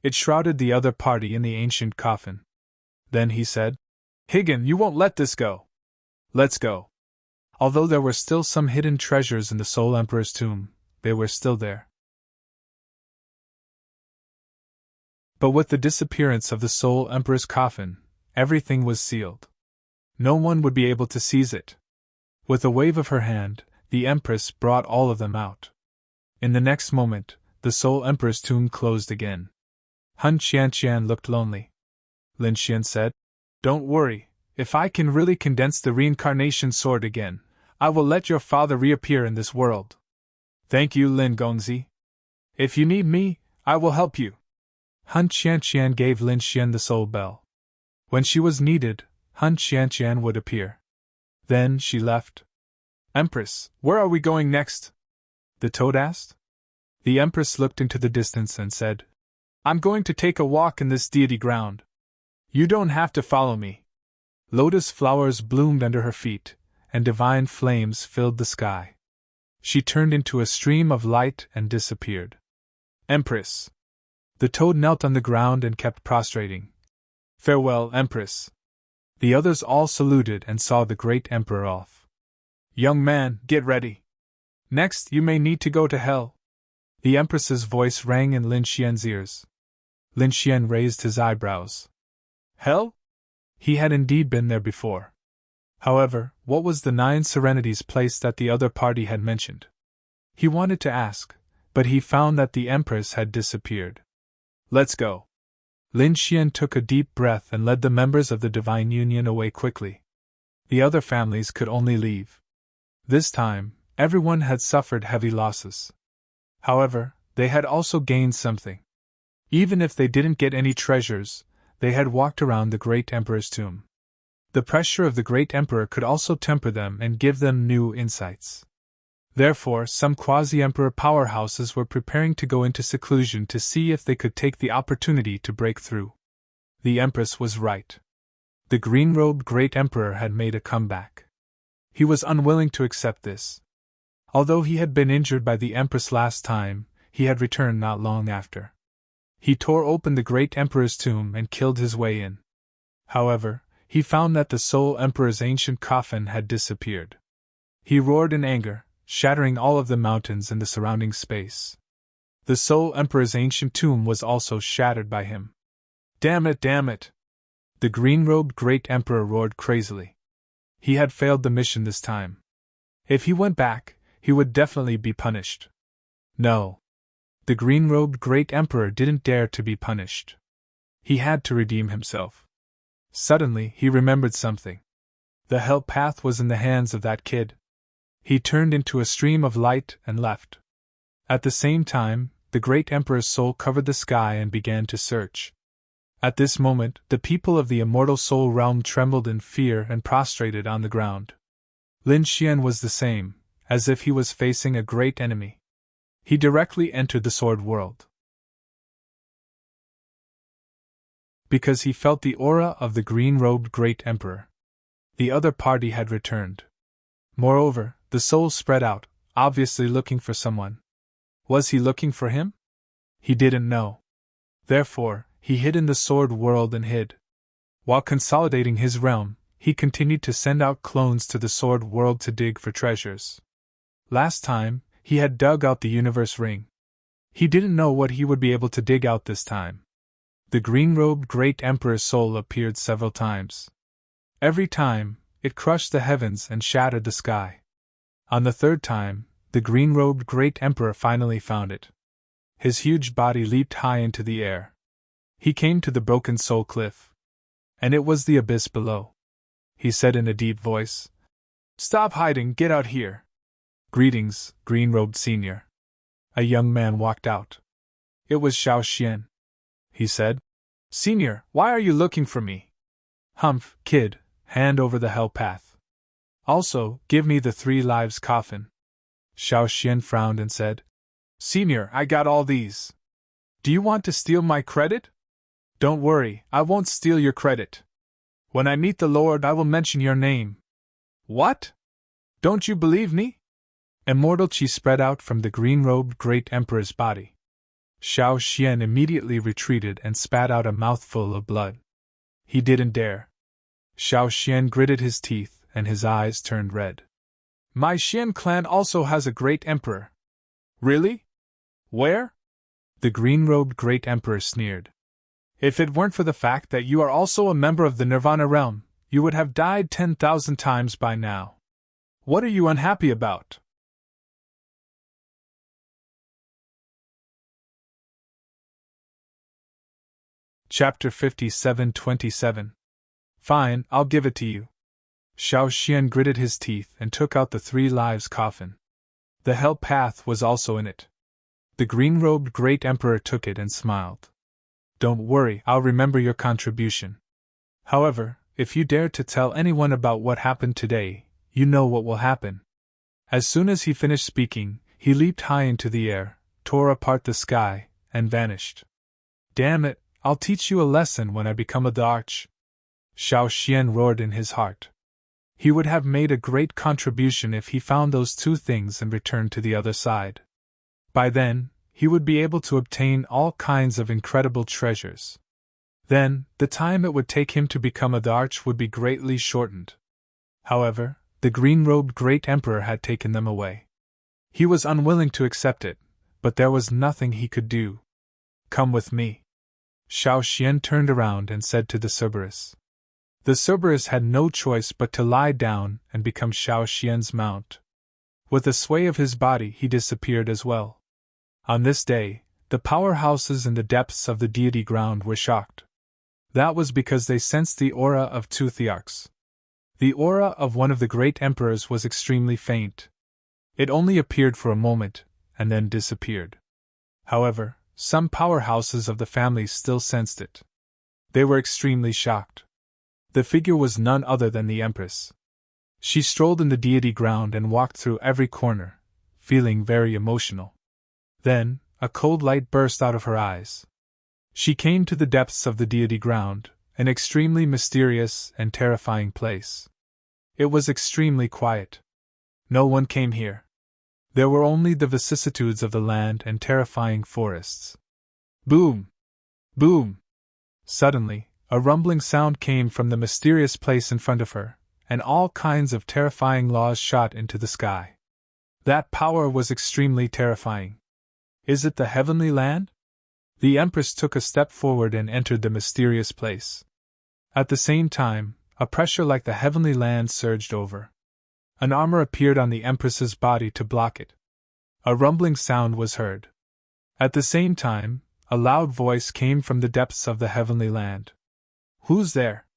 It shrouded the other party in the ancient coffin. Then he said, Higgin, you won't let this go. Let's go. Although there were still some hidden treasures in the Soul Emperor's tomb, they were still there. But with the disappearance of the Soul Emperor's coffin, everything was sealed. No one would be able to seize it. With a wave of her hand, the Empress brought all of them out. In the next moment, the Soul Emperor's tomb closed again. Hun Qianqian looked lonely. Lin Xian said, Don't worry, if I can really condense the reincarnation sword again, I will let your father reappear in this world. Thank you, Lin Gongzi. If you need me, I will help you. Hun Qianqian gave Lin Xian the soul bell. When she was needed, Hun Qianqian would appear. Then she left. Empress, where are we going next? The toad asked. The Empress looked into the distance and said, I'm going to take a walk in this deity ground. You don't have to follow me. Lotus flowers bloomed under her feet, and divine flames filled the sky. She turned into a stream of light and disappeared. Empress. The toad knelt on the ground and kept prostrating. Farewell, Empress. The others all saluted and saw the great Emperor off. Young man, get ready. Next, you may need to go to hell. The Empress's voice rang in Lin Xian's ears. Lin Xian raised his eyebrows. Hell? He had indeed been there before. However, what was the 9 Serenities place that the other party had mentioned? He wanted to ask, but he found that the Empress had disappeared. Let's go. Lin Xian took a deep breath and led the members of the Divine Union away quickly. The other families could only leave. This time, everyone had suffered heavy losses. However, they had also gained something. Even if they didn't get any treasures, they had walked around the great Emperor's tomb. The pressure of the great Emperor could also temper them and give them new insights. Therefore, some quasi-emperor powerhouses were preparing to go into seclusion to see if they could take the opportunity to break through. The Empress was right. The green-robed great emperor had made a comeback. He was unwilling to accept this. Although he had been injured by the Empress last time, he had returned not long after. He tore open the great emperor's tomb and killed his way in. However, he found that the Soul Emperor's ancient coffin had disappeared. He roared in anger, shattering all of the mountains and the surrounding space. The Soul Emperor's ancient tomb was also shattered by him. Damn it, damn it! The green-robed great emperor roared crazily. He had failed the mission this time. If he went back, he would definitely be punished. No. The green-robed great emperor didn't dare to be punished. He had to redeem himself. Suddenly, he remembered something. The hell path was in the hands of that kid. He turned into a stream of light and left. At the same time, the great emperor's soul covered the sky and began to search. At this moment, the people of the immortal soul realm trembled in fear and prostrated on the ground. Lin Xian was the same, as if he was facing a great enemy. He directly entered the sword world. Because he felt the aura of the green-robed great emperor. The other party had returned. Moreover, the soul spread out, obviously looking for someone. Was he looking for him? He didn't know. Therefore, he hid in the sword world and hid. While consolidating his realm, he continued to send out clones to the sword world to dig for treasures. Last time, he had dug out the universe ring. He didn't know what he would be able to dig out this time. The green-robed great emperor's soul appeared several times. Every time, it crushed the heavens and shattered the sky. On the third time, the green-robed great emperor finally found it. His huge body leaped high into the air. He came to the broken soul cliff. And it was the abyss below. He said in a deep voice, "Stop hiding, get out here." "Greetings, green-robed senior." A young man walked out. It was Xiao Xian. He said, "Senior, why are you looking for me?" "Humph, kid, hand over the hell path. Also, give me the 3 lives coffin." Xiao Xian frowned and said, "Senior, I got all these. Do you want to steal my credit?" "Don't worry, I won't steal your credit. When I meet the Lord, I will mention your name." "What? Don't you believe me?" Immortal chi spread out from the green-robed great emperor's body. Xiao Xian immediately retreated and spat out a mouthful of blood. He didn't dare. Xiao Xian gritted his teeth and his eyes turned red. "My Xian clan also has a great emperor." "Really? Where?" The green-robed great emperor sneered. "If it weren't for the fact that you are also a member of the Nirvana realm, you would have died 10,000 times by now. What are you unhappy about?" Chapter 57:27. "Fine, I'll give it to you." Xiao Xian gritted his teeth and took out the 3 lives coffin. The hell path was also in it. The green-robed great emperor took it and smiled. "Don't worry, I'll remember your contribution. However, if you dare to tell anyone about what happened today, you know what will happen." As soon as he finished speaking, he leaped high into the air, tore apart the sky, and vanished. "Damn it, I'll teach you a lesson when I become a Darch." Xiao Xian roared in his heart. He would have made a great contribution if he found those 2 things and returned to the other side. By then, he would be able to obtain all kinds of incredible treasures. Then, the time it would take him to become a Darch would be greatly shortened. However, the green-robed great emperor had taken them away. He was unwilling to accept it, but there was nothing he could do. "Come with me." Xiao Xian turned around and said to the Cerberus. The Cerberus had no choice but to lie down and become Xiao Xian's mount. With a sway of his body, he disappeared as well. On this day, the powerhouses in the depths of the deity ground were shocked. That was because they sensed the aura of 2 thearchs. The aura of one of the great emperors was extremely faint. It only appeared for a moment, and then disappeared. However, some powerhouses of the family still sensed it. They were extremely shocked. The figure was none other than the Empress. She strolled in the deity ground and walked through every corner, feeling very emotional. Then, a cold light burst out of her eyes. She came to the depths of the deity ground, an extremely mysterious and terrifying place. It was extremely quiet. No one came here. There were only the vicissitudes of the land and terrifying forests. Boom! Boom! Suddenly, a rumbling sound came from the mysterious place in front of her, and all kinds of terrifying laws shot into the sky. That power was extremely terrifying. Is it the heavenly land? The Empress took a step forward and entered the mysterious place. At the same time, a pressure like the heavenly land surged over. An armor appeared on the Empress's body to block it. A rumbling sound was heard. At the same time, a loud voice came from the depths of the heavenly land. Who's there?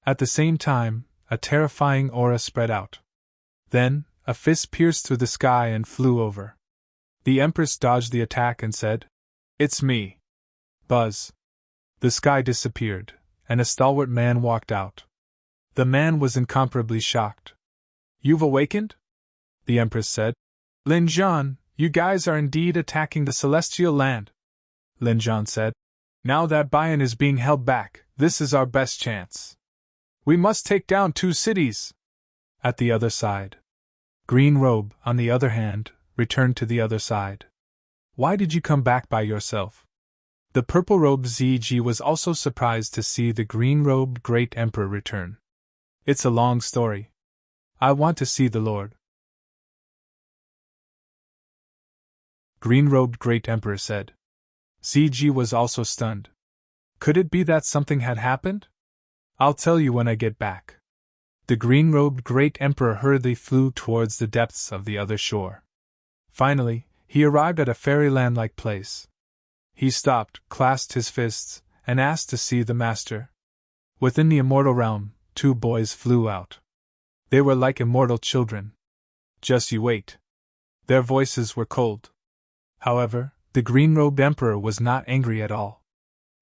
At the same time, a terrifying aura spread out. Then, a fist pierced through the sky and flew over. The Empress dodged the attack and said, "It's me." Buzz. The sky disappeared, and a stalwart man walked out. The man was incomparably shocked. "You've awakened?" the Empress said. "Lin Zhan, you guys are indeed attacking the celestial land," Lin Zhan said. "Now that Bayan is being held back, this is our best chance. We must take down 2 cities." At the other side. Green Robe, on the other hand, returned to the other side. "Why did you come back by yourself?" The purple-robed ZG was also surprised to see the green-robed Great Emperor return. "It's a long story. I want to see the Lord," green-robed Great Emperor said. ZG was also stunned. Could it be that something had happened? "I'll tell you when I get back." The green-robed Great Emperor hurriedly flew towards the depths of the other shore. Finally, he arrived at a fairyland-like place. He stopped, clasped his fists, and asked to see the master. Within the immortal realm, 2 boys flew out. They were like immortal children. "Just you wait." Their voices were cold. However, the green-robed emperor was not angry at all.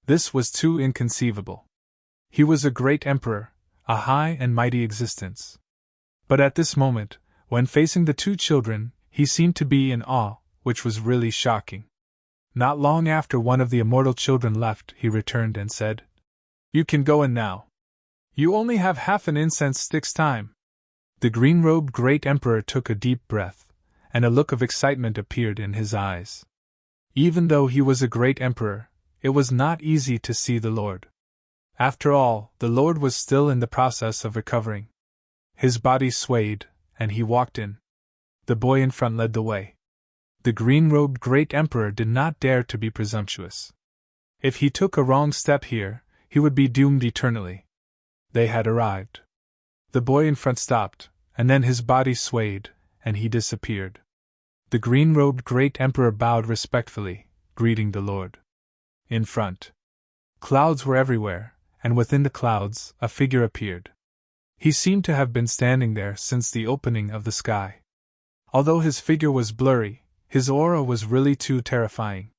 This was too inconceivable. He was a great emperor, a high and mighty existence. But at this moment, when facing the 2 children, he seemed to be in awe, which was really shocking. Not long after one of the immortal children left, he returned and said, "You can go in now. You only have half an incense stick's time." The green-robed Great Emperor took a deep breath, and a look of excitement appeared in his eyes. Even though he was a great emperor, it was not easy to see the Lord. After all, the Lord was still in the process of recovering. His body swayed, and he walked in. The boy in front led the way. The green-robed Great Emperor did not dare to be presumptuous. If he took a wrong step here, he would be doomed eternally. They had arrived. The boy in front stopped, and then his body swayed, and he disappeared. The green-robed Great Emperor bowed respectfully, greeting the Lord. In front. Clouds were everywhere, and within the clouds, a figure appeared. He seemed to have been standing there since the opening of the sky. Although his figure was blurry, his aura was really too terrifying.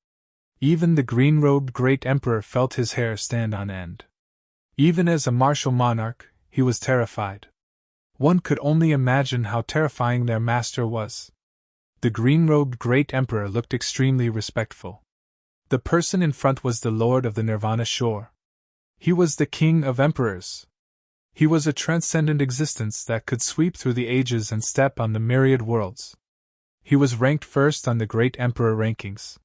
Even the green-robed Great Emperor felt his hair stand on end. Even as a martial monarch, he was terrified. One could only imagine how terrifying their master was. The green-robed Great Emperor looked extremely respectful. The person in front was the Lord of the Nirvana shore. He was the King of Emperors. He was a transcendent existence that could sweep through the ages and step on the myriad worlds. He was ranked first on the Great Emperor rankings.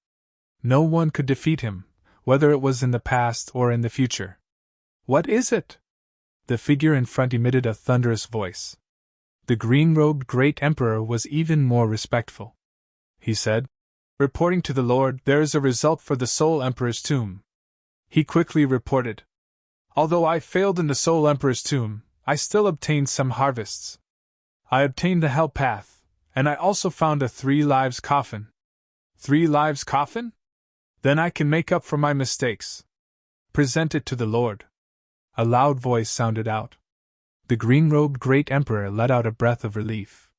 No one could defeat him, whether it was in the past or in the future. "What is it?" The figure in front emitted a thunderous voice. The green-robed Great Emperor was even more respectful. He said, "Reporting to the Lord, there is a result for the Soul Emperor's tomb." He quickly reported, "Although I failed in the Soul Emperor's tomb, I still obtained some harvests. I obtained the Hell Path, and I also found a 3 lives coffin." 3 lives coffin? Then I can make up for my mistakes. Present it to the Lord. A loud voice sounded out. The green-robed Great Emperor let out a breath of relief.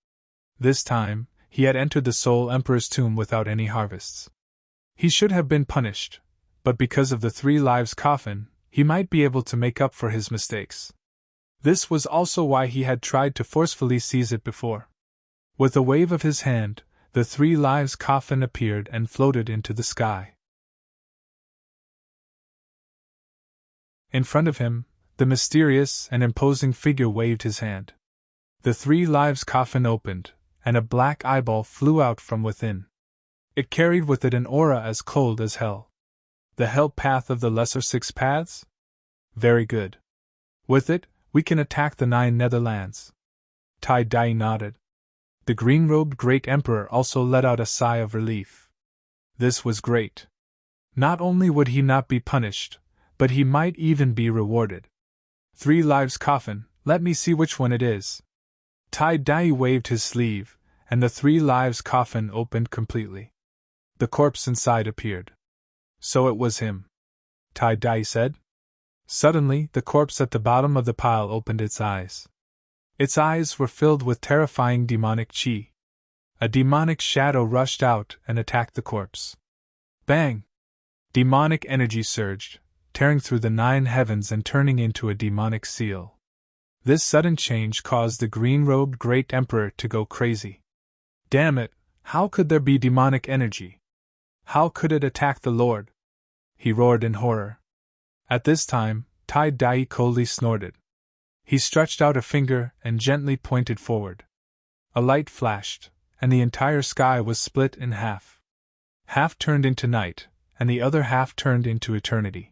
This time, he had entered the Soul Emperor's tomb without any harvests. He should have been punished, but because of the 3 lives coffin, he might be able to make up for his mistakes. This was also why he had tried to forcefully seize it before. With a wave of his hand, the 3 lives coffin appeared and floated into the sky. In front of him, The mysterious and imposing figure waved his hand. The 3 lives coffin opened, and a black eyeball flew out from within. It carried with it an aura as cold as hell. The hell path of the lesser 6 paths? Very good. With it, we can attack the 9 Netherlands. Tai Dai nodded. The green-robed great emperor also let out a sigh of relief. This was great. Not only would he not be punished, but he might even be rewarded. 3 lives coffin, let me see which one it is. Tai Dai waved his sleeve, and the 3 lives coffin opened completely. The corpse inside appeared. So it was him, Tai Dai said. Suddenly, the corpse at the bottom of the pile opened its eyes. Its eyes were filled with terrifying demonic chi. A demonic shadow rushed out and attacked the corpse. Bang! Demonic energy surged, tearing through the 9 heavens and turning into a demonic seal. This sudden change caused the green-robed great emperor to go crazy. Damn it, how could there be demonic energy? How could it attack the Lord? He roared in horror. At this time, Tai Dai coldly snorted. He stretched out a finger and gently pointed forward. A light flashed, and the entire sky was split in half. Half turned into night, and the other half turned into eternity.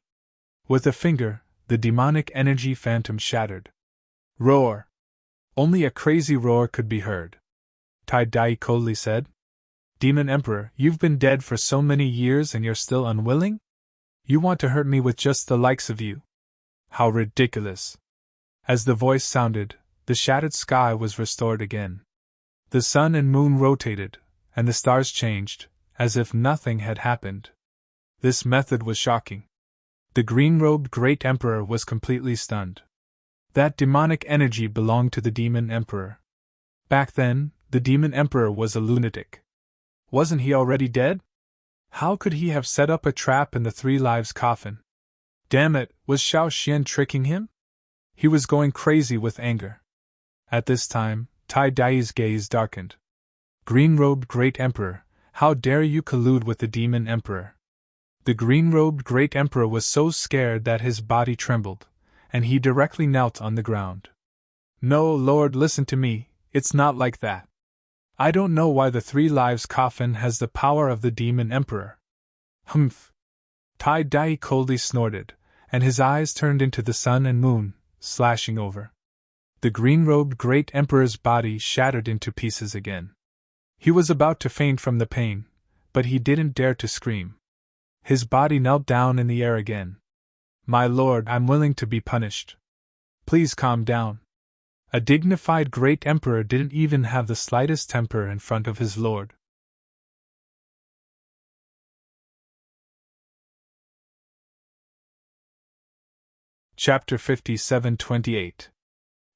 With a finger, the demonic energy phantom shattered. Roar! Only a crazy roar could be heard. Tai Dai coldly said. Demon Emperor, you've been dead for so many years and you're still unwilling? You want to hurt me with just the likes of you? How ridiculous! As the voice sounded, the shattered sky was restored again. The sun and moon rotated, and the stars changed, as if nothing had happened. This method was shocking. The green-robed great emperor was completely stunned. That demonic energy belonged to the demon emperor. Back then, the demon emperor was a lunatic. Wasn't he already dead? How could he have set up a trap in the 3 lives coffin? Damn it, was Xiao Xian tricking him? He was going crazy with anger. At this time, Tai Dai's gaze darkened. Green-robed great emperor, how dare you collude with the demon emperor? The green-robed great emperor was so scared that his body trembled, and he directly knelt on the ground. No, Lord, listen to me, it's not like that. I don't know why the 3 lives coffin has the power of the demon emperor. Humph! Tai Dai coldly snorted, and his eyes turned into the sun and moon, slashing over. The green-robed great emperor's body shattered into pieces again. He was about to faint from the pain, but he didn't dare to scream. His body knelt down in the air again. My lord, I'm willing to be punished. Please calm down. A dignified great emperor didn't even have the slightest temper in front of his lord. Chapter 57-28.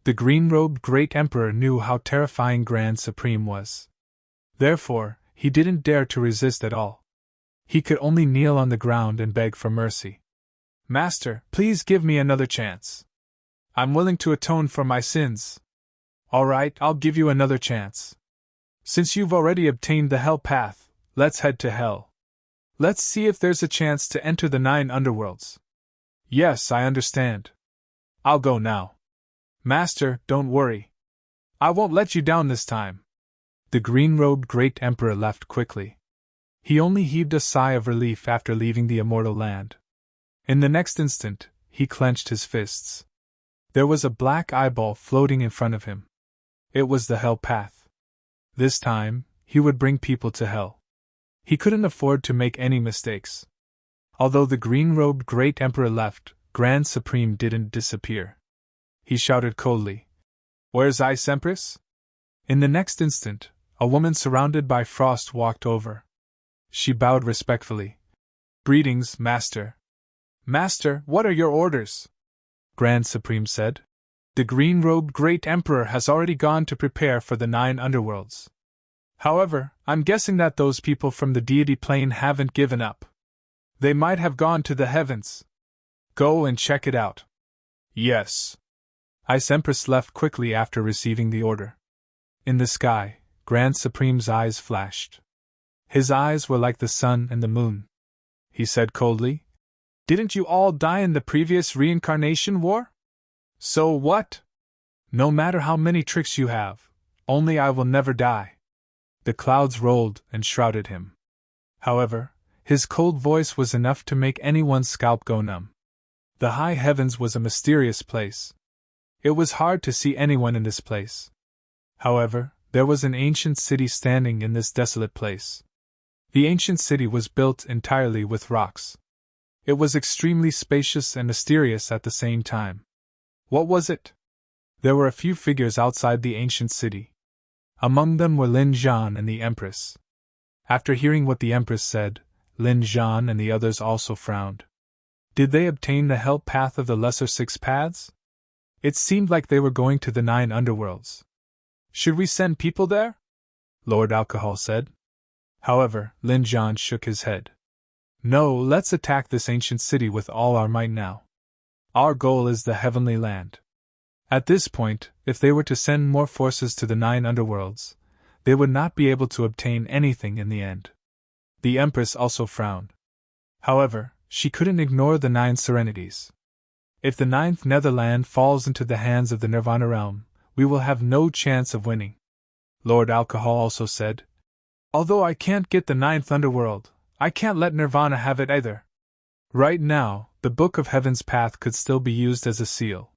The green-robed great emperor knew how terrifying Grand Supreme was. Therefore, he didn't dare to resist at all. He could only kneel on the ground and beg for mercy. Master, please give me another chance. I'm willing to atone for my sins. All right, I'll give you another chance. Since you've already obtained the hell path, let's head to hell. Let's see if there's a chance to enter the 9 underworlds. Yes, I understand. I'll go now. Master, don't worry. I won't let you down this time. The green-robed great emperor left quickly. He only heaved a sigh of relief after leaving the immortal land. In the next instant, he clenched his fists. There was a black eyeball floating in front of him. It was the hell path. This time, he would bring people to hell. He couldn't afford to make any mistakes. Although the green-robed great emperor left, Grand Supreme didn't disappear. He shouted coldly, "Where's Ice Empress?" In the next instant, a woman surrounded by frost walked over. She bowed respectfully. "Greetings, Master." "Master, what are your orders?" Grand Supreme said. "The green-robed great emperor has already gone to prepare for the 9 underworlds. However, I'm guessing that those people from the deity plane haven't given up. They might have gone to the heavens. Go and check it out." "Yes." Ice Empress left quickly after receiving the order. In the sky, Grand Supreme's eyes flashed. His eyes were like the sun and the moon. He said coldly, "Didn't you all die in the previous reincarnation war? So what? No matter how many tricks you have, only I will never die. The clouds rolled and shrouded him. However, his cold voice was enough to make anyone's scalp go numb. The high heavens was a mysterious place. It was hard to see anyone in this place. However, there was an ancient city standing in this desolate place. The ancient city was built entirely with rocks. It was extremely spacious and mysterious at the same time. What was it? There were a few figures outside the ancient city. Among them were Lin Zhan and the Empress. After hearing what the Empress said, Lin Zhan and the others also frowned. Did they obtain the hell path of the lesser six paths? It seemed like they were going to the 9 underworlds. Should we send people there? Lord Alcohol said. However, Lin Zhan shook his head. No, let's attack this ancient city with all our might now. Our goal is the heavenly land. At this point, if they were to send more forces to the 9 underworlds, they would not be able to obtain anything in the end. The Empress also frowned. However, she couldn't ignore the 9 serenities. If the 9th Netherland falls into the hands of the Nirvana realm, we will have no chance of winning. Lord Alcohol also said, although I can't get the 9th underworld, I can't let Nirvana have it either. Right now, the Book of Heaven's Path could still be used as a seal.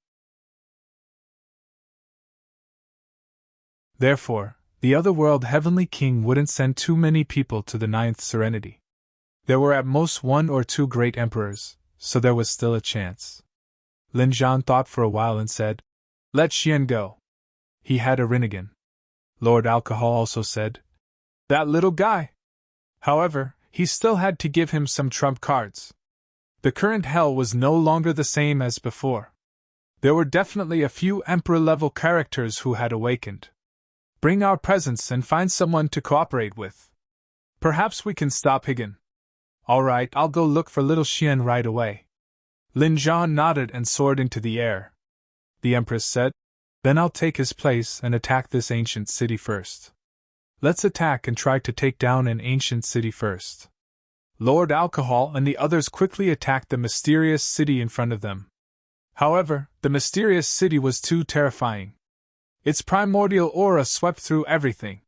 Therefore, the Otherworld Heavenly King wouldn't send too many people to the 9th Serenity. There were at most 1 or 2 great emperors, so there was still a chance. Lin Zhan thought for a while and said, let Xian go. He had a Rinnegan. Lord Alcohol also said, that little guy. However, he still had to give him some trump cards. The current hell was no longer the same as before. There were definitely a few Emperor-level characters who had awakened. Bring our presents and find someone to cooperate with. Perhaps we can stop Higan. Alright, I'll go look for little Xian right away. Lin Zhan nodded and soared into the air. The Empress said, then I'll take his place and attack this ancient city first. Let's attack and try to take down an ancient city first. Lord Alcohol and the others quickly attacked the mysterious city in front of them. However, the mysterious city was too terrifying. Its primordial aura swept through everything.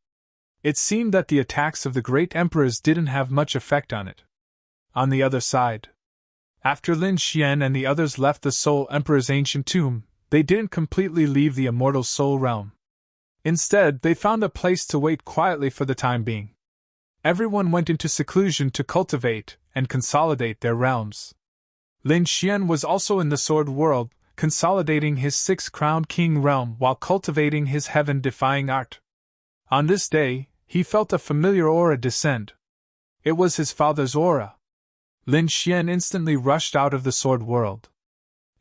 It seemed that the attacks of the great emperors didn't have much effect on it. On the other side, after Lin Xian and the others left the Soul Emperor's ancient tomb, they didn't completely leave the immortal soul realm. Instead, they found a place to wait quietly for the time being. Everyone went into seclusion to cultivate and consolidate their realms. Lin Xian was also in the Sword World, consolidating his 6-crowned king realm while cultivating his heaven-defying art. On this day, he felt a familiar aura descend. It was his father's aura. Lin Xian instantly rushed out of the Sword World.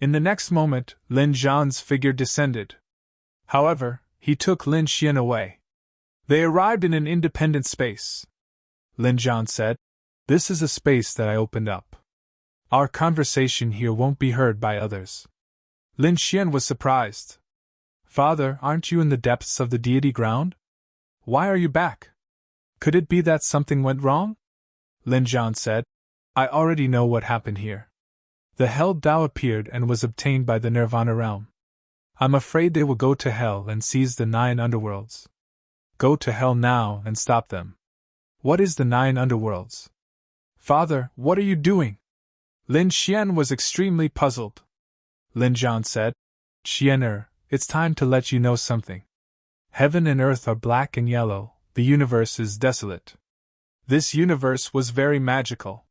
In the next moment, Lin Zhan's figure descended. However, he took Lin Xian away. They arrived in an independent space. Lin Zhan said, this is a space that I opened up. Our conversation here won't be heard by others. Lin Xian was surprised. Father, aren't you in the depths of the deity ground? Why are you back? Could it be that something went wrong? Lin Zhan said, I already know what happened here. The Hell Dao appeared and was obtained by the Nirvana realm. I'm afraid they will go to hell and seize the 9 underworlds. Go to hell now and stop them. What is the 9 underworlds? Father, what are you doing? Lin Xian was extremely puzzled. Lin Zhan said, Xianer, it's time to let you know something. Heaven and earth are black and yellow, the universe is desolate. This universe was very magical.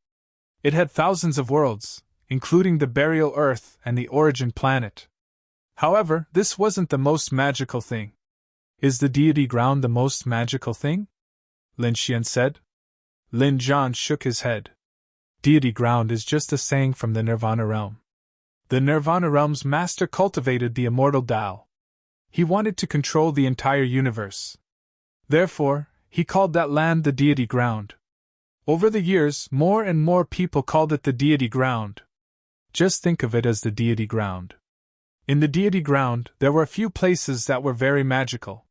It had thousands of worlds, including the burial earth and the origin planet. However, this wasn't the most magical thing. Is the deity ground the most magical thing? Lin Xian said. Lin Zhan shook his head. Deity ground is just a saying from the Nirvana realm. The Nirvana realm's master cultivated the immortal Tao. He wanted to control the entire universe. Therefore, he called that land the deity ground. Over the years, more and more people called it the deity ground. Just think of it as the deity ground. In the deity ground, there were a few places that were very magical.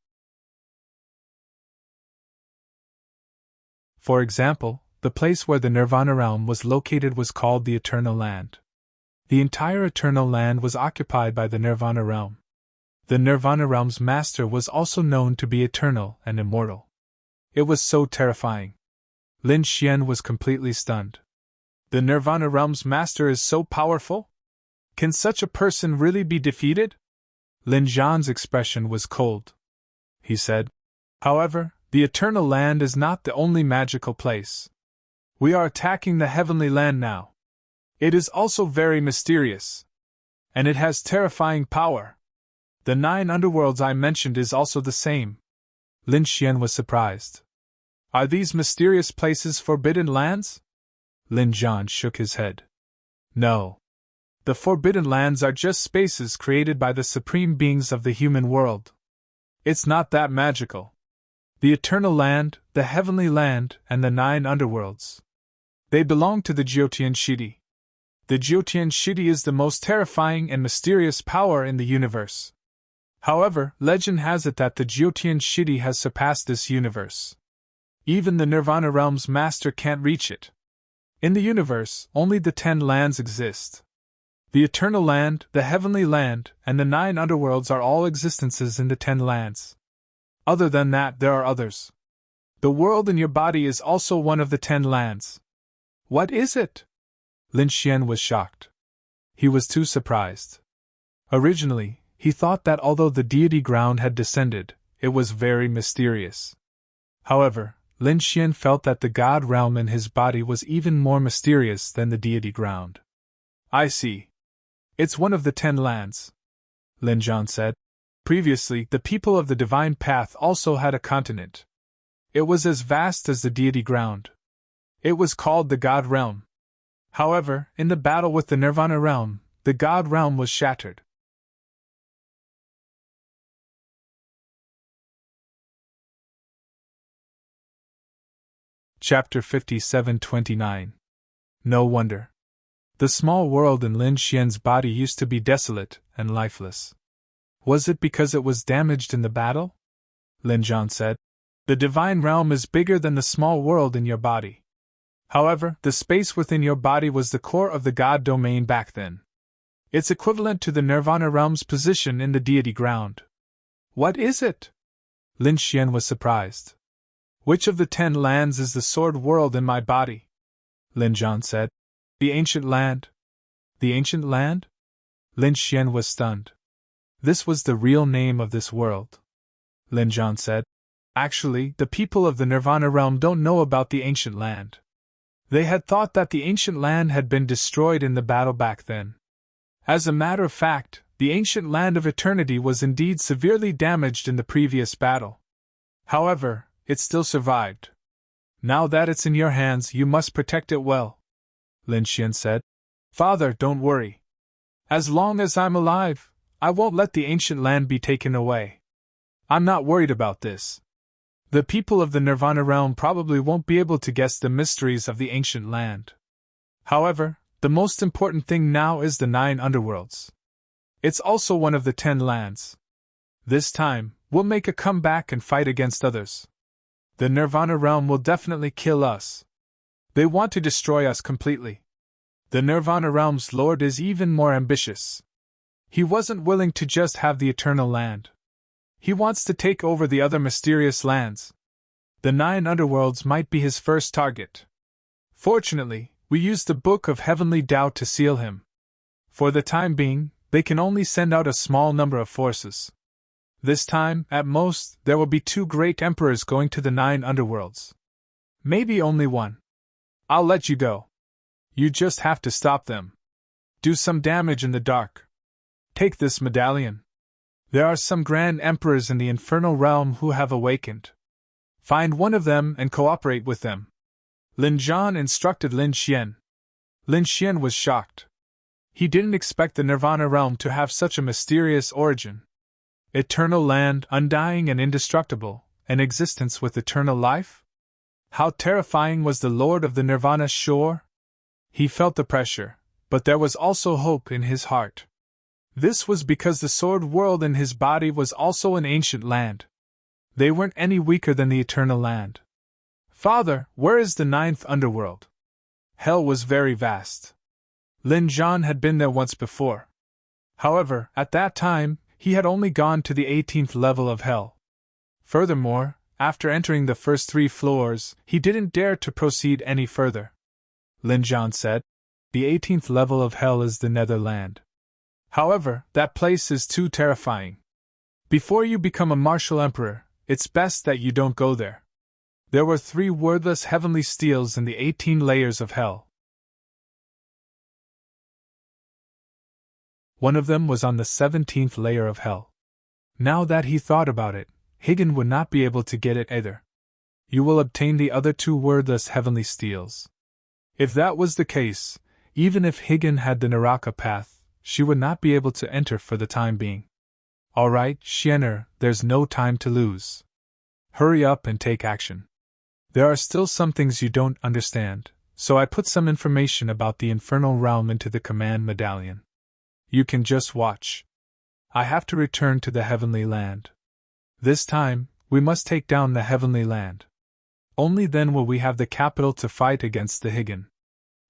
For example, the place where the Nirvana realm was located was called the Eternal Land. The entire eternal land was occupied by the Nirvana realm. The Nirvana realm's master was also known to be eternal and immortal. It was so terrifying. Lin Xian was completely stunned. The Nirvana realm's master is so powerful? Can such a person really be defeated? Lin Zhan's expression was cold. He said, "However, the eternal land is not the only magical place. We are attacking the heavenly land now. It is also very mysterious. And it has terrifying power. The 9 underworlds I mentioned is also the same." Lin Xian was surprised. "Are these mysterious places forbidden lands?" Lin Zhan shook his head. "No. The forbidden lands are just spaces created by the supreme beings of the human world. It's not that magical. The eternal land, the heavenly land, and the 9 underworlds. They belong to the Jiutian Shidi. The Jiutian Shidi is the most terrifying and mysterious power in the universe. However, legend has it that the Jiutian Shidi has surpassed this universe. Even the Nirvana realm's master can't reach it. In the universe, only the 10 lands exist. The eternal land, the heavenly land, and the 9 underworlds are all existences in the 10 lands. Other than that, there are others. The world in your body is also one of the 10 lands." "What is it?" Lin Xian was shocked. He was too surprised. Originally, he thought that although the deity ground had descended, it was very mysterious. However, Lin Xian felt that the god realm in his body was even more mysterious than the deity ground. "I see. It's one of the 10 lands," Lin Zhan said. "Previously, the people of the divine path also had a continent. It was as vast as the deity ground. It was called the god realm. However, in the battle with the Nirvana realm, the god realm was shattered." Chapter 57-29. No wonder. The small world in Lin Xian's body used to be desolate and lifeless. Was it because it was damaged in the battle? Lin Zhan said. "The divine realm is bigger than the small world in your body. However, the space within your body was the core of the god domain back then. It's equivalent to the Nirvana realm's position in the deity ground." "What is it?" Lin Xian was surprised. "Which of the 10 lands is the sword world in my body?" Lin Zhan said. "The ancient land." "The ancient land?" Lin Xian was stunned. This was the real name of this world. Lin Zhan said. "Actually, the people of the Nirvana realm don't know about the ancient land. They had thought that the ancient land had been destroyed in the battle back then. As a matter of fact, the ancient land of eternity was indeed severely damaged in the previous battle. However, it still survived. Now that it's in your hands, you must protect it well," Lin Xian said. "Father, don't worry. As long as I'm alive, I won't let the ancient land be taken away. I'm not worried about this. The people of the Nirvana realm probably won't be able to guess the mysteries of the ancient land. However, the most important thing now is the 9 underworlds. It's also one of the 10 lands. This time, we'll make a comeback and fight against others. The Nirvana realm will definitely kill us. They want to destroy us completely. The Nirvana realm's lord is even more ambitious. He wasn't willing to just have the eternal land. He wants to take over the other mysterious lands. The 9 underworlds might be his first target. Fortunately, we used the Book of Heavenly Tao to seal him. For the time being, they can only send out a small number of forces. This time, at most, there will be 2 great emperors going to the 9 underworlds. Maybe only 1. I'll let you go. You just have to stop them. Do some damage in the dark. Take this medallion. There are some grand emperors in the infernal realm who have awakened. Find one of them and cooperate with them." Lin Zhan instructed Lin Xian. Lin Xian was shocked. He didn't expect the Nirvana realm to have such a mysterious origin. Eternal land, undying and indestructible, an existence with eternal life? How terrifying was the Lord of the Nirvana shore? He felt the pressure, but there was also hope in his heart. This was because the sword world in his body was also an ancient land. They weren't any weaker than the eternal land. "Father, where is the 9th underworld?" Hell was very vast. Lin Zhan had been there once before. However, at that time, he had only gone to the 18th level of hell. Furthermore, after entering the first 3 floors, he didn't dare to proceed any further. Lin Zhan said, "The 18th level of hell is the Netherland. However, that place is too terrifying. Before you become a martial emperor, it's best that you don't go there." There were 3 wordless heavenly steels in the 18 layers of hell. One of them was on the 17th layer of hell. Now that he thought about it, Higgin would not be able to get it either. You will obtain the other 2 wordless heavenly steels. If that was the case, even if Higgin had the Naraka path, she would not be able to enter for the time being. Alright, Xianer, there's no time to lose. Hurry up and take action. There are still some things you don't understand, so I put some information about the infernal realm into the command medallion. You can just watch. I have to return to the heavenly land. This time, we must take down the heavenly land. Only then will we have the capital to fight against the Higgin.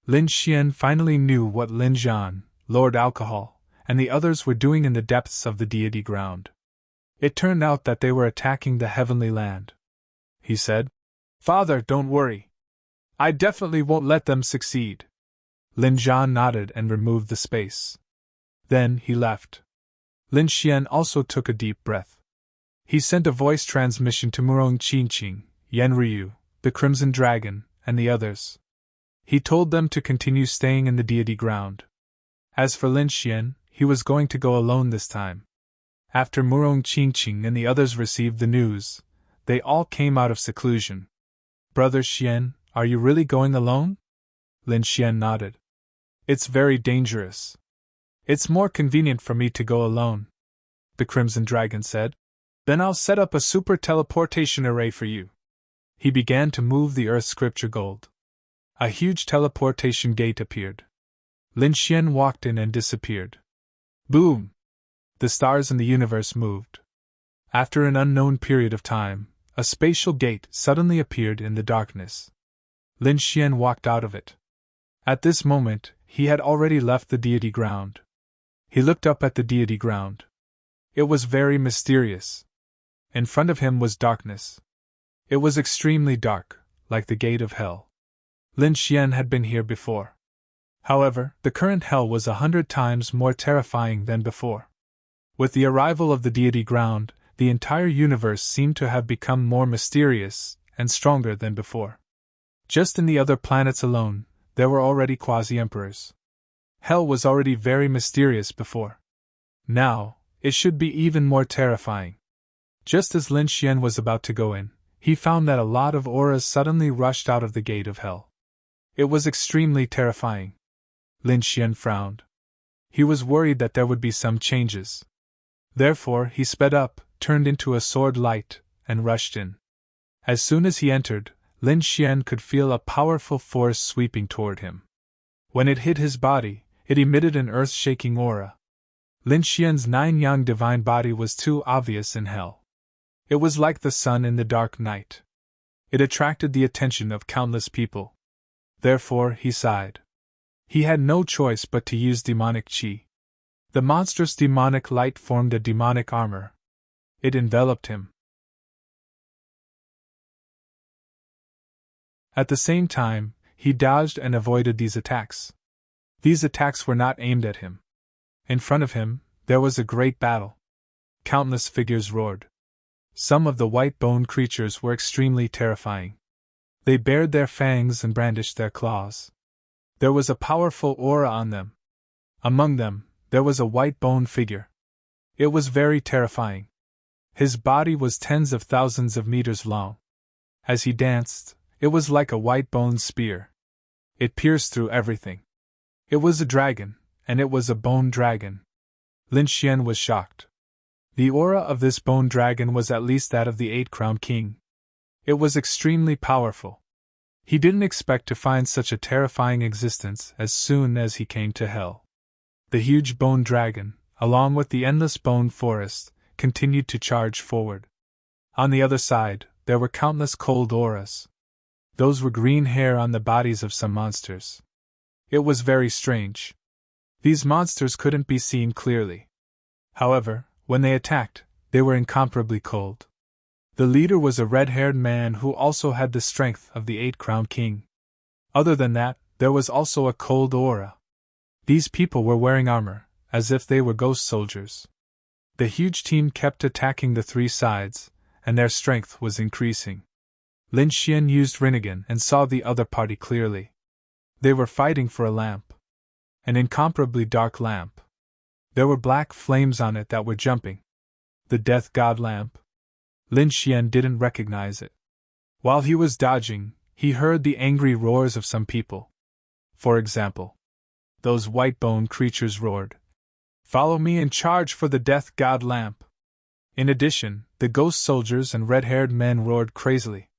Lin Xian finally knew what Lin Zhan, Lord Alcohol, and the others were doing in the depths of the deity ground. It turned out that they were attacking the heavenly land. He said, "Father, don't worry. I definitely won't let them succeed." Lin Zhan nodded and removed the space. Then he left. Lin Xian also took a deep breath. He sent a voice transmission to Murong Qingqing, Yan Ryu, the Crimson Dragon, and the others. He told them to continue staying in the deity ground. As for Lin Xian, he was going to go alone this time. After Murong Qingqing and the others received the news, they all came out of seclusion. "Brother Xian, are you really going alone?" Lin Xian nodded. "It's very dangerous. It's more convenient for me to go alone," the Crimson Dragon said. "Then I'll set up a super teleportation array for you." He began to move the Earth Scripture Gold. A huge teleportation gate appeared. Lin Xian walked in and disappeared. Boom! The stars in the universe moved. After an unknown period of time, a spatial gate suddenly appeared in the darkness. Lin Xian walked out of it. At this moment, he had already left the deity ground. He looked up at the deity ground. It was very mysterious. In front of him was darkness. It was extremely dark, like the gate of hell. Lin Xian had been here before. However, the current hell was 100 times more terrifying than before. With the arrival of the deity ground, the entire universe seemed to have become more mysterious and stronger than before. Just in the other planets alone, there were already quasi-emperors. Hell was already very mysterious before. Now, it should be even more terrifying. Just as Lin Xian was about to go in, he found that a lot of auras suddenly rushed out of the gate of hell. It was extremely terrifying. Lin Xian frowned. He was worried that there would be some changes. Therefore, he sped up, turned into a sword light, and rushed in. As soon as he entered, Lin Xian could feel a powerful force sweeping toward him. When it hit his body, it emitted an earth-shaking aura. Lin Xian's nine-yang divine body was too obvious in hell. It was like the sun in the dark night. It attracted the attention of countless people. Therefore, he sighed. He had no choice but to use demonic qi. The monstrous demonic light formed a demonic armor. It enveloped him. At the same time, he dodged and avoided these attacks. These attacks were not aimed at him. In front of him, there was a great battle. Countless figures roared. Some of the white-boned creatures were extremely terrifying. They bared their fangs and brandished their claws. There was a powerful aura on them. Among them, there was a white-boned figure. It was very terrifying. His body was tens of thousands of meters long. As he danced, it was like a white-boned spear. It pierced through everything. It was a dragon, and it was a bone dragon. Lin Xian was shocked. The aura of this bone dragon was at least that of the eight-crowned king. It was extremely powerful. He didn't expect to find such a terrifying existence as soon as he came to hell. The huge bone dragon, along with the endless bone forest, continued to charge forward. On the other side, there were countless cold auras. Those were green hair on the bodies of some monsters. It was very strange. These monsters couldn't be seen clearly. However, when they attacked, they were incomparably cold. The leader was a red-haired man who also had the strength of the eight-crowned king. Other than that, there was also a cold aura. These people were wearing armor, as if they were ghost soldiers. The huge team kept attacking the three sides, and their strength was increasing. Lin Xian used Rinnegan and saw the other party clearly. They were fighting for a lamp. An incomparably dark lamp. There were black flames on it that were jumping. The death god lamp. Lin Xian didn't recognize it. While he was dodging, he heard the angry roars of some people. For example, those white-bone creatures roared, "Follow me and charge for the death god lamp!" In addition, the ghost soldiers and red-haired men roared crazily.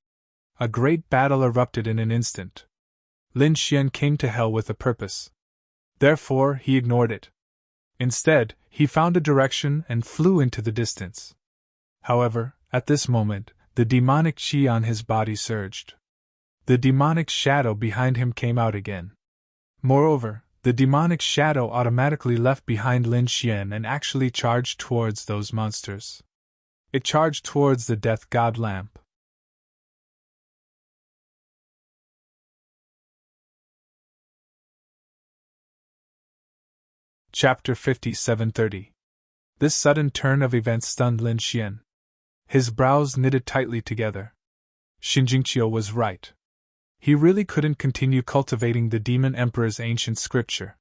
A great battle erupted in an instant. Lin Xian came to hell with a purpose. Therefore, he ignored it. Instead, he found a direction and flew into the distance. However, at this moment, the demonic chi on his body surged. The demonic shadow behind him came out again. Moreover, the demonic shadow automatically left behind Lin Xian and actually charged towards those monsters. It charged towards the death god lamp. Chapter 57:30. This sudden turn of events stunned Lin Xian. His brows knitted tightly together. Xinjingqiu was right. He really couldn't continue cultivating the Demon Emperor's ancient scripture.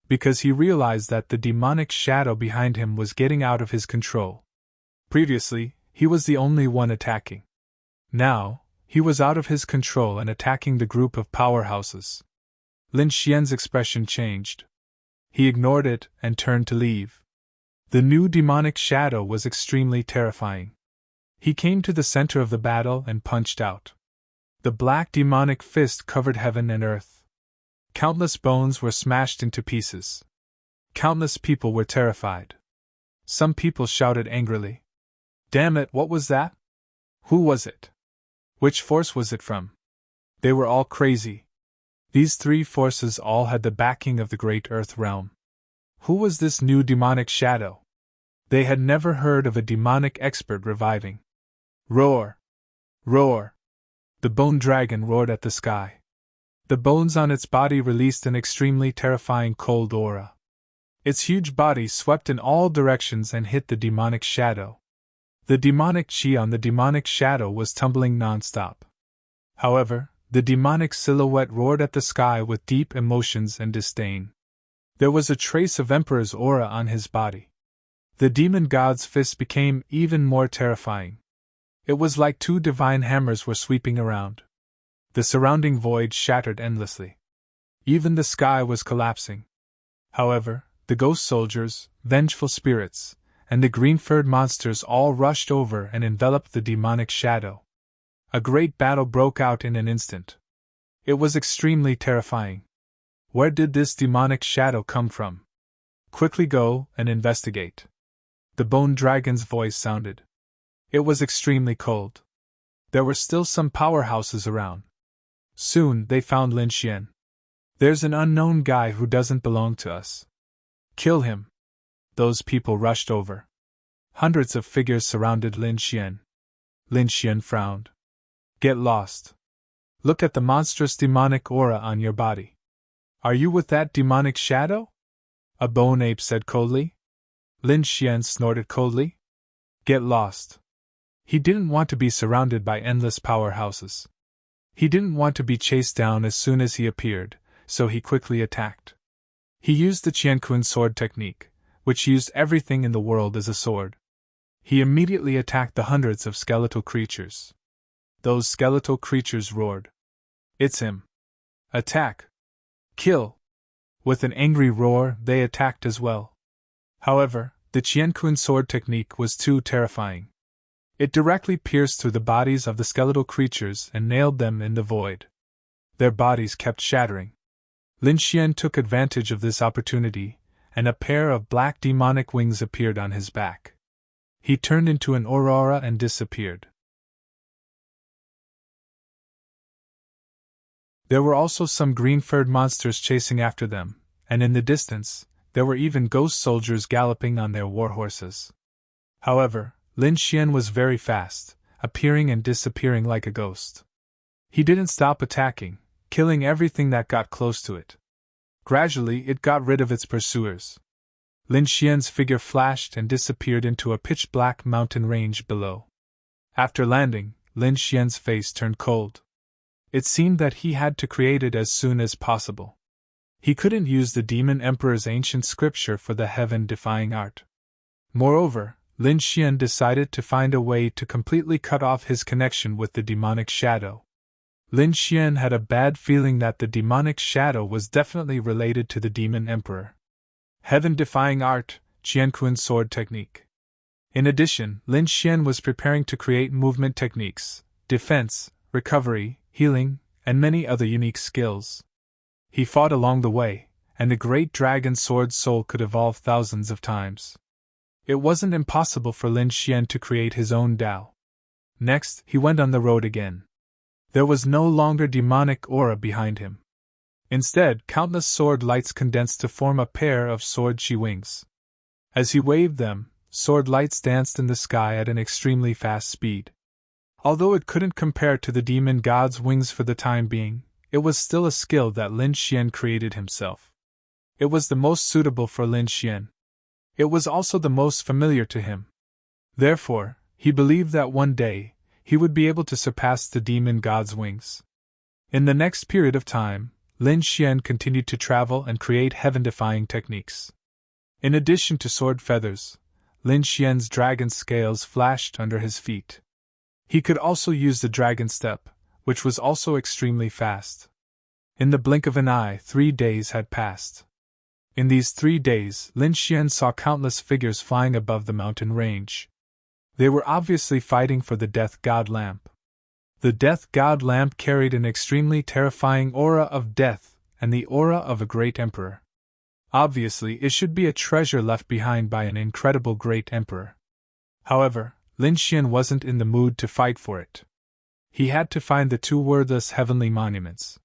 Because he realized that the demonic shadow behind him was getting out of his control. Previously, he was the only one attacking. Now, he was out of his control and attacking the group of powerhouses. Lin Xian's expression changed. He ignored it and turned to leave. The new demonic shadow was extremely terrifying. He came to the center of the battle and punched out. The black demonic fist covered heaven and earth. Countless bones were smashed into pieces. Countless people were terrified. Some people shouted angrily, "Damn it, what was that? Who was it? Which force was it from?" They were all crazy. These three forces all had the backing of the great Earth realm. Who was this new demonic shadow? They had never heard of a demonic expert reviving. Roar! Roar! The bone dragon roared at the sky. The bones on its body released an extremely terrifying cold aura. Its huge body swept in all directions and hit the demonic shadow. The demonic chi on the demonic shadow was tumbling non-stop. However, the demonic silhouette roared at the sky with deep emotions and disdain. There was a trace of Emperor's aura on his body. The demon god's fists became even more terrifying. It was like two divine hammers were sweeping around. The surrounding void shattered endlessly. Even the sky was collapsing. However, the ghost soldiers, vengeful spirits, and the green-furred monsters all rushed over and enveloped the demonic shadow. A great battle broke out in an instant. It was extremely terrifying. Where did this demonic shadow come from? Quickly go and investigate. The bone dragon's voice sounded. It was extremely cold. There were still some powerhouses around. Soon they found Lin Xian. "There's an unknown guy who doesn't belong to us. Kill him." Those people rushed over. Hundreds of figures surrounded Lin Xian. Lin Xian frowned. "Get lost. Look at the monstrous demonic aura on your body. Are you with that demonic shadow?" A bone ape said coldly. Lin Xian snorted coldly. "Get lost." He didn't want to be surrounded by endless powerhouses. He didn't want to be chased down as soon as he appeared, so he quickly attacked. He used the Qiankun sword technique, which used everything in the world as a sword. He immediately attacked the hundreds of skeletal creatures. Those skeletal creatures roared. "It's him! Attack! Kill!" With an angry roar, they attacked as well. However, the Qiankun sword technique was too terrifying. It directly pierced through the bodies of the skeletal creatures and nailed them in the void. Their bodies kept shattering. Lin Xian took advantage of this opportunity, and a pair of black demonic wings appeared on his back. He turned into an aurora and disappeared. There were also some green-furred monsters chasing after them, and in the distance, there were even ghost soldiers galloping on their war horses. However, Lin Xian was very fast, appearing and disappearing like a ghost. He didn't stop attacking, killing everything that got close to it. Gradually, it got rid of its pursuers. Lin Xian's figure flashed and disappeared into a pitch-black mountain range below. After landing, Lin Xian's face turned cold. It seemed that he had to create it as soon as possible. He couldn't use the Demon Emperor's ancient scripture for the heaven-defying art. Moreover, Lin Xian decided to find a way to completely cut off his connection with the demonic shadow. Lin Xian had a bad feeling that the demonic shadow was definitely related to the Demon Emperor. Heaven-defying art, Qianquan sword technique. In addition, Lin Xian was preparing to create movement techniques, defense, recovery, healing, and many other unique skills. He fought along the way, and the great dragon sword soul could evolve thousands of times. It wasn't impossible for Lin Xian to create his own Dao. Next, he went on the road again. There was no longer demonic aura behind him. Instead, countless sword lights condensed to form a pair of sword chi wings. As he waved them, sword lights danced in the sky at an extremely fast speed. Although it couldn't compare to the demon god's wings for the time being, it was still a skill that Lin Xian created himself. It was the most suitable for Lin Xian. It was also the most familiar to him. Therefore, he believed that one day, he would be able to surpass the demon god's wings. In the next period of time, Lin Xian continued to travel and create heaven-defying techniques. In addition to sword feathers, Lin Xian's dragon scales flashed under his feet. He could also use the dragon step, which was also extremely fast. In the blink of an eye, 3 days had passed. In these 3 days, Lin Xian saw countless figures flying above the mountain range. They were obviously fighting for the Death God Lamp. The Death God Lamp carried an extremely terrifying aura of death and the aura of a great emperor. Obviously, it should be a treasure left behind by an incredible great emperor. However, Lin Xian wasn't in the mood to fight for it. He had to find the 2 worthless heavenly monuments.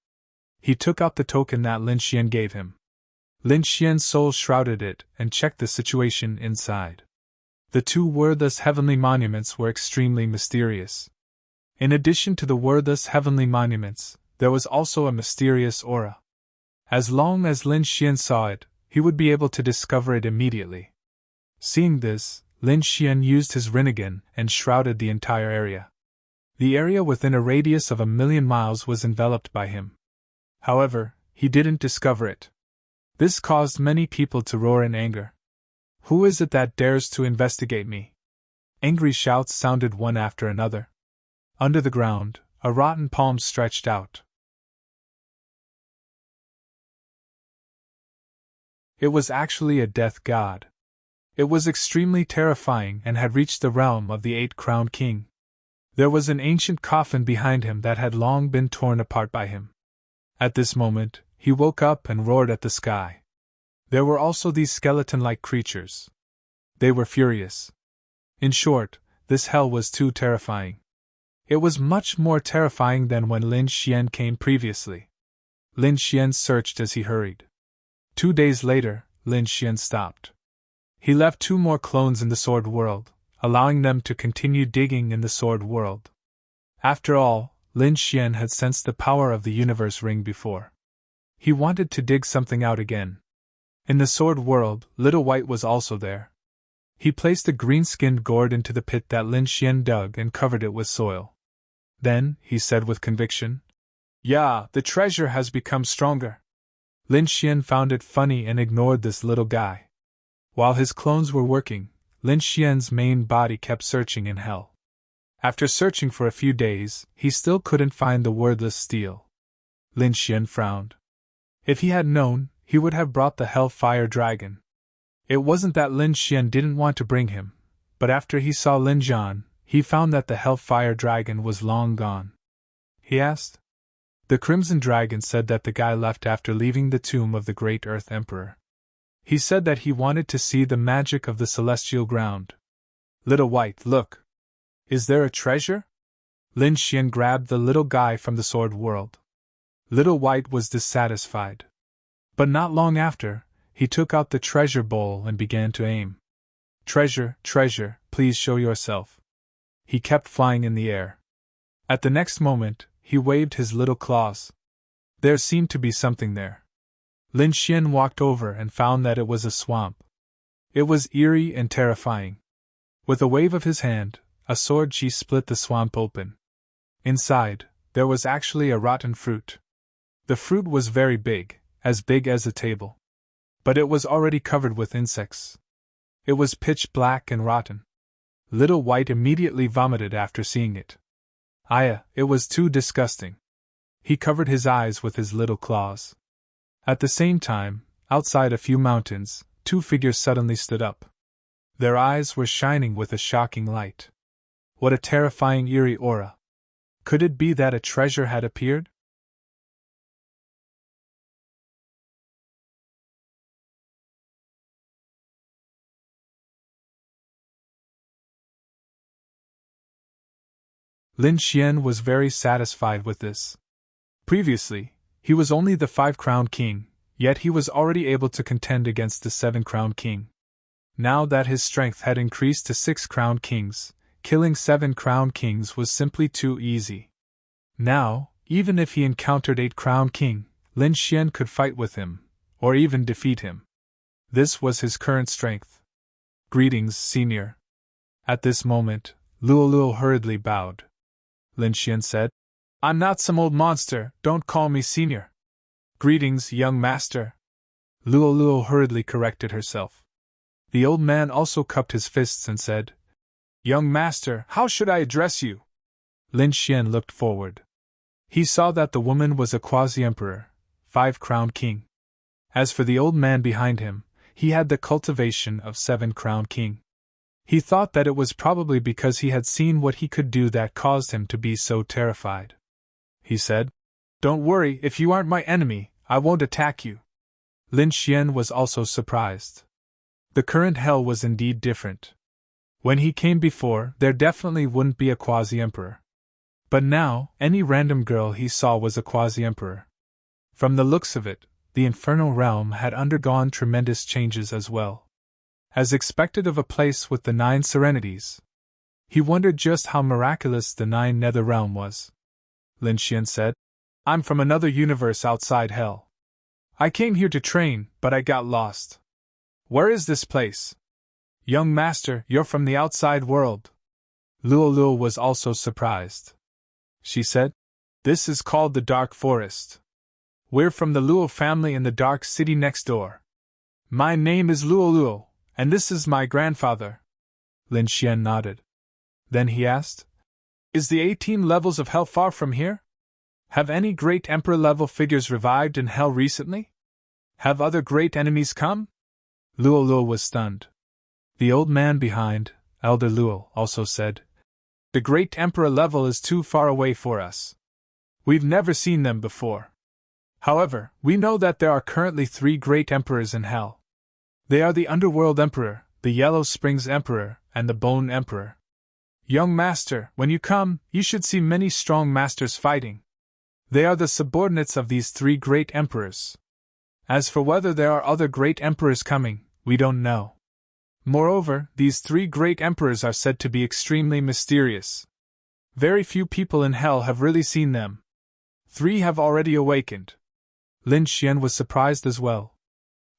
He took out the token that Lin Xian gave him. Lin Xian's soul shrouded it and checked the situation inside. The 2 worthless heavenly monuments were extremely mysterious. In addition to the worthless heavenly monuments, there was also a mysterious aura. As long as Lin Xian saw it, he would be able to discover it immediately. Seeing this, Lin Xian used his Rinnegan and shrouded the entire area. The area within a radius of 1,000,000 miles was enveloped by him. However, he didn't discover it. This caused many people to roar in anger. "Who is it that dares to investigate me?" Angry shouts sounded one after another. Under the ground, a rotten palm stretched out. It was actually a death god. It was extremely terrifying and had reached the realm of the 8-crowned king. There was an ancient coffin behind him that had long been torn apart by him. At this moment, he woke up and roared at the sky. There were also these skeleton-like creatures. They were furious. In short, this hell was too terrifying. It was much more terrifying than when Lin Xian came previously. Lin Xian searched as he hurried. 2 days later, Lin Xian stopped. He left 2 more clones in the Sword World, allowing them to continue digging in the Sword World. After all, Lin Xian had sensed the power of the Universe Ring before. He wanted to dig something out again. In the Sword World, Little White was also there. He placed a green-skinned gourd into the pit that Lin Xian dug and covered it with soil. Then, he said with conviction, "Yeah, the treasure has become stronger." Lin Xian found it funny and ignored this little guy. While his clones were working, Lin Xian's main body kept searching in hell. After searching for a few days, he still couldn't find the wordless steel. Lin Xian frowned. If he had known, he would have brought the Hellfire Dragon. It wasn't that Lin Xian didn't want to bring him, but after he saw Lin Zhan, he found that the Hellfire Dragon was long gone. He asked. The Crimson Dragon said that the guy left after leaving the tomb of the Great Earth Emperor. He said that he wanted to see the magic of the celestial ground. Little White, look. Is there a treasure? Lin Xian grabbed the little guy from the Sword World. Little White was dissatisfied. But not long after, he took out the treasure bowl and began to aim. Treasure, treasure, please show yourself. He kept flying in the air. At the next moment, he waved his little claws. There seemed to be something there. Lin Xian walked over and found that it was a swamp. It was eerie and terrifying. With a wave of his hand, a sword chi split the swamp open. Inside, there was actually a rotten fruit. The fruit was very big as a table. But it was already covered with insects. It was pitch black and rotten. Little White immediately vomited after seeing it. It was too disgusting. He covered his eyes with his little claws. At the same time, outside a few mountains, two figures suddenly stood up. Their eyes were shining with a shocking light. What a terrifying eerie aura. Could it be that a treasure had appeared? Lin Xian was very satisfied with this. Previously, he was only the 5-crowned king, yet he was already able to contend against the 7-crowned king. Now that his strength had increased to 6-crowned kings, killing 7-crowned kings was simply too easy. Now, even if he encountered 8-crowned king, Lin Xian could fight with him, or even defeat him. This was his current strength. Greetings, senior. At this moment, Luo hurriedly bowed. Lin Xian said, I'm not some old monster, don't call me senior. Greetings, young master. Luo hurriedly corrected herself. The old man also cupped his fists and said, Young master, how should I address you? Lin Xian looked forward. He saw that the woman was a quasi-emperor, 5-crowned king. As for the old man behind him, he had the cultivation of 7-crowned king. He thought that it was probably because he had seen what he could do that caused him to be so terrified. He said, Don't worry, if you aren't my enemy, I won't attack you. Lin Xian was also surprised. The current hell was indeed different. When he came before, there definitely wouldn't be a quasi-emperor. But now, any random girl he saw was a quasi-emperor. From the looks of it, the infernal realm had undergone tremendous changes as well. As expected of a place with the 9 serenities. He wondered just how miraculous the 9 nether realm was. Lin Xian said, I'm from another universe outside hell. I came here to train, but I got lost. Where is this place? Young master, you're from the outside world. Luo was also surprised. She said, This is called the Dark Forest. We're from the Luo family in the Dark City next door. My name is Luo. And this is my grandfather. Lin Xian nodded. Then he asked, Is the 18 levels of hell far from here? Have any great emperor-level figures revived in hell recently? Have other great enemies come? Luo was stunned. The old man behind, Elder Luo, also said, The great emperor level is too far away for us. We've never seen them before. However, we know that there are currently 3 great emperors in hell. They are the Underworld Emperor, the Yellow Springs Emperor, and the Bone Emperor. Young master, when you come, you should see many strong masters fighting. They are the subordinates of these 3 great emperors. As for whether there are other great emperors coming, we don't know. Moreover, these 3 great emperors are said to be extremely mysterious. Very few people in hell have really seen them. 3 have already awakened. Lin Xian was surprised as well.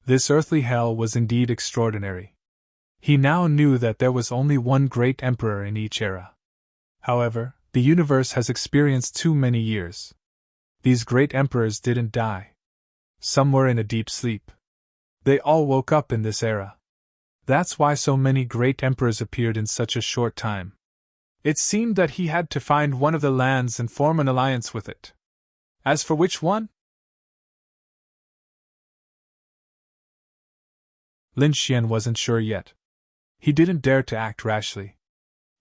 This earthly hell was indeed extraordinary. He now knew that there was only one great emperor in each era. However, the universe has experienced too many years. These great emperors didn't die. Some were in a deep sleep. They all woke up in this era. That's why so many great emperors appeared in such a short time. It seemed that he had to find one of the lands and form an alliance with it. As for which one? Lin Xian wasn't sure yet. He didn't dare to act rashly,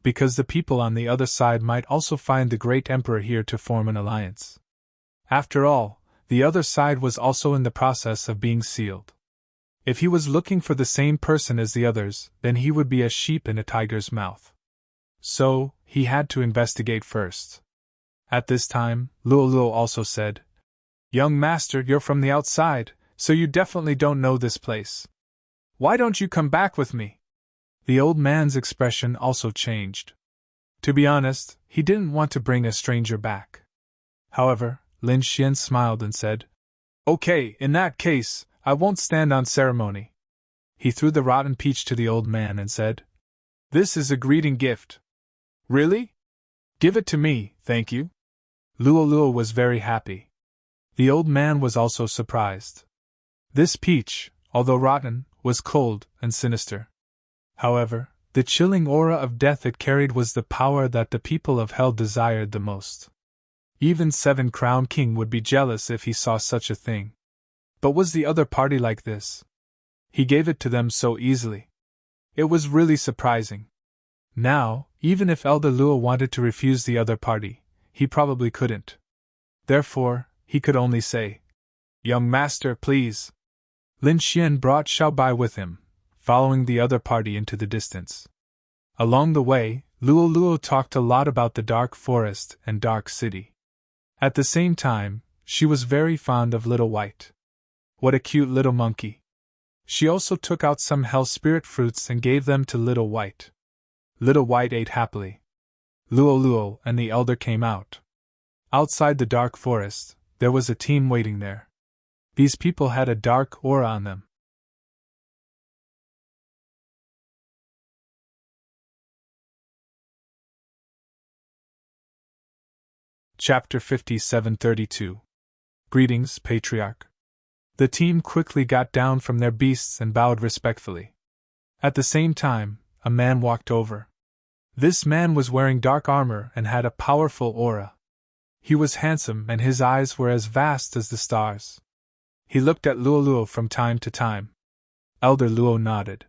because the people on the other side might also find the great emperor here to form an alliance. After all, the other side was also in the process of being sealed. If he was looking for the same person as the others, then he would be a sheep in a tiger's mouth. So, he had to investigate first. At this time, Luo also said, Young master, you're from the outside, so you definitely don't know this place. Why don't you come back with me? The old man's expression also changed. To be honest, he didn't want to bring a stranger back. However, Lin Xian smiled and said, Okay, in that case, I won't stand on ceremony. He threw the rotten peach to the old man and said, This is a greeting gift. Really? Give it to me, thank you. Luo Luo was very happy. The old man was also surprised. This peach, although rotten, was cold and sinister. However, the chilling aura of death it carried was the power that the people of hell desired the most. Even Seven Crown King would be jealous if he saw such a thing. But was the other party like this? He gave it to them so easily. It was really surprising. Now, even if Elder Luo wanted to refuse the other party, he probably couldn't. Therefore, he could only say, Young master, please. Lin Xian brought Xiaobai with him, following the other party into the distance. Along the way, Luo Luo talked a lot about the dark forest and dark city. At the same time, she was very fond of Little White. What a cute little monkey. She also took out some hell spirit fruits and gave them to Little White. Little White ate happily. Luo Luo and the elder came out. Outside the dark forest, there was a team waiting there. These people had a dark aura on them. Chapter 5732. Greetings, Patriarch. The team quickly got down from their beasts and bowed respectfully. At the same time, a man walked over. This man was wearing dark armor and had a powerful aura. He was handsome and his eyes were as vast as the stars. He looked at Luo Luo from time to time. Elder Luo nodded.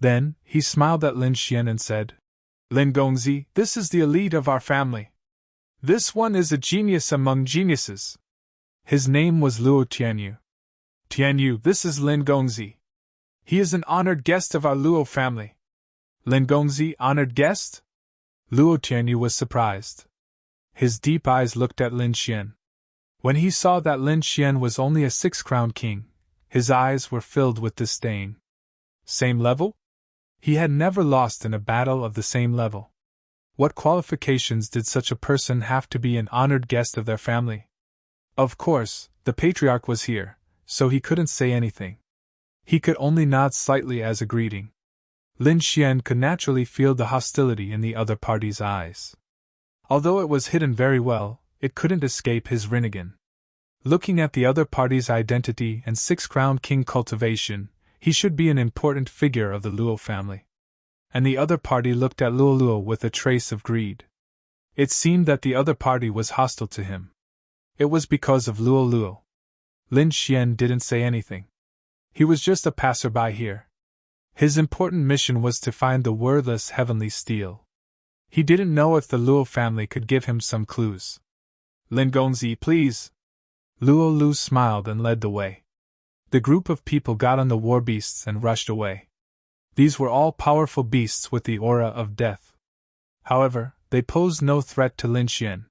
Then, he smiled at Lin Xian and said, Lin Gongzi, this is the elite of our family. This one is a genius among geniuses. His name was Luo Tianyu. Tianyu, this is Lin Gongzi. He is an honored guest of our Luo family. Lin Gongzi, honored guest? Luo Tianyu was surprised. His deep eyes looked at Lin Xian. When he saw that Lin Xian was only a 6-crown king, his eyes were filled with disdain. Same level? He had never lost in a battle of the same level. What qualifications did such a person have to be an honored guest of their family? Of course, the patriarch was here, so he couldn't say anything. He could only nod slightly as a greeting. Lin Xian could naturally feel the hostility in the other party's eyes. Although it was hidden very well, it couldn't escape his Rinnegan. Looking at the other party's identity and 6-crown king cultivation, he should be an important figure of the Luo family. And the other party looked at Luo Luo with a trace of greed. It seemed that the other party was hostile to him. It was because of Luo Luo. Lin Xian didn't say anything. He was just a passerby here. His important mission was to find the worthless heavenly steel. He didn't know if the Luo family could give him some clues. Lin Gongzi, please. Luo Lu smiled and led the way. The group of people got on the war beasts and rushed away. These were all powerful beasts with the aura of death. However, they posed no threat to Lin Xian.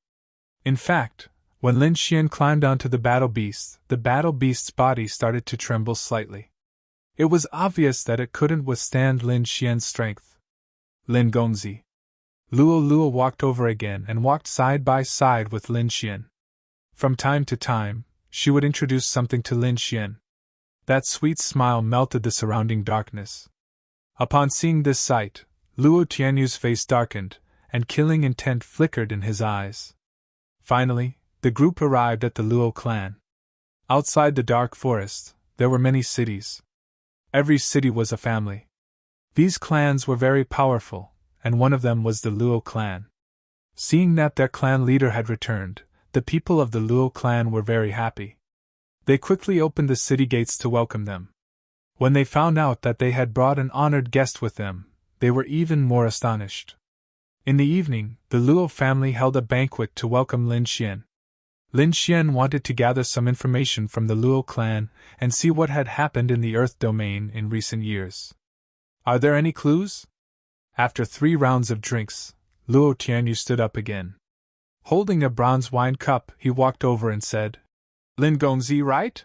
In fact, when Lin Xian climbed onto the battle beast's body started to tremble slightly. It was obvious that it couldn't withstand Lin Xian's strength. Lin Gongzi. Luo Luo walked over again and walked side by side with Lin Xian. From time to time, she would introduce something to Lin Xian. That sweet smile melted the surrounding darkness. Upon seeing this sight, Luo Tianyu's face darkened, and killing intent flickered in his eyes. Finally, the group arrived at the Luo clan. Outside the dark forest, there were many cities. Every city was a family. These clans were very powerful, and one of them was the Luo clan. Seeing that their clan leader had returned, the people of the Luo clan were very happy. They quickly opened the city gates to welcome them. When they found out that they had brought an honored guest with them, they were even more astonished. In the evening, the Luo family held a banquet to welcome Lin Xian. Lin Xian wanted to gather some information from the Luo clan and see what had happened in the Earth domain in recent years. Are there any clues? After 3 rounds of drinks, Luo Tianyu stood up again. Holding a bronze wine cup, he walked over and said, Lin Gongzi, right?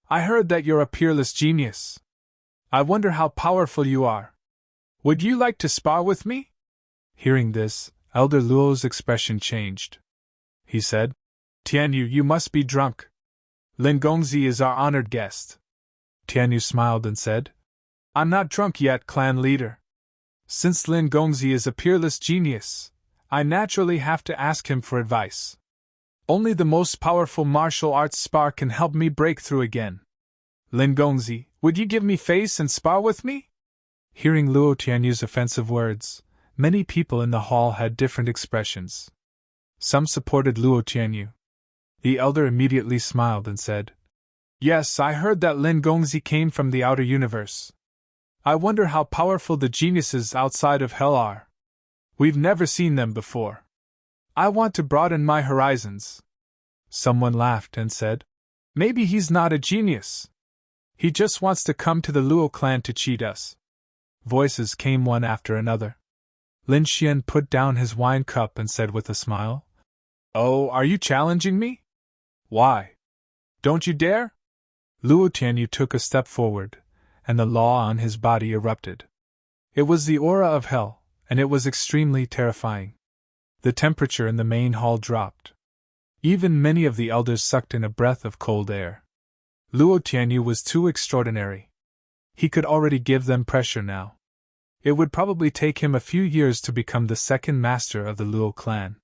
I heard that you're a peerless genius. I wonder how powerful you are. Would you like to spar with me? Hearing this, Elder Luo's expression changed. He said, Tianyu, you must be drunk. Lin Gongzi is our honored guest. Tianyu smiled and said, I'm not drunk yet, clan leader. Since Lin Gongzi is a peerless genius, I naturally have to ask him for advice. Only the most powerful martial arts spar can help me break through again. Lin Gongzi, would you give me face and spar with me? Hearing Luo Tianyu's offensive words, many people in the hall had different expressions. Some supported Luo Tianyu. The elder immediately smiled and said, Yes, I heard that Lin Gongzi came from the outer universe. I wonder how powerful the geniuses outside of hell are. We've never seen them before. I want to broaden my horizons. Someone laughed and said, Maybe he's not a genius. He just wants to come to the Luo clan to cheat us. Voices came one after another. Lin Xian put down his wine cup and said with a smile, Oh, are you challenging me? Why? Don't you dare? Luo Tianyu took a step forward, and the law on his body erupted. It was the aura of hell, and it was extremely terrifying. The temperature in the main hall dropped. Even many of the elders sucked in a breath of cold air. Luo Tianyu was too extraordinary. He could already give them pressure now. It would probably take him a few years to become the second master of the Luo clan.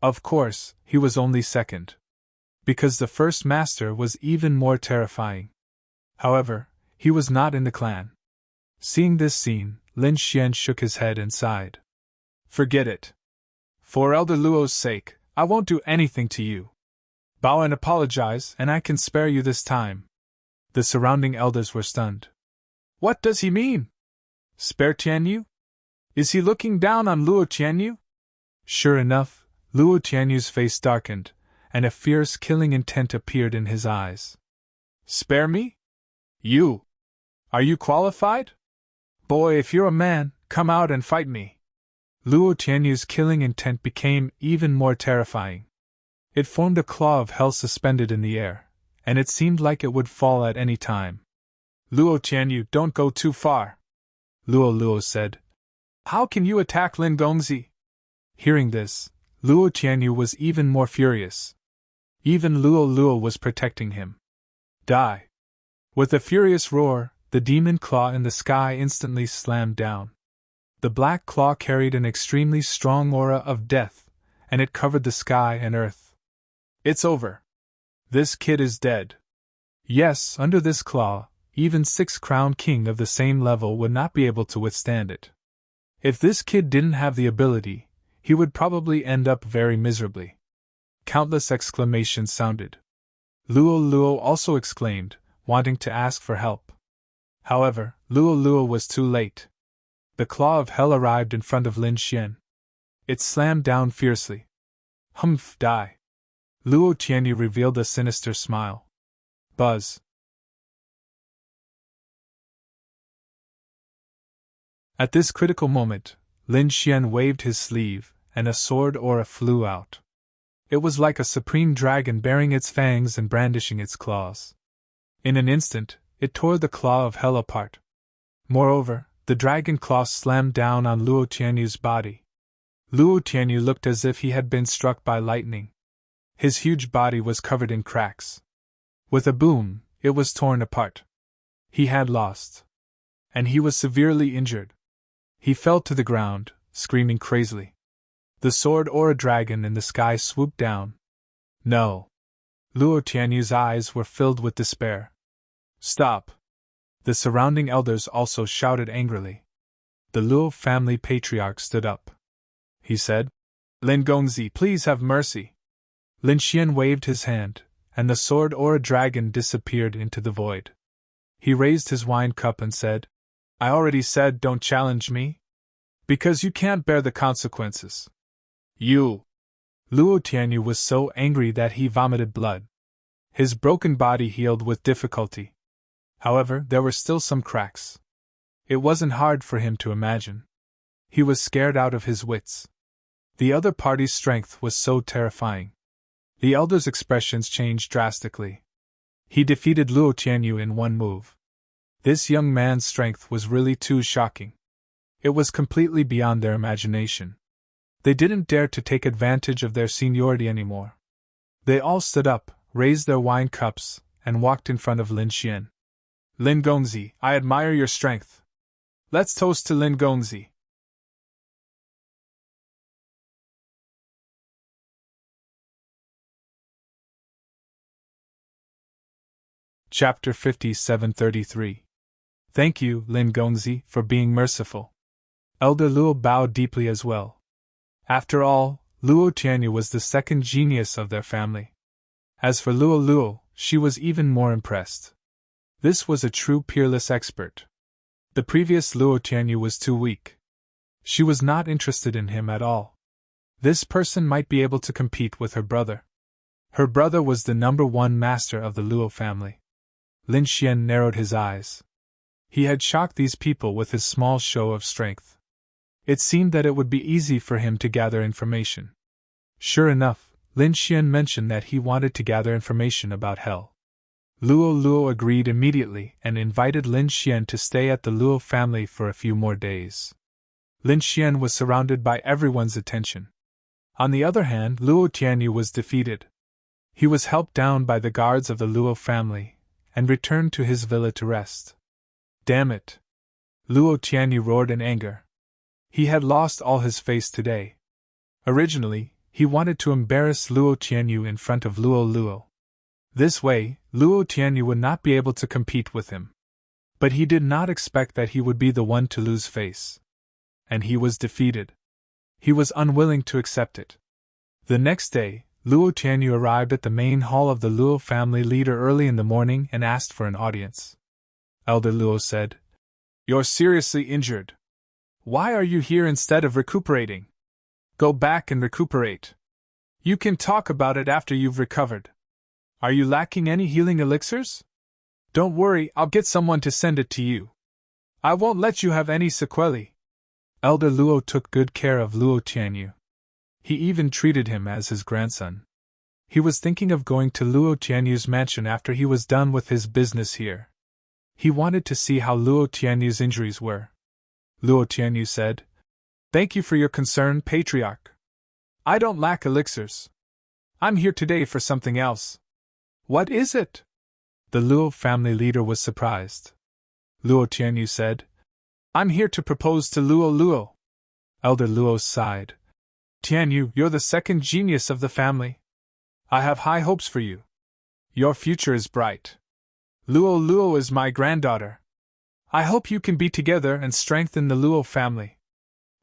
Of course, he was only second. Because the first master was even more terrifying. However, he was not in the clan. Seeing this scene, Lin Xian shook his head and sighed. Forget it. For Elder Luo's sake, I won't do anything to you. Bow and apologize, and I can spare you this time. The surrounding elders were stunned. What does he mean? Spare Tianyu? Is he looking down on Luo Tianyu? Sure enough, Luo Tianyu's face darkened, and a fierce killing intent appeared in his eyes. Spare me? You? Are you qualified? Boy, if you're a man, come out and fight me. Luo Tianyu's killing intent became even more terrifying. It formed a claw of hell suspended in the air, and it seemed like it would fall at any time. Luo Tianyu, don't go too far. Luo said. How can you attack Lin Gongzi? Hearing this, Luo Tianyu was even more furious. Even Luo was protecting him. Die! With a furious roar, the demon claw in the sky instantly slammed down. The black claw carried an extremely strong aura of death, and it covered the sky and earth. It's over. This kid is dead. Yes, under this claw, even 6 crown king of the same level would not be able to withstand it. If this kid didn't have the ability, he would probably end up very miserably. Countless exclamations sounded. Luo also exclaimed, wanting to ask for help. However, Luo was too late. The claw of hell arrived in front of Lin Xian. It slammed down fiercely. Humph, die. Luo Tianyu revealed a sinister smile. Buzz. At this critical moment, Lin Xian waved his sleeve, and a sword aura flew out. It was like a supreme dragon baring its fangs and brandishing its claws. In an instant, it tore the claw of hell apart. Moreover, the dragon claw slammed down on Luo Tianyu's body. Luo Tianyu looked as if he had been struck by lightning. His huge body was covered in cracks. With a boom, it was torn apart. He had lost. And he was severely injured. He fell to the ground, screaming crazily. The sword aura dragon in the sky swooped down. No. Luo Tianyu's eyes were filled with despair. Stop. The surrounding elders also shouted angrily. The Luo family patriarch stood up. He said, Lin Gongzi, please have mercy. Lin Xian waved his hand, and the sword aura dragon disappeared into the void. He raised his wine cup and said, I already said don't challenge me. Because you can't bear the consequences. You. Luo Tianyu was so angry that he vomited blood. His broken body healed with difficulty. However, there were still some cracks. It wasn't hard for him to imagine. He was scared out of his wits. The other party's strength was so terrifying. The elder's expressions changed drastically. He defeated Luo Tianyu in one move. This young man's strength was really too shocking. It was completely beyond their imagination. They didn't dare to take advantage of their seniority anymore. They all stood up, raised their wine cups, and walked in front of Lin Xian. Lin Gongzi, I admire your strength. Let's toast to Lin Gongzi. Chapter 57-33. Thank you, Lin Gongzi, for being merciful. Elder Luo bowed deeply as well. After all, Luo Tianyu was the second genius of their family. As for Luo, she was even more impressed. This was a true peerless expert. The previous Luo Tianyu was too weak. She was not interested in him at all. This person might be able to compete with her brother. Her brother was the #1 master of the Luo family. Lin Xian narrowed his eyes. He had shocked these people with his small show of strength. It seemed that it would be easy for him to gather information. Sure enough, Lin Xian mentioned that he wanted to gather information about hell. Luo agreed immediately and invited Lin Xian to stay at the Luo family for a few more days. Lin Xian was surrounded by everyone's attention. On the other hand, Luo Tianyu was defeated. He was helped down by the guards of the Luo family and returned to his villa to rest. Damn it! Luo Tianyu roared in anger. He had lost all his face today. Originally, he wanted to embarrass Luo Tianyu in front of Luo. This way, Luo Tianyu would not be able to compete with him. But he did not expect that he would be the one to lose face. And he was defeated. He was unwilling to accept it. The next day, Luo Tianyu arrived at the main hall of the Luo family leader early in the morning and asked for an audience. Elder Luo said, "You're seriously injured. Why are you here instead of recuperating? Go back and recuperate. You can talk about it after you've recovered. Are you lacking any healing elixirs? Don't worry, I'll get someone to send it to you. I won't let you have any sequelae." Elder Luo took good care of Luo Tianyu. He even treated him as his grandson. He was thinking of going to Luo Tianyu's mansion after he was done with his business here. He wanted to see how Luo Tianyu's injuries were. Luo Tianyu said, "Thank you for your concern, Patriarch. I don't lack elixirs. I'm here today for something else." "What is it?" The Luo family leader was surprised. Luo Tianyu said, "I'm here to propose to Luo. Elder Luo sighed. "Tianyu, you're the second genius of the family. I have high hopes for you. Your future is bright. Luo is my granddaughter. I hope you can be together and strengthen the Luo family.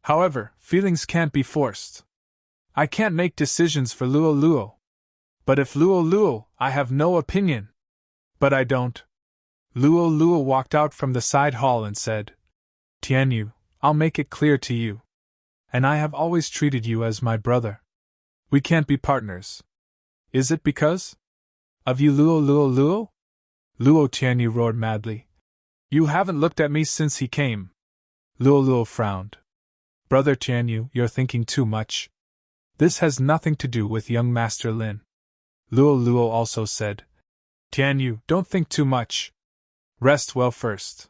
However, feelings can't be forced. I can't make decisions for Luo. But if Luo, I have no opinion. But I don't." Luo walked out from the side hall and said, "Tianyu, I'll make it clear to you. And I have always treated you as my brother. We can't be partners. Is it because of you, Luo? Luo Tianyu roared madly. "You haven't looked at me since he came." Luo frowned. "Brother Tianyu, you're thinking too much. This has nothing to do with young Master Lin." Luo also said, "Tianyu, don't think too much. Rest well first."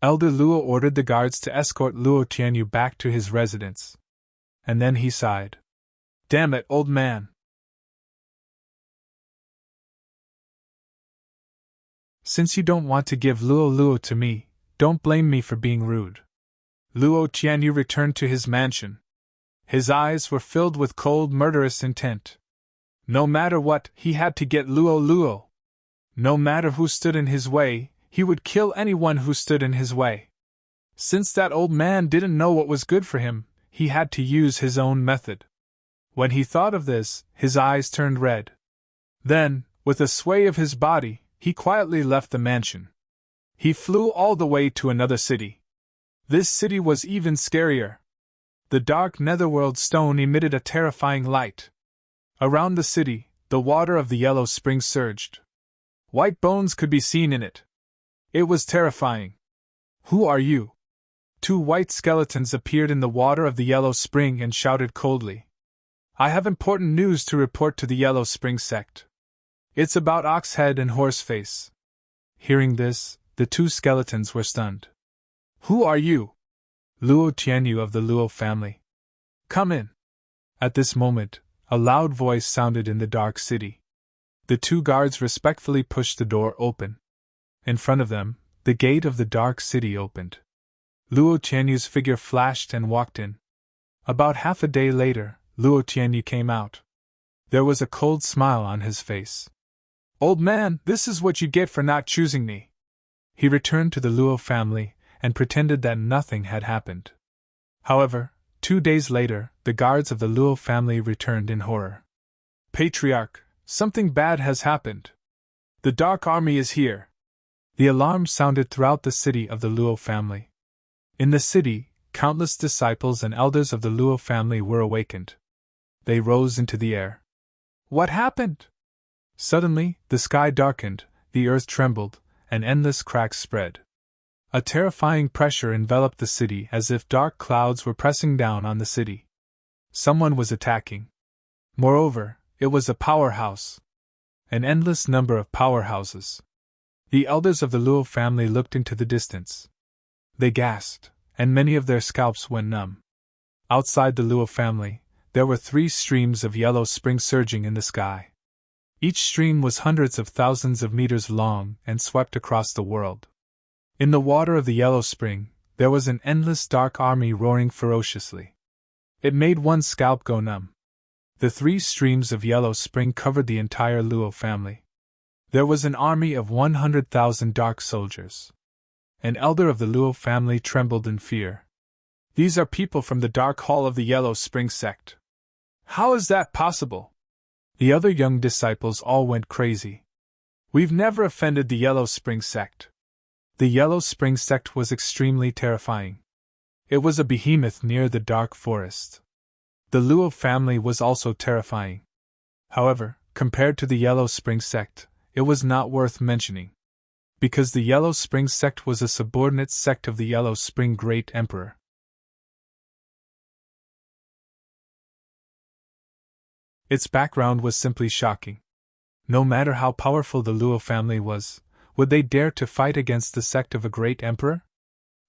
Elder Luo ordered the guards to escort Luo Tianyu back to his residence. And then he sighed. "Damn it, old man. Since you don't want to give Luo to me, don't blame me for being rude." Luo Tianyu returned to his mansion. His eyes were filled with cold, murderous intent. No matter what, he had to get Luo. No matter who stood in his way, he would kill anyone who stood in his way. Since that old man didn't know what was good for him, he had to use his own method. When he thought of this, his eyes turned red. Then, with a sway of his body, he quietly left the mansion. He flew all the way to another city. This city was even scarier. The dark netherworld stone emitted a terrifying light. Around the city, the water of the yellow spring surged. White bones could be seen in it. It was terrifying. "Who are you?" Two white skeletons appeared in the water of the yellow spring and shouted coldly. I have important news to report to the Yellow Spring sect. It's about Oxhead and Horseface. Hearing this, the two skeletons were stunned. Who are you? Luo Tianyu of the Luo family. Come in. At this moment, a loud voice sounded in the dark city. The two guards respectfully pushed the door open. In front of them, the gate of the dark city opened. Luo Tianyu's figure flashed and walked in. About half a day later, Luo Tianyu came out. There was a cold smile on his face. Old man, this is what you get for not choosing me. He returned to the Luo family and pretended that nothing had happened. However, 2 days later, the guards of the Luo family returned in horror. Patriarch, something bad has happened. The Dark Army is here. The alarm sounded throughout the city of the Luo family. In the city, countless disciples and elders of the Luo family were awakened. They rose into the air. What happened? Suddenly, the sky darkened, the earth trembled, and endless cracks spread. A terrifying pressure enveloped the city as if dark clouds were pressing down on the city. Someone was attacking. Moreover, it was a powerhouse. An endless number of powerhouses. The elders of the Luo family looked into the distance. They gasped, and many of their scalps went numb. Outside the Luo family, there were 3 streams of yellow spring surging in the sky. Each stream was hundreds of thousands of meters long and swept across the world. In the water of the yellow spring, there was an endless dark army roaring ferociously. It made one's scalp go numb. The 3 streams of yellow spring covered the entire Luo family. There was an army of 100,000 dark soldiers. An elder of the Luo family trembled in fear. These are people from the Dark Hall of the Yellow Spring sect. How is that possible? The other young disciples all went crazy. We've never offended the Yellow Spring sect. The Yellow Spring sect was extremely terrifying. It was a behemoth near the dark forest. The Luo family was also terrifying. However, compared to the Yellow Spring sect, it was not worth mentioning. Because the Yellow Spring sect was a subordinate sect of the Yellow Spring Great Emperor. Its background was simply shocking. No matter how powerful the Luo family was, would they dare to fight against the sect of a great emperor?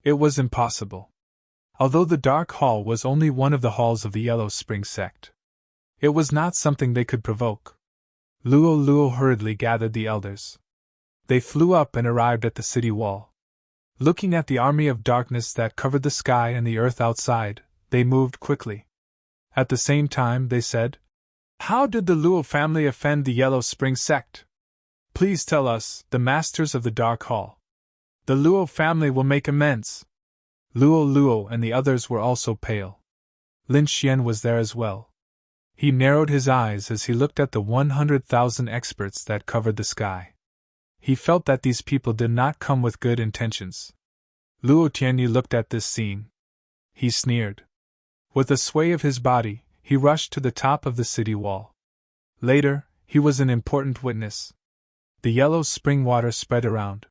It was impossible. Although the Dark Hall was only one of the halls of the Yellow Spring sect, it was not something they could provoke. Luo hurriedly gathered the elders. They flew up and arrived at the city wall. Looking at the army of darkness that covered the sky and the earth outside, they moved quickly. At the same time, they said, How did the Luo family offend the Yellow Spring sect? Please tell us, the masters of the Dark Hall. The Luo family will make amends. Luo and the others were also pale. Lin Xian was there as well. He narrowed his eyes as he looked at the 100,000 experts that covered the sky. He felt that these people did not come with good intentions. Luo Tianyu looked at this scene. He sneered. With a sway of his body, he rushed to the top of the city wall. Later, he was an important witness. The yellow spring water spread around.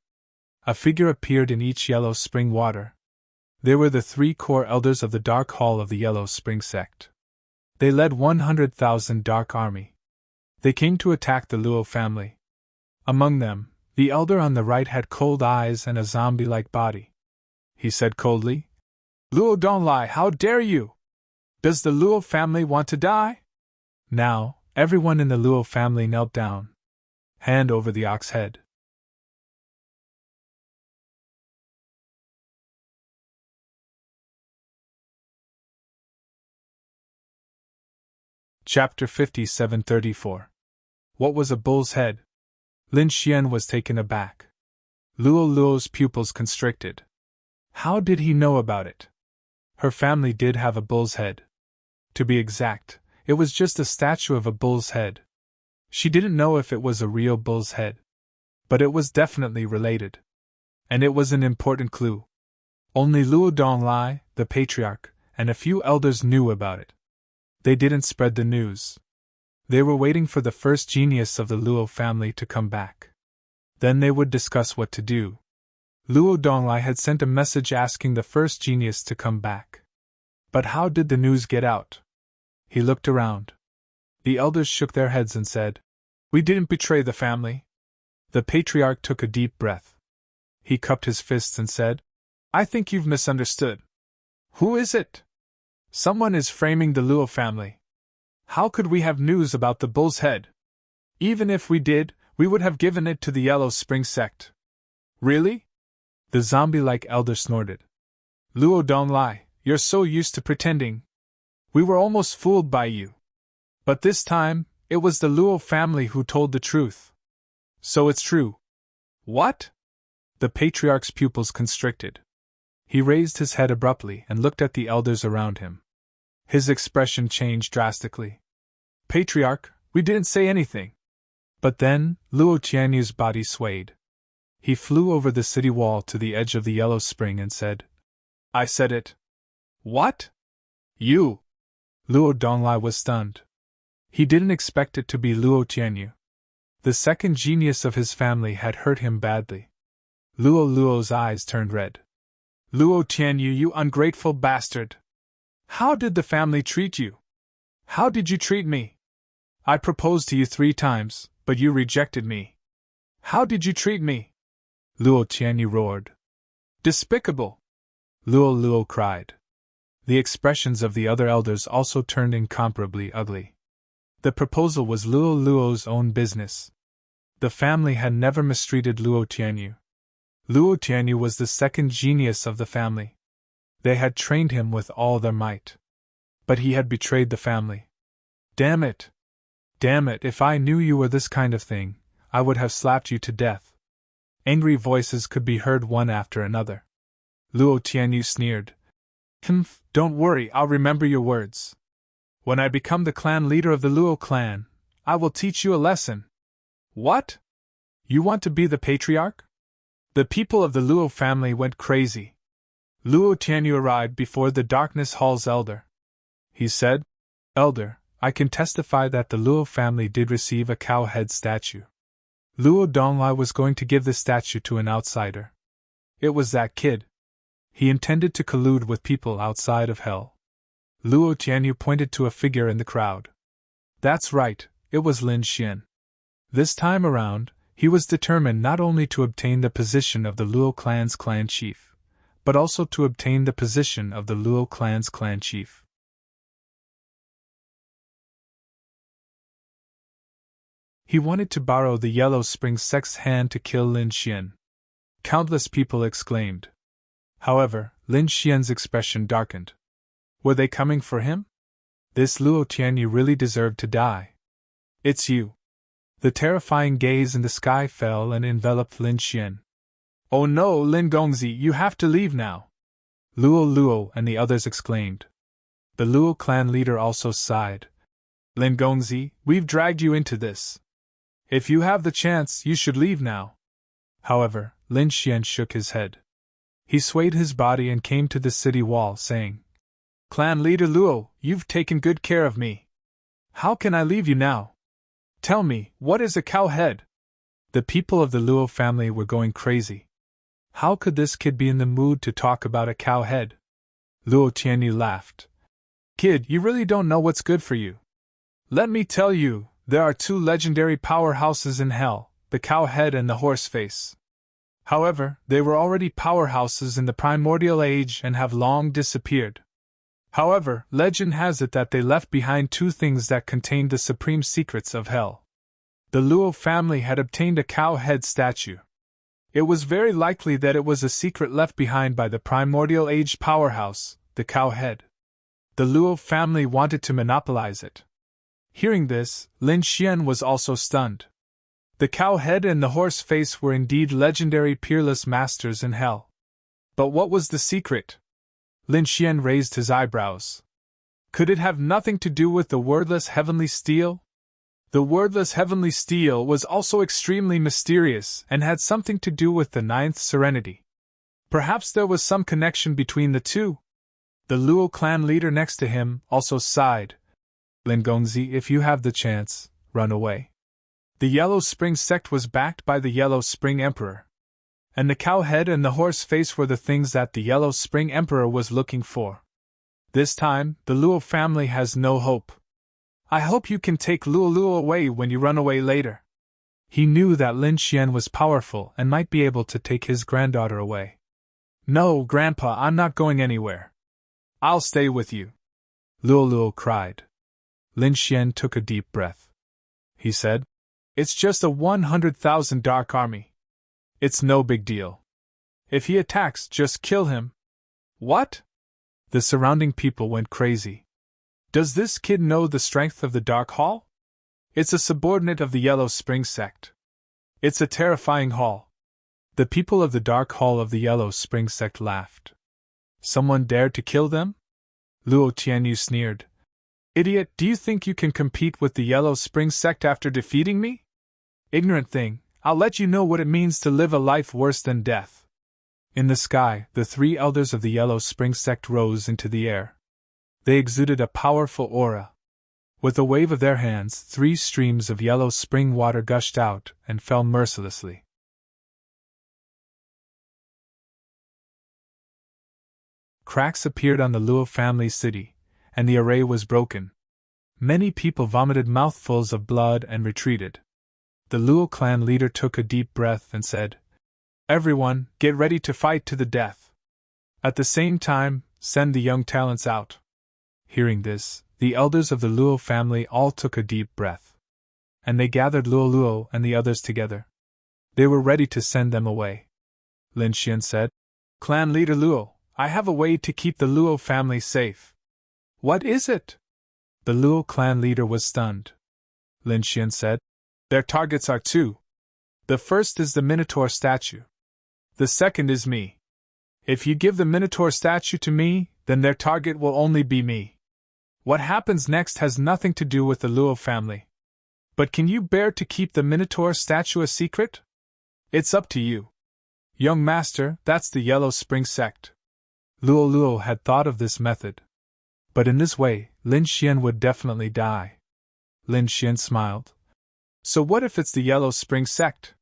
A figure appeared in each yellow spring water. They were the 3 core elders of the Dark Hall of the Yellow Spring sect. They led 100,000 dark army. They came to attack the Luo family. Among them, the elder on the right had cold eyes and a zombie-like body. He said coldly, Luo don't lie, how dare you? Does the Luo family want to die? Now, everyone in the Luo family knelt down. Hand over the ox head. Chapter 57-34. What was a bull's head? Lin Xian was taken aback. Luo's pupils constricted. How did he know about it? Her family did have a bull's head. To be exact, it was just a statue of a bull's head. She didn't know if it was a real bull's head. But it was definitely related. And it was an important clue. Only Luo Donglai, the patriarch, and a few elders knew about it. They didn't spread the news. They were waiting for the first genius of the Luo family to come back. Then they would discuss what to do. Luo Donglai had sent a message asking the first genius to come back. But how did the news get out? He looked around. The elders shook their heads and said, "We didn't betray the family." The patriarch took a deep breath. He cupped his fists and said, "I think you've misunderstood. Who is it? Someone is framing the Luo family. How could we have news about the bull's head? Even if we did, we would have given it to the Yellow Spring sect." "Really?" The zombie-like elder snorted. "Luo, don't lie, you're so used to pretending. We were almost fooled by you. But this time, it was the Luo family who told the truth. So it's true." "What?" The patriarch's pupils constricted. He raised his head abruptly and looked at the elders around him. His expression changed drastically. "Patriarch, we didn't say anything." But then, Luo Tianyu's body swayed. He flew over the city wall to the edge of the Yellow Spring and said, "I said it." "What? You?" Luo Donglai was stunned. He didn't expect it to be Luo Tianyu. The second genius of his family had hurt him badly. Luo's eyes turned red. "Luo Tianyu, you ungrateful bastard! How did the family treat you? How did you treat me? I proposed to you 3 times, but you rejected me. How did you treat me?" Luo Tianyu roared. "Despicable!" Luo cried. The expressions of the other elders also turned incomparably ugly. The proposal was Luo's own business. The family had never mistreated Luo Tianyu. Luo Tianyu was the second genius of the family. They had trained him with all their might. But he had betrayed the family. Damn it! Damn it, if I knew you were this kind of thing, I would have slapped you to death. Angry voices could be heard one after another. Luo Tianyu sneered. Don't worry, I'll remember your words. When I become the clan leader of the Luo clan, I will teach you a lesson." "What? You want to be the patriarch?" The people of the Luo family went crazy. Luo Tianyu arrived before the Darkness Hall's elder. He said, "Elder, I can testify that the Luo family did receive a cow head statue. Luo Donglai was going to give the statue to an outsider. It was that kid. He intended to collude with people outside of hell." Luo Tianyu pointed to a figure in the crowd. "That's right, it was Lin Xian. This time around, he was determined not only to obtain the position of the Luo clan's clan chief, but also to obtain the position of the Luo clan's clan chief. He wanted to borrow the Yellow Spring sect's hand to kill Lin Xian. Countless people exclaimed. However, Lin Xian's expression darkened. Were they coming for him? This Luo Tianyu really deserved to die. "It's you." The terrifying gaze in the sky fell and enveloped Lin Xian. "Oh no, Lin Gongzi, you have to leave now!" Luo and the others exclaimed. The Luo clan leader also sighed. "Lin Gongzi, we've dragged you into this. If you have the chance, you should leave now." However, Lin Xian shook his head. He swayed his body and came to the city wall, saying, "Clan leader Luo, you've taken good care of me. How can I leave you now? Tell me, what is a cow head?" The people of the Luo family were going crazy. How could this kid be in the mood to talk about a cow head? Luo Tianyu laughed. "Kid, you really don't know what's good for you. Let me tell you, there are 2 legendary powerhouses in hell, the cow head and the horse face. However, they were already powerhouses in the primordial age and have long disappeared. However, legend has it that they left behind 2 things that contained the supreme secrets of hell. The Luo family had obtained a cow head statue. It was very likely that it was a secret left behind by the primordial age powerhouse, the cow head. The Luo family wanted to monopolize it." Hearing this, Lin Xian was also stunned. The cow head and the horse face were indeed legendary peerless masters in hell. But what was the secret? Lin Xian raised his eyebrows. Could it have nothing to do with the wordless heavenly steel? The wordless heavenly steel was also extremely mysterious and had something to do with the 9th serenity. Perhaps there was some connection between the 2. The Luo clan leader next to him also sighed. "Lin Gongzi, if you have the chance, run away." The Yellow Spring sect was backed by the Yellow Spring Emperor. And the cow head and the horse face were the things that the Yellow Spring Emperor was looking for. This time, the Luo family has no hope. I hope you can take Luo away when you run away later. He knew that Lin Xian was powerful and might be able to take his granddaughter away. No, Grandpa, I'm not going anywhere. I'll stay with you, Luo cried. Lin Xian took a deep breath. He said, It's just a 100,000 dark army. It's no big deal. If he attacks, just kill him. What? The surrounding people went crazy. Does this kid know the strength of the Dark Hall? It's a subordinate of the Yellow Spring sect. It's a terrifying hall. The people of the Dark Hall of the Yellow Spring sect laughed. Someone dared to kill them? Luo Tianyu sneered. Idiot, do you think you can compete with the Yellow Spring sect after defeating me? Ignorant thing, I'll let you know what it means to live a life worse than death. In the sky, the three elders of the Yellow Spring sect rose into the air. They exuded a powerful aura. With a wave of their hands, 3 streams of yellow spring water gushed out and fell mercilessly. Cracks appeared on the Luo family city, and the array was broken. Many people vomited mouthfuls of blood and retreated. The Luo clan leader took a deep breath and said, Everyone, get ready to fight to the death. At the same time, send the young talents out. Hearing this, the elders of the Luo family all took a deep breath. And they gathered Luo and the others together. They were ready to send them away. Lin Xian said, Clan leader Luo, I have a way to keep the Luo family safe. What is it? The Luo clan leader was stunned. Lin Xian said, Their targets are 2. The first is the Minotaur statue. The second is me. If you give the Minotaur statue to me, then their target will only be me. What happens next has nothing to do with the Luo family. But can you bear to keep the Minotaur statue a secret? It's up to you. Young master, that's the Yellow Spring sect. Luo had thought of this method. But in this way, Lin Xian would definitely die. Lin Xian smiled. So what if it's the Yellow Spring sect?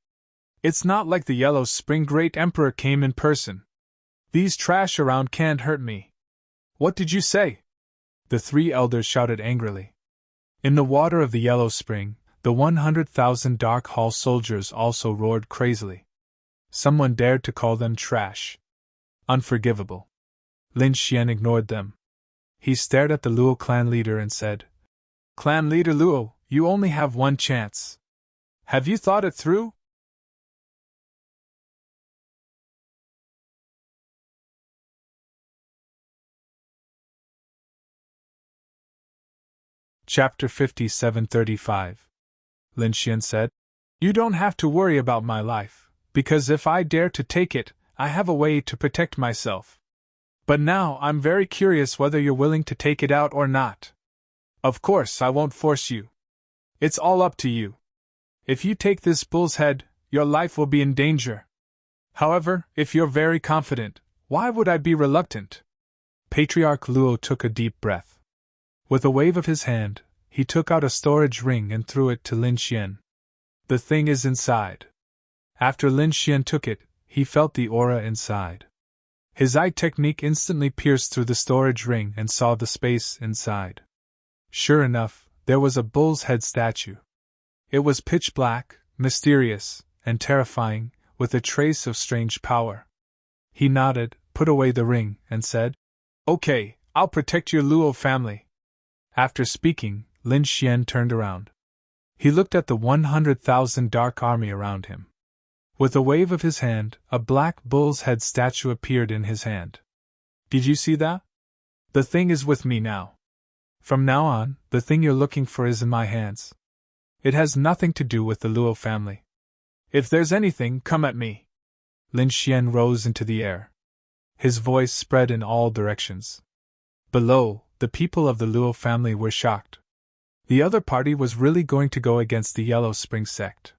It's not like the Yellow Spring Great Emperor came in person. These trash around can't hurt me. What did you say? The 3 elders shouted angrily. In the water of the Yellow Spring, the 100,000 Dark Hall soldiers also roared crazily. Someone dared to call them trash. Unforgivable. Lin Xian ignored them. He stared at the Luo clan leader and said, Clan leader Luo, you only have one chance. Have you thought it through? Chapter 57:35. Lin Xian said, You don't have to worry about my life, because if I dare to take it, I have a way to protect myself. But now I'm very curious whether you're willing to take it out or not. Of course, I won't force you. It's all up to you. If you take this bull's head, your life will be in danger. However, if you're very confident, why would I be reluctant? Patriarch Luo took a deep breath. With a wave of his hand, he took out a storage ring and threw it to Lin Xian. The thing is inside. After Lin Xian took it, he felt the aura inside. His eye technique instantly pierced through the storage ring and saw the space inside. Sure enough, there was a bull's head statue. It was pitch black, mysterious, and terrifying, with a trace of strange power. He nodded, put away the ring, and said, Okay, I'll protect your Luo family. After speaking, Lin Xian turned around. He looked at the 100,000 dark army around him. With a wave of his hand, a black bull's head statue appeared in his hand. Did you see that? The thing is with me now. From now on, the thing you're looking for is in my hands. It has nothing to do with the Luo family. If there's anything, come at me. Lin Xian rose into the air. His voice spread in all directions. Below, the people of the Luo family were shocked. The other party was really going to go against the Yellow Spring sect.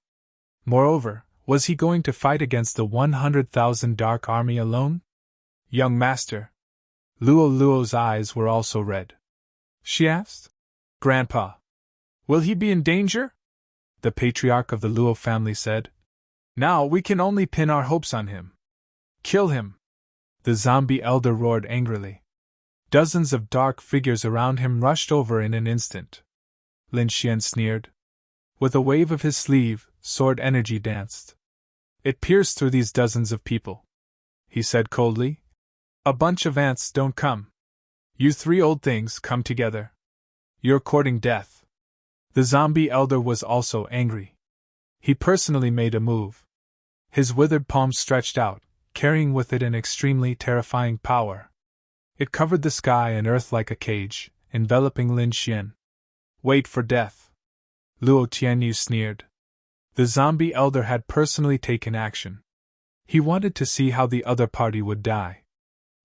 Moreover, was he going to fight against the 100,000 dark army alone? Young master. Luo's eyes were also red. She asked. Grandpa. Will he be in danger? The patriarch of the Luo family said. Now we can only pin our hopes on him. Kill him. The zombie elder roared angrily. Dozens of dark figures around him rushed over in an instant. Lin Xian sneered. With a wave of his sleeve, sword energy danced. It pierced through these dozens of people. He said coldly, "A bunch of ants don't come. You three old things come together. You're courting death." The zombie elder was also angry. He personally made a move. His withered palm stretched out, carrying with it an extremely terrifying power. It covered the sky and earth like a cage, enveloping Lin Xian. "Wait for death," Luo Tianyu sneered. The zombie elder had personally taken action. He wanted to see how the other party would die.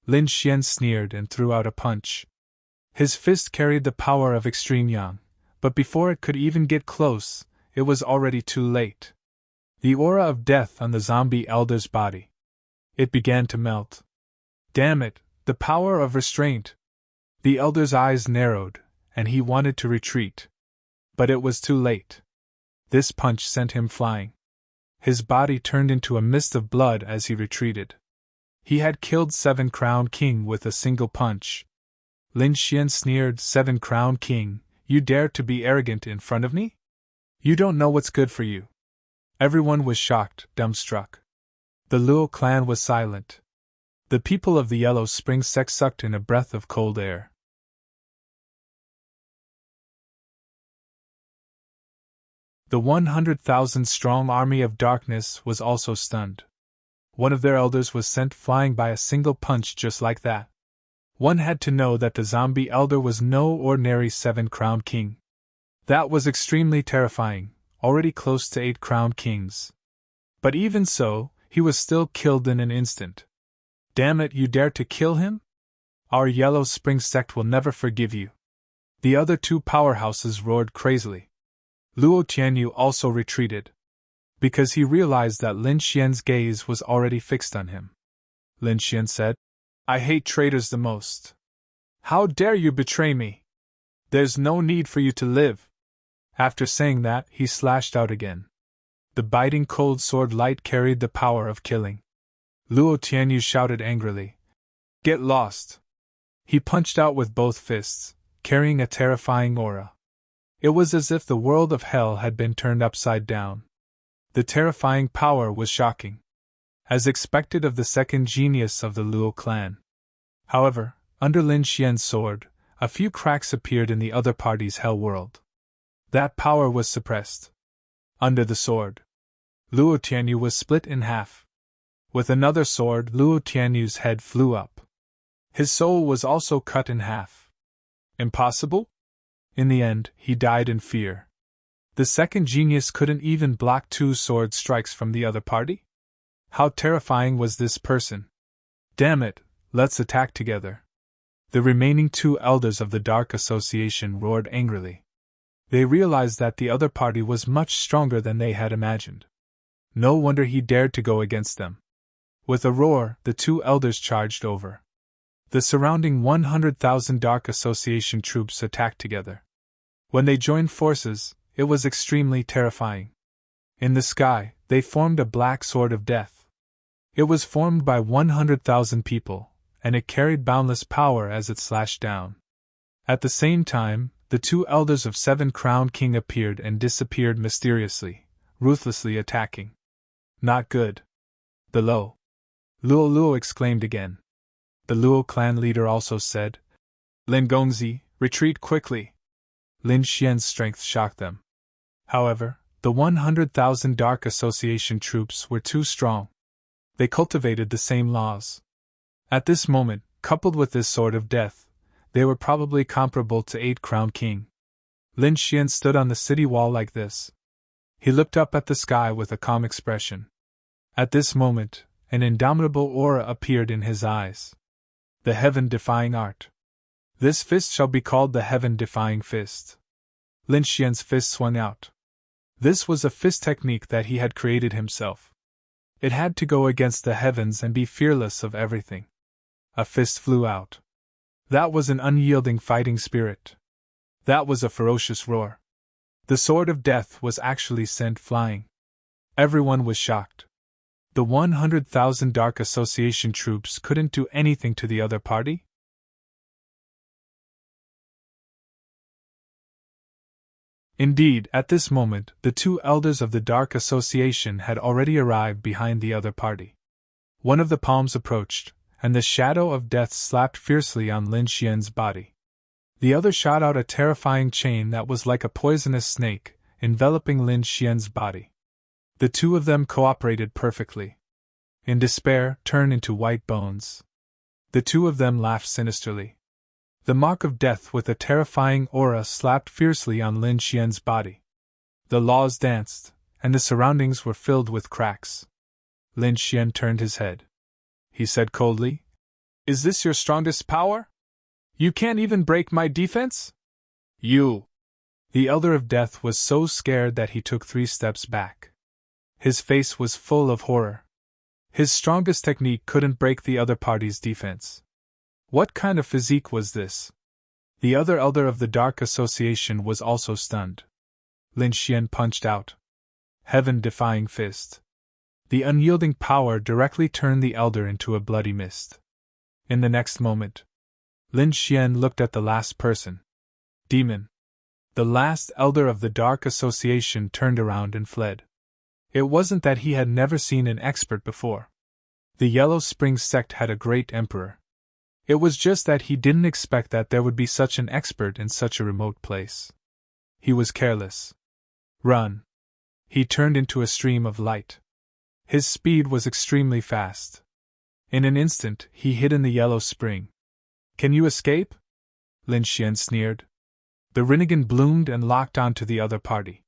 Lin Xian sneered and threw out a punch. His fist carried the power of extreme yang, but before it could even get close, it was already too late. The aura of death on the zombie elder's body. It began to melt. Damn it, the power of restraint! The elder's eyes narrowed, and he wanted to retreat. But it was too late. This punch sent him flying. His body turned into a mist of blood as he retreated. He had killed 7-Crown King with a single punch. Lin Xian sneered, 7-Crown King, you dare to be arrogant in front of me? You don't know what's good for you. Everyone was shocked, dumbstruck. The Luo clan was silent. The people of the Yellow Spring sect sucked in a breath of cold air. The 100,000-strong army of darkness was also stunned. One of their elders was sent flying by a single punch just like that. One had to know that the zombie elder was no ordinary 7-Crown King. That was extremely terrifying, already close to 8-Crown Kings. But even so, he was still killed in an instant. Damn it, you dare to kill him? Our Yellow Spring sect will never forgive you. The other two powerhouses roared crazily. Luo Tianyu also retreated, because he realized that Lin Xian's gaze was already fixed on him. Lin Xian said, "I hate traitors the most. How dare you betray me? There's no need for you to live." After saying that, he slashed out again. The biting cold sword light carried the power of killing. Luo Tianyu shouted angrily, "Get lost!" He punched out with both fists, carrying a terrifying aura. It was as if the world of hell had been turned upside down. The terrifying power was shocking, as expected of the second genius of the Luo clan. However, under Lin Xian's sword, a few cracks appeared in the other party's hell world. That power was suppressed. Under the sword, Luo Tianyu was split in half. With another sword, Luo Tianyu's head flew up. His soul was also cut in half. Impossible? In the end, he died in fear. The second genius couldn't even block 2 sword strikes from the other party? How terrifying was this person? Damn it, let's attack together. The remaining 2 elders of the Dark Association roared angrily. They realized that the other party was much stronger than they had imagined. No wonder he dared to go against them. With a roar, the 2 elders charged over. The surrounding 100,000 Dark Association troops attacked together. When they joined forces, it was extremely terrifying. In the sky, they formed a black sword of death. It was formed by 100,000 people, and it carried boundless power as it slashed down. At the same time, the 2 elders of 7-Crown King appeared and disappeared mysteriously, ruthlessly attacking. Not good. The Luo exclaimed again. The Luo clan leader also said, "Lin Gongzi, retreat quickly." Lin Xian's strength shocked them. However, the 100,000 Dark Association troops were too strong. They cultivated the same laws. At this moment, coupled with this sword of death, they were probably comparable to 8-Crown King. Lin Xian stood on the city wall like this. He looked up at the sky with a calm expression. At this moment, an indomitable aura appeared in his eyes. The heaven-defying art. This fist shall be called the heaven-defying fist. Lin Xian's fist swung out. This was a fist technique that he had created himself. It had to go against the heavens and be fearless of everything. A fist flew out. That was an unyielding fighting spirit. That was a ferocious roar. The sword of death was actually sent flying. Everyone was shocked. The 100,000 Dark Association troops couldn't do anything to the other party? Indeed, at this moment, the two elders of the Dark Association had already arrived behind the other party. One of the palms approached, and the shadow of death slapped fiercely on Lin Xian's body. The other shot out a terrifying chain that was like a poisonous snake, enveloping Lin Xian's body. The two of them cooperated perfectly. In despair, turned into white bones. The two of them laughed sinisterly. The mark of death with a terrifying aura slapped fiercely on Lin Xian's body. The laws danced, and the surroundings were filled with cracks. Lin Xian turned his head. He said coldly, "Is this your strongest power? You can't even break my defense? You!" The Elder of Death was so scared that he took 3 steps back. His face was full of horror. His strongest technique couldn't break the other party's defense. What kind of physique was this? The other elder of the Dark Association was also stunned. Lin Xian punched out. Heaven-defying fist. The unyielding power directly turned the elder into a bloody mist. In the next moment, Lin Xian looked at the last person. Demon. The last elder of the Dark Association turned around and fled. It wasn't that he had never seen an expert before. The Yellow Spring sect had a great emperor. It was just that he didn't expect that there would be such an expert in such a remote place. He was careless. Run. He turned into a stream of light. His speed was extremely fast. In an instant, he hid in the Yellow Spring. Can you escape? Lin Xian sneered. The Rinnegan bloomed and locked onto the other party.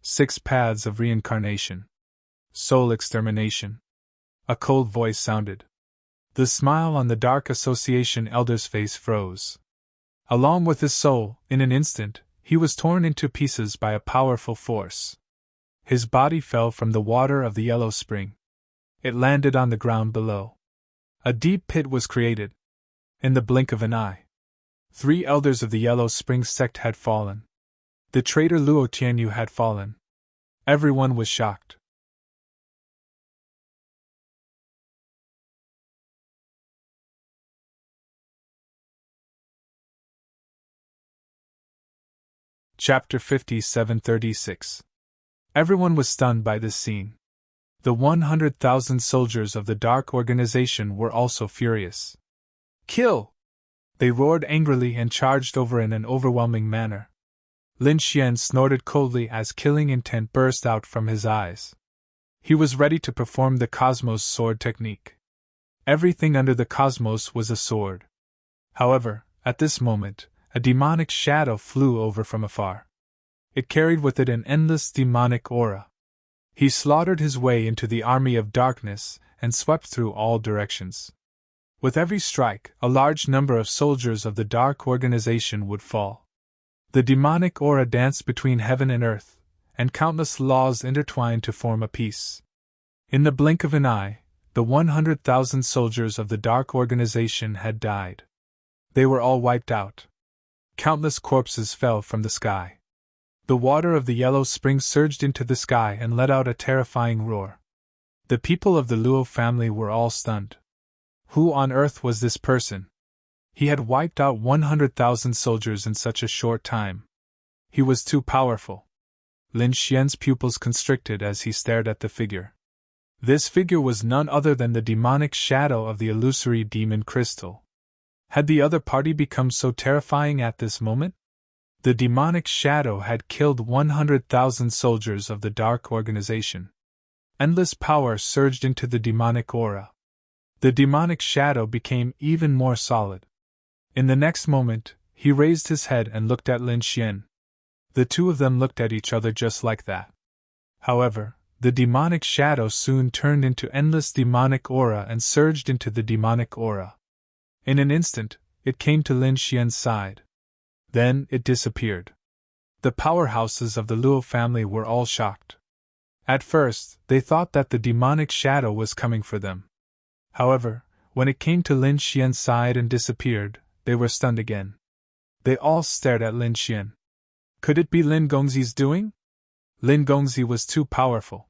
6 paths of reincarnation. Soul extermination. A cold voice sounded. The smile on the Dark Association elder's face froze. Along with his soul, in an instant, he was torn into pieces by a powerful force. His body fell from the water of the Yellow Spring. It landed on the ground below. A deep pit was created. In the blink of an eye, 3 elders of the Yellow Spring sect had fallen. The traitor Luo Tianyu had fallen. Everyone was shocked. Chapter 57-36. Everyone was stunned by this scene. The 100,000 soldiers of the Dark Organization were also furious. Kill! They roared angrily and charged over in an overwhelming manner. Lin Xian snorted coldly as killing intent burst out from his eyes. He was ready to perform the Cosmos sword technique. Everything under the cosmos was a sword. However, at this moment, a demonic shadow flew over from afar. It carried with it an endless demonic aura. He slaughtered his way into the army of darkness and swept through all directions. With every strike, a large number of soldiers of the Dark Organization would fall. The demonic aura danced between heaven and earth, and countless laws intertwined to form a piece. In the blink of an eye, the 100,000 soldiers of the Dark Organization had died. They were all wiped out. Countless corpses fell from the sky. The water of the Yellow Spring surged into the sky and let out a terrifying roar. The people of the Luo family were all stunned. Who on earth was this person? He had wiped out 100,000 soldiers in such a short time. He was too powerful. Lin Xian's pupils constricted as he stared at the figure. This figure was none other than the demonic shadow of the illusory demon crystal. Had the other party become so terrifying at this moment? The demonic shadow had killed 100,000 soldiers of the Dark Organization. Endless power surged into the demonic aura. The demonic shadow became even more solid. In the next moment, he raised his head and looked at Lin Xian. The two of them looked at each other just like that. However, the demonic shadow soon turned into endless demonic aura and surged into the demonic aura. In an instant, it came to Lin Xian's side. Then it disappeared. The powerhouses of the Luo family were all shocked. At first, they thought that the demonic shadow was coming for them. However, when it came to Lin Xian's side and disappeared, they were stunned again. They all stared at Lin Xian. Could it be Lin Gongzi's doing? Lin Gongzi was too powerful.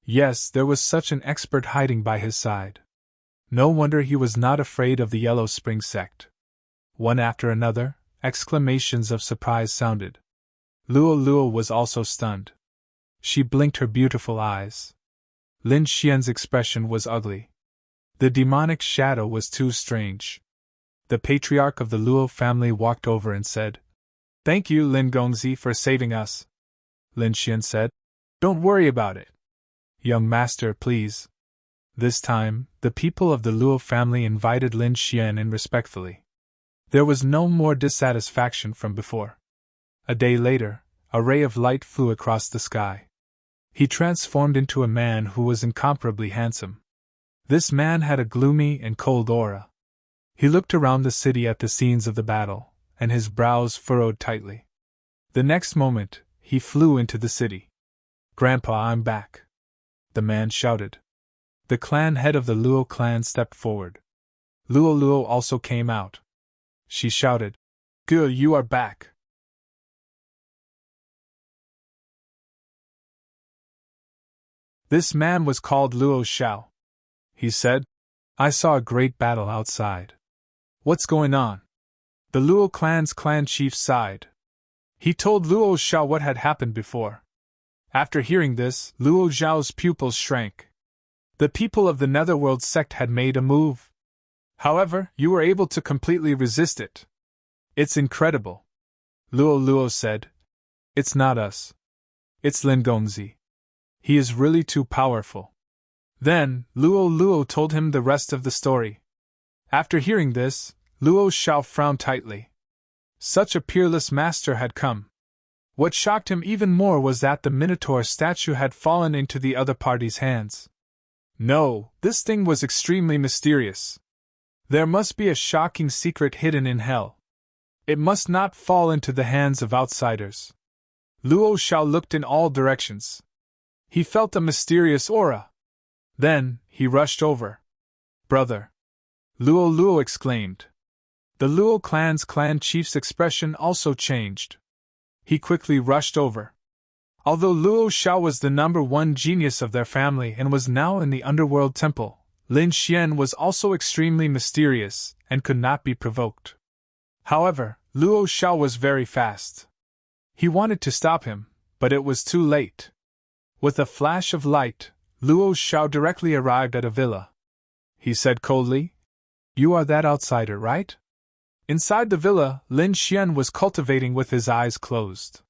Yes, there was such an expert hiding by his side. No wonder he was not afraid of the Yellow Spring sect. One after another, exclamations of surprise sounded. Luo Luo was also stunned. She blinked her beautiful eyes. Lin Xian's expression was ugly. The demonic shadow was too strange. The patriarch of the Luo family walked over and said, "Thank you, Lin Gongzi, for saving us." Lin Xian said, "Don't worry about it. Young master, please." This time, the people of the Luo family invited Lin Xian in respectfully. There was no more dissatisfaction from before. A day later, a ray of light flew across the sky. He transformed into a man who was incomparably handsome. This man had a gloomy and cold aura. He looked around the city at the scenes of the battle, and his brows furrowed tightly. The next moment, he flew into the city. "Grandpa, I'm back!" the man shouted. The clan head of the Luo clan stepped forward. Luo Luo also came out. She shouted, "Good, you are back!" This man was called Luo Xiao. He said, "I saw a great battle outside. What's going on?" The Luo clan's clan chief sighed. He told Luo Xiao what had happened before. After hearing this, Luo Xiao's pupils shrank. The people of the Netherworld sect had made a move. However, you were able to completely resist it. It's incredible. Luo Luo said, "It's not us. It's Lin Gongzi. He is really too powerful." Then, Luo Luo told him the rest of the story. After hearing this, Luo Xiao frowned tightly. Such a peerless master had come. What shocked him even more was that the Minotaur statue had fallen into the other party's hands. No, this thing was extremely mysterious. There must be a shocking secret hidden in hell. It must not fall into the hands of outsiders. Luo Xiao looked in all directions. He felt a mysterious aura. Then, he rushed over. "Brother!" Luo Luo exclaimed. The Luo clan's clan chief's expression also changed. He quickly rushed over. Although Luo Xiao was the #1 genius of their family and was now in the underworld temple, Lin Xian was also extremely mysterious and could not be provoked. However, Luo Xiao was very fast. He wanted to stop him, but it was too late. With a flash of light, Luo Xiao directly arrived at a villa. He said coldly, "You are that outsider, right?" Inside the villa, Lin Xian was cultivating with his eyes closed.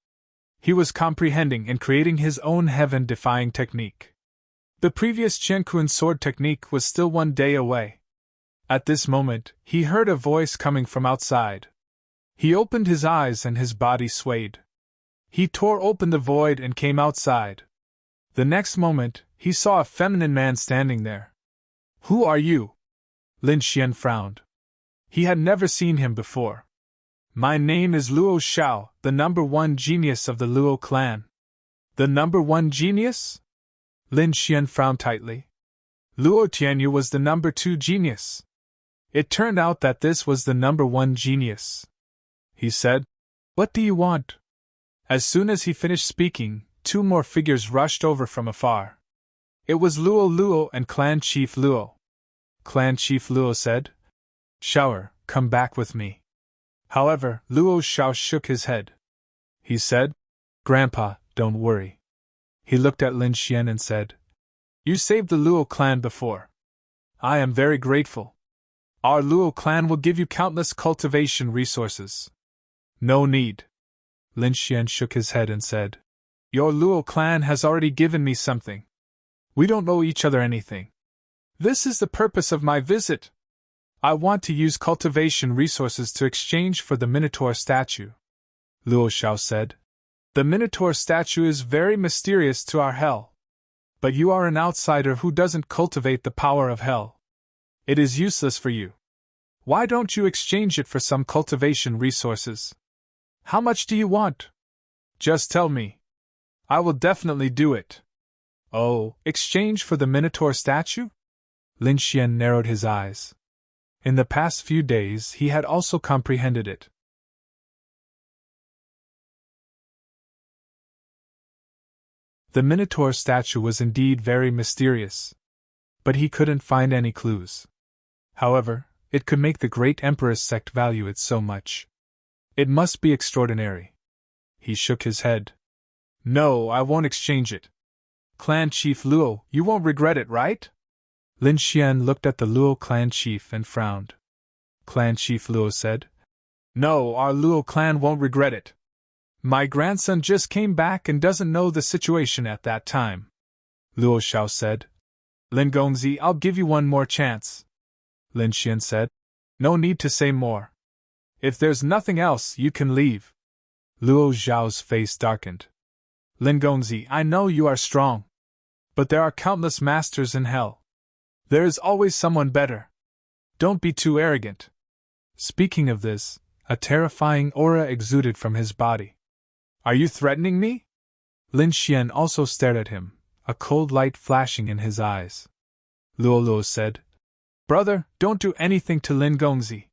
He was comprehending and creating his own heaven-defying technique. The previous Qianquan sword technique was still 1 day away. At this moment, he heard a voice coming from outside. He opened his eyes and his body swayed. He tore open the void and came outside. The next moment, he saw a feminine man standing there. "Who are you?" Lin Xian frowned. He had never seen him before. "My name is Luo Xiao, the #1 genius of the Luo clan." "The #1 genius?" Lin Xian frowned tightly. Luo Tianyu was the #2 genius. It turned out that this was the #1 genius. He said, "What do you want?" As soon as he finished speaking, 2 more figures rushed over from afar. It was Luo Luo and Clan Chief Luo. Clan Chief Luo said, "Xiaoer, come back with me." However, Luo Xiao shook his head. He said, "Grandpa, don't worry." He looked at Lin Xian and said, "You saved the Luo clan before. I am very grateful. Our Luo clan will give you countless cultivation resources." "No need." Lin Xian shook his head and said, "Your Luo clan has already given me something. We don't owe each other anything. This is the purpose of my visit. I want to use cultivation resources to exchange for the Minotaur statue." Luo Xiao said, "The Minotaur statue is very mysterious to our hell. But you are an outsider who doesn't cultivate the power of hell. It is useless for you. Why don't you exchange it for some cultivation resources? How much do you want? Just tell me. I will definitely do it." "Oh, exchange for the Minotaur statue?" Lin Xian narrowed his eyes. In the past few days he had also comprehended it. The Minotaur statue was indeed very mysterious. But he couldn't find any clues. However, it could make the great Emperor's sect value it so much. It must be extraordinary. He shook his head. No, I won't exchange it. Clan Chief Luo, you won't regret it, right? Lin Xian looked at the Luo clan chief and frowned. Clan Chief Luo said, No, our Luo clan won't regret it. My grandson just came back and doesn't know the situation at that time. Luo Xiao said, Lin Gongzi, I'll give you one more chance. Lin Xian said, No need to say more. If there's nothing else, you can leave. Luo Xiao's face darkened. Lin Gongzi, I know you are strong. But there are countless masters in hell. There is always someone better. Don't be too arrogant. Speaking of this, a terrifying aura exuded from his body. Are you threatening me? Lin Xian also stared at him, a cold light flashing in his eyes. Luo Luo said, Brother, don't do anything to Lin Gongzi.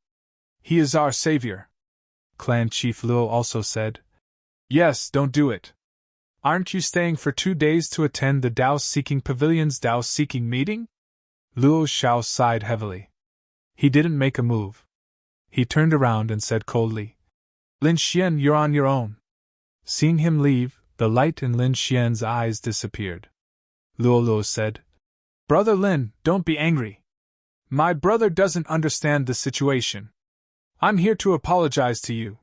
He is our savior. Clan Chief Luo also said, Yes, don't do it. Aren't you staying for 2 days to attend the Dao-Seeking Pavilion's Dao-Seeking meeting? Luo Xiao sighed heavily. He didn't make a move. He turned around and said coldly, Lin Xian, you're on your own. Seeing him leave, the light in Lin Xian's eyes disappeared. Luo Luo said, Brother Lin, don't be angry. My brother doesn't understand the situation. I'm here to apologize to you.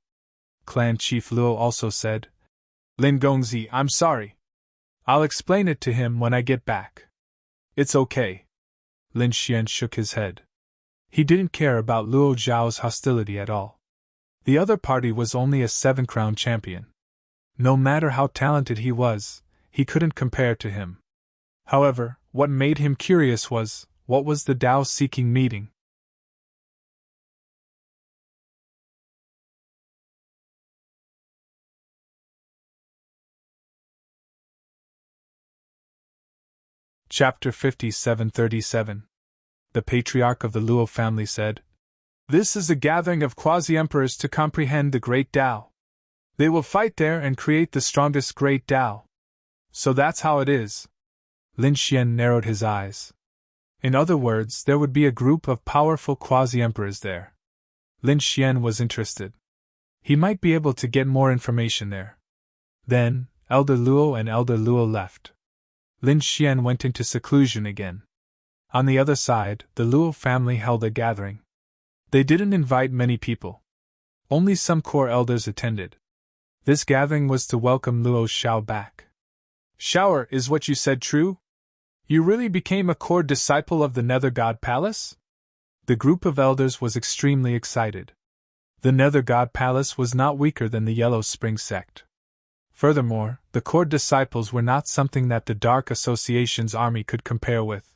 Clan Chief Luo also said, Lin Gongzi, I'm sorry. I'll explain it to him when I get back. It's okay. Lin Xian shook his head. He didn't care about Luo Zhao's hostility at all. The other party was only a 7-crown champion. No matter how talented he was, he couldn't compare to him. However, what made him curious was, what was the Dao-Seeking meeting? Chapter 5737. The patriarch of the Luo family said, This is a gathering of quasi-emperors to comprehend the Great Tao. They will fight there and create the strongest Great Tao. So that's how it is. Lin Xian narrowed his eyes. In other words, there would be a group of powerful quasi-emperors there. Lin Xian was interested. He might be able to get more information there. Then, Elder Luo and Elder Luo left. Lin Xian went into seclusion again. On the other side, the Luo family held a gathering. They didn't invite many people. Only some core elders attended. This gathering was to welcome Luo Xiao back. Xiao, is what you said true? You really became a core disciple of the Nether God Palace? The group of elders was extremely excited. The Nether God Palace was not weaker than the Yellow Spring sect. Furthermore, the core disciples were not something that the Dark Association's army could compare with.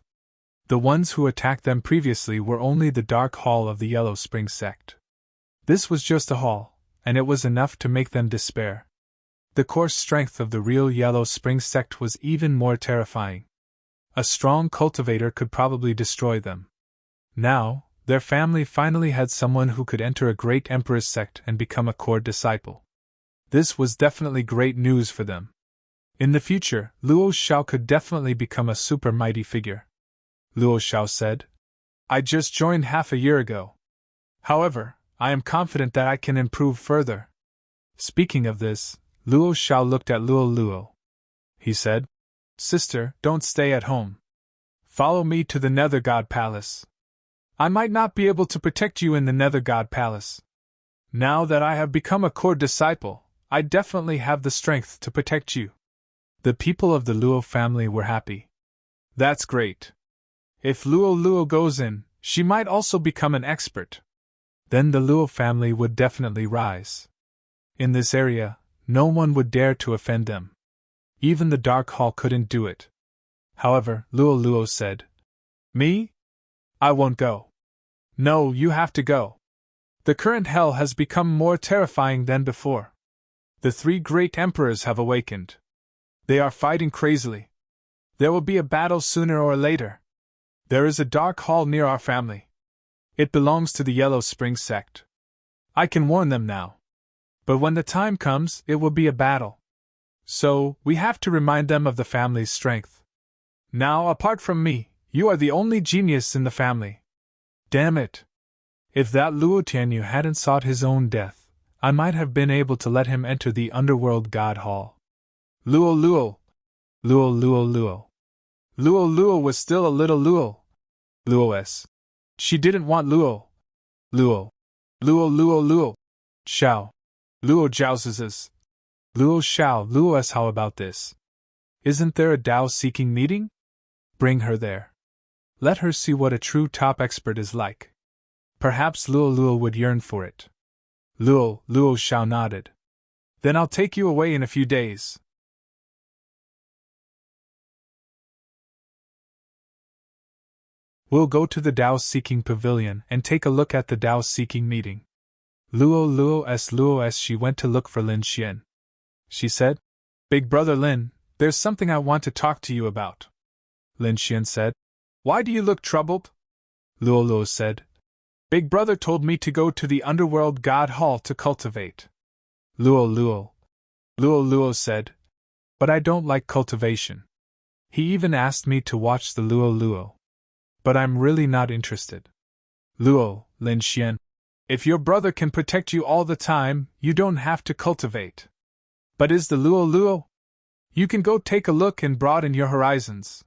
The ones who attacked them previously were only the Dark Hall of the Yellow Spring sect. This was just a hall, and it was enough to make them despair. The core strength of the real Yellow Spring sect was even more terrifying. A strong cultivator could probably destroy them. Now, their family finally had someone who could enter a great emperor's sect and become a core disciple. This was definitely great news for them. In the future, Luo Xiao could definitely become a super mighty figure. Luo Xiao said, I just joined half a year ago. However, I am confident that I can improve further. Speaking of this, Luo Xiao looked at Luo Luo. He said, Sister, don't stay at home. Follow me to the Nether God Palace. I might not be able to protect you in the Nether God Palace. Now that I have become a core disciple, I definitely have the strength to protect you. The people of the Luo family were happy. That's great. If Luo Luo goes in, she might also become an expert. Then the Luo family would definitely rise. In this area, no one would dare to offend them. Even the Dark Hall couldn't do it. However, Luo Luo said, Me? I won't go. No, you have to go. The current hell has become more terrifying than before. The 3 great emperors have awakened. They are fighting crazily. There will be a battle sooner or later. There is a Dark Hall near our family. It belongs to the Yellow Spring sect. I can warn them now. But when the time comes, it will be a battle. So, we have to remind them of the family's strength. Now, apart from me, you are the only genius in the family. Damn it! If that Luo Tianyu hadn't sought his own death, I might have been able to let him enter the underworld god hall. Luo Luo! Luo Luo Luo! Luo Luo was still a little Luo. Luo-s. She didn't want Luo. Luo. Luo Luo Luo. Xiao. Luo Jiaoz's. Luo Xiao Luo-s. How about this? Isn't there a Dao-seeking meeting? Bring her there. Let her see what a true top expert is like. Perhaps Luo Luo would yearn for it. Luo Xiao nodded. Then I'll take you away in a few days. We'll go to the Dao-seeking pavilion and take a look at the Dao-seeking meeting. Luo. She went to look for Lin Xian. She said, Big brother Lin, there's something I want to talk to you about. Lin Xian said, Why do you look troubled? Luo said, Big brother told me to go to the underworld god hall to cultivate. Luo said, But I don't like cultivation. He even asked me to watch the Luo. But I'm really not interested. Lin Xian, if your brother can protect you all the time, you don't have to cultivate. But is the Luo? You can go take a look and broaden your horizons.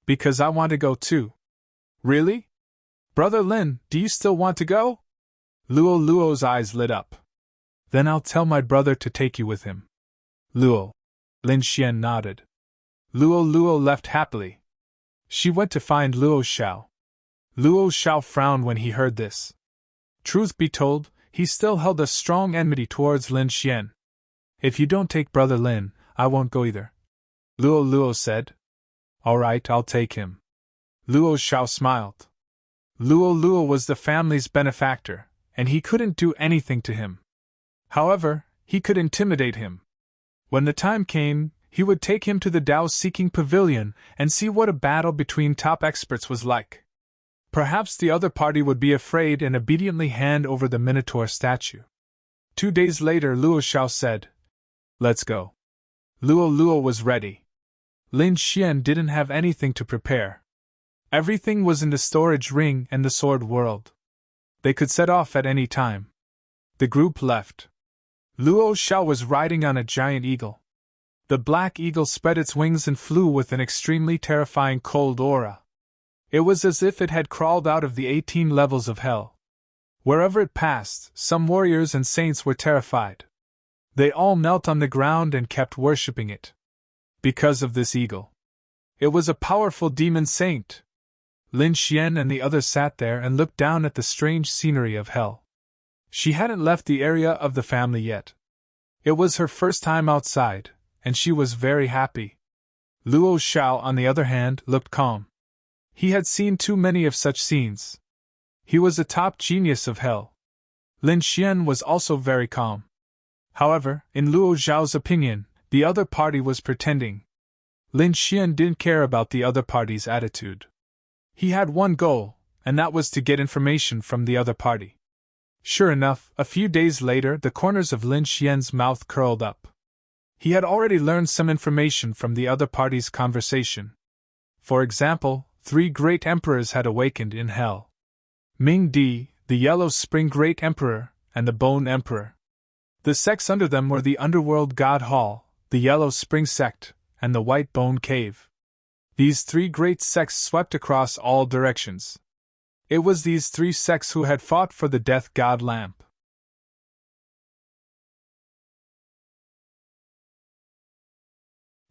Because I want to go too. Really? Brother Lin, do you still want to go? Luo's eyes lit up. Then I'll tell my brother to take you with him. Lin Xian nodded. Luo left happily. She went to find Luo Xiao. Luo Xiao frowned when he heard this. Truth be told, he still held a strong enmity towards Lin Xian. If you don't take brother Lin, I won't go either. Luo said. All right, I'll take him. Luo Xiao smiled. Luo was the family's benefactor, and he couldn't do anything to him. However, he could intimidate him. When the time came, he would take him to the Dao-seeking pavilion and see what a battle between top experts was like. Perhaps the other party would be afraid and obediently hand over the Minotaur statue. 2 days later, Luo Xiao said, Let's go. Luo was ready. Lin Xian didn't have anything to prepare. Everything was in the storage ring and the sword world. They could set off at any time. The group left. Luo Xiao was riding on a giant eagle. The black eagle spread its wings and flew with an extremely terrifying cold aura. It was as if it had crawled out of the 18 levels of hell. Wherever it passed, some warriors and saints were terrified. They all knelt on the ground and kept worshipping it. Because of this eagle. It was a powerful demon saint. Lin Xian and the others sat there and looked down at the strange scenery of hell. She hadn't left the area of the family yet. It was her first time outside, and she was very happy. Luo Xiao, on the other hand, looked calm. He had seen too many of such scenes. He was a top genius of hell. Lin Xian was also very calm. However, in Luo Xiao's opinion, the other party was pretending. Lin Xian didn't care about the other party's attitude. He had one goal, and that was to get information from the other party. Sure enough, a few days later, the corners of Lin Xian's mouth curled up. He had already learned some information from the other party's conversation. For example, 3 great emperors had awakened in hell. Ming Di, the Yellow Spring Great Emperor, and the Bone Emperor. The sects under them were the Underworld God Hall, the Yellow Spring Sect, and the White Bone Cave. These 3 great sects swept across all directions. It was these 3 sects who had fought for the Death God Lamp.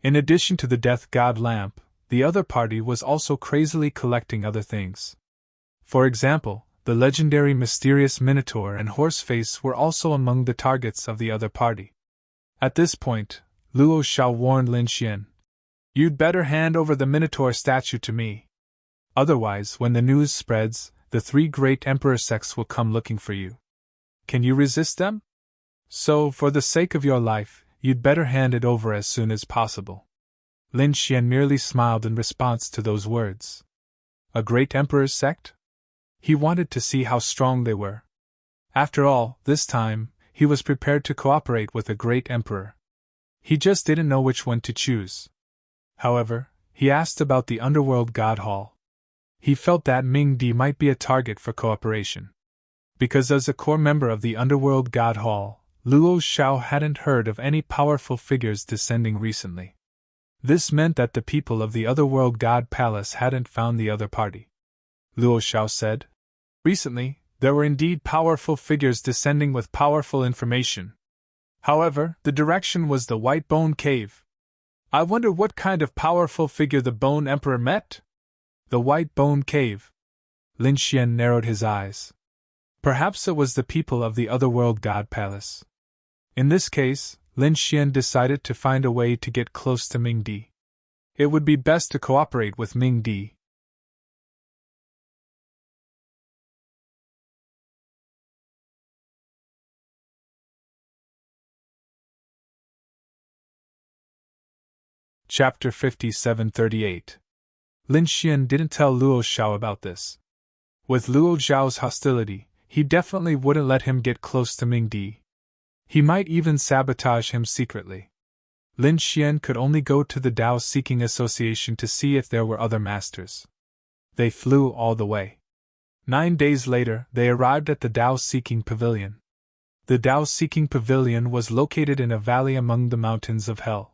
In addition to the Death God Lamp, the other party was also crazily collecting other things. For example, the legendary mysterious Minotaur and Horseface were also among the targets of the other party. At this point, Luo Xiao warned Lin Xian, You'd better hand over the Minotaur statue to me. Otherwise, when the news spreads, the 3 great emperor sects will come looking for you. Can you resist them? So, for the sake of your life, you'd better hand it over as soon as possible. Lin Xian merely smiled in response to those words. A great emperor's sect? He wanted to see how strong they were. After all, this time, he was prepared to cooperate with a great emperor. He just didn't know which one to choose. However, he asked about the Underworld God Hall. He felt that Ming Di might be a target for cooperation. Because as a core member of the Underworld God Hall, Luo Xiao hadn't heard of any powerful figures descending recently. This meant that the people of the Otherworld God Palace hadn't found the other party. Luo Xiao said, "Recently, there were indeed powerful figures descending with powerful information. However, the direction was the White Bone Cave. I wonder what kind of powerful figure the Bone Emperor met?" The White Bone Cave. Lin Xian narrowed his eyes. Perhaps it was the people of the Otherworld God Palace. In this case, Lin Xian decided to find a way to get close to Ming Di. It would be best to cooperate with Ming Di. Chapter 5738. Lin Xian didn't tell Luo Xiao about this. With Luo Zhao's hostility, he definitely wouldn't let him get close to Ming Di. He might even sabotage him secretly. Lin Xian could only go to the Dao Seeking Association to see if there were other masters. They flew all the way. 9 days later, they arrived at the Dao Seeking Pavilion. The Dao Seeking Pavilion was located in a valley among the mountains of Hell.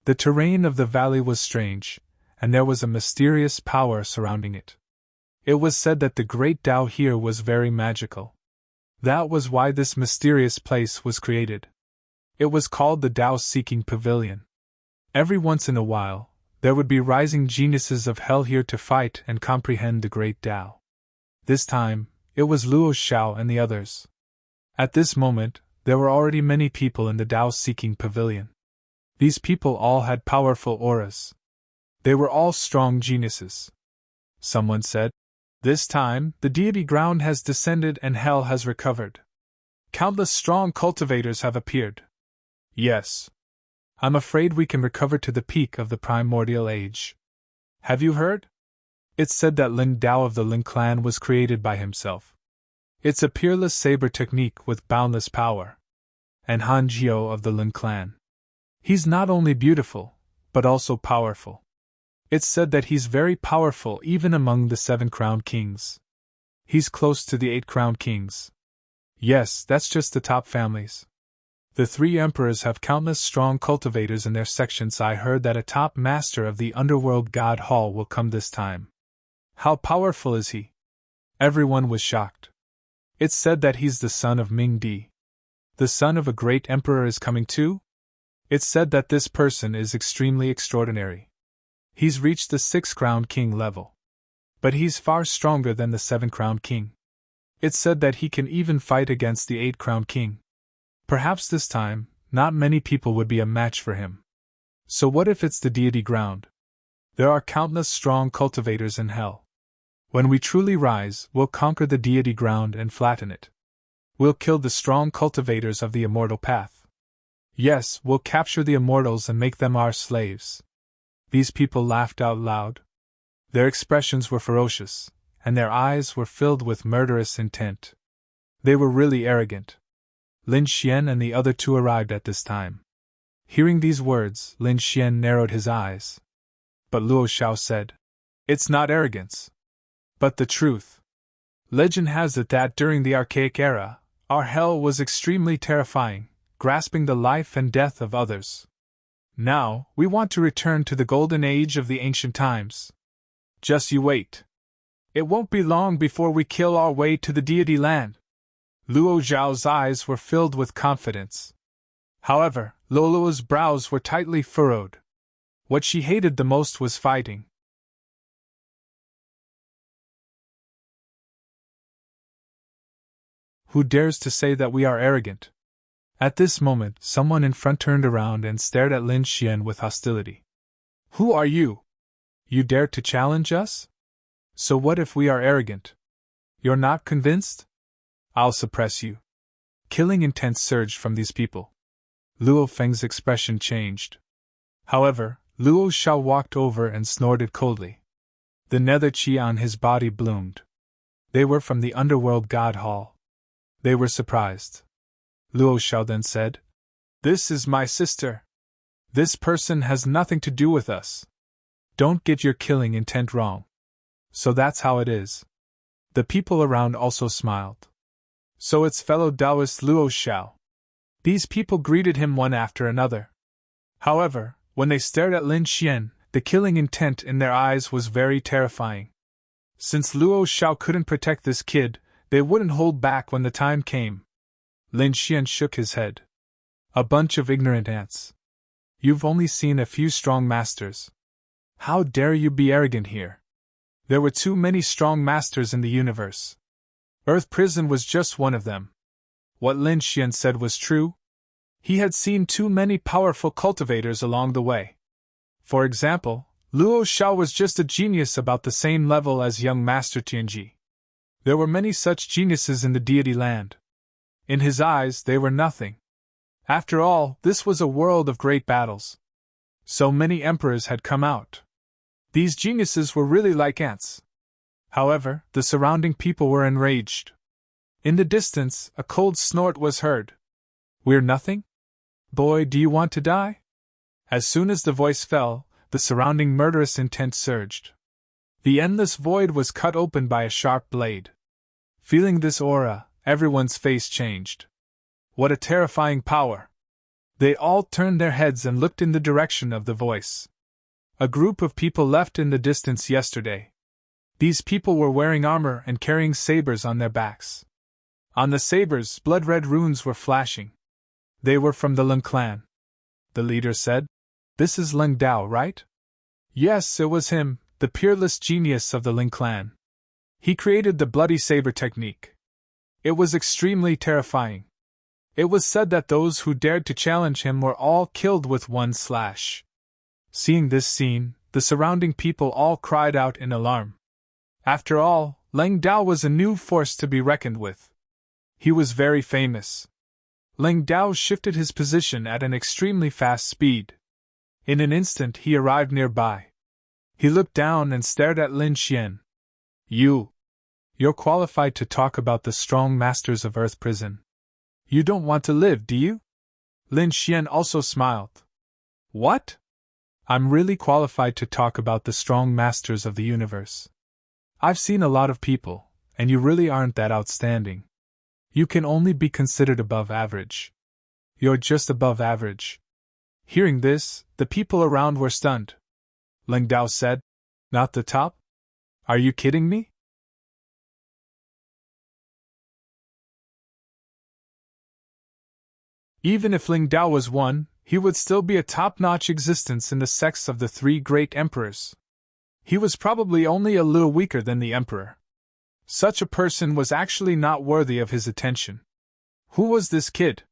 The terrain of the valley was strange, and there was a mysterious power surrounding it. It was said that the great Dao here was very magical. That was why this mysterious place was created. It was called the Dao Seeking Pavilion. Every once in a while, there would be rising geniuses of Hell here to fight and comprehend the great Dao. This time, it was Luo Xiao and the others. At this moment, there were already many people in the Dao Seeking Pavilion. These people all had powerful auras. They were all strong geniuses. Someone said, "This time, the deity ground has descended and Hell has recovered. Countless strong cultivators have appeared." "Yes. I'm afraid we can recover to the peak of the primordial age. Have you heard? It's said that Lin Dao of the Lin clan was created by himself. It's a peerless saber technique with boundless power. And Han Jiao of the Lin clan. He's not only beautiful, but also powerful. It's said that he's very powerful even among the 7 crowned kings. He's close to the 8 crowned kings. Yes, that's just the top families. The 3 emperors have countless strong cultivators in their sections. I heard that a top master of the Underworld God Hall will come this time. How powerful is he?" Everyone was shocked. It's said that he's the son of Ming Di. The son of a great emperor is coming too? It's said that this person is extremely extraordinary. He's reached the 6-crowned king level. But he's far stronger than the 7-crowned king. It's said that he can even fight against the 8-crowned king. Perhaps this time, not many people would be a match for him. So what if it's the deity ground? There are countless strong cultivators in Hell. When we truly rise, we'll conquer the deity ground and flatten it. We'll kill the strong cultivators of the immortal path. Yes, we'll capture the immortals and make them our slaves." These people laughed out loud. Their expressions were ferocious, and their eyes were filled with murderous intent. They were really arrogant. Lin Xian and the other 2 arrived at this time. Hearing these words, Lin Xian narrowed his eyes. But Luo Xiao said, "It's not arrogance, but the truth. Legend has it that during the archaic era, our Hell was extremely terrifying, grasping the life and death of others. Now, we want to return to the golden age of the ancient times. Just you wait. It won't be long before we kill our way to the deity land." Luo Zhao's eyes were filled with confidence. However, Luo's brows were tightly furrowed. What she hated the most was fighting. "Who dares to say that we are arrogant?" At this moment, someone in front turned around and stared at Lin Xian with hostility. "Who are you? You dare to challenge us? So what if we are arrogant? You're not convinced? I'll suppress you." Killing intent surged from these people. Luo Feng's expression changed. However, Luo Xiao walked over and snorted coldly. The nether chi on his body bloomed. They were from the Underworld God Hall. They were surprised. Luo Xiao then said, "This is my sister. This person has nothing to do with us. Don't get your killing intent wrong." "So that's how it is." The people around also smiled. "So it's fellow Taoist Luo Xiao. These people greeted him one after another. However, when they stared at Lin Xian, the killing intent in their eyes was very terrifying. Since Luo Xiao couldn't protect this kid, they wouldn't hold back when the time came. Lin Xian shook his head. A bunch of ignorant ants. You've only seen a few strong masters. How dare you be arrogant here? There were too many strong masters in the universe. Earth Prison was just one of them. What Lin Xian said was true. He had seen too many powerful cultivators along the way. For example, Luo Xiao was just a genius about the same level as young Master Tianji. There were many such geniuses in the deity land. In his eyes, they were nothing. After all, this was a world of great battles. So many emperors had come out. These geniuses were really like ants. However, the surrounding people were enraged. In the distance, a cold snort was heard. We're nothing? Boy, do you want to die? As soon as the voice fell, the surrounding murderous intent surged. The endless void was cut open by a sharp blade. Feeling this aura, everyone's face changed. What a terrifying power! They all turned their heads and looked in the direction of the voice. A group of people left in the distance yesterday. These people were wearing armor and carrying sabers on their backs. On the sabers, blood-red runes were flashing. They were from the Lin clan. The leader said, "This is Lin Dao, right?" Yes, it was him, the peerless genius of the Lin clan. He created the bloody saber technique. It was extremely terrifying. It was said that those who dared to challenge him were all killed with one slash. Seeing this scene, the surrounding people all cried out in alarm. After all, Lin Dao was a new force to be reckoned with. He was very famous. Lin Dao shifted his position at an extremely fast speed. In an instant he arrived nearby. He looked down and stared at Lin Xian. You're qualified to talk about the strong masters of Earth Prison. You don't want to live, do you? Lin Xian also smiled. What? I'm really qualified to talk about the strong masters of the universe. I've seen a lot of people, and you really aren't that outstanding. You can only be considered above average. You're just above average. Hearing this, the people around were stunned. Lin Dao said, Not the top? Are you kidding me? Even if Lin Dao was one, he would still be a top-notch existence in the sects of the three great emperors. He was probably only a little weaker than the emperor. Such a person was actually not worthy of his attention. Who was this kid?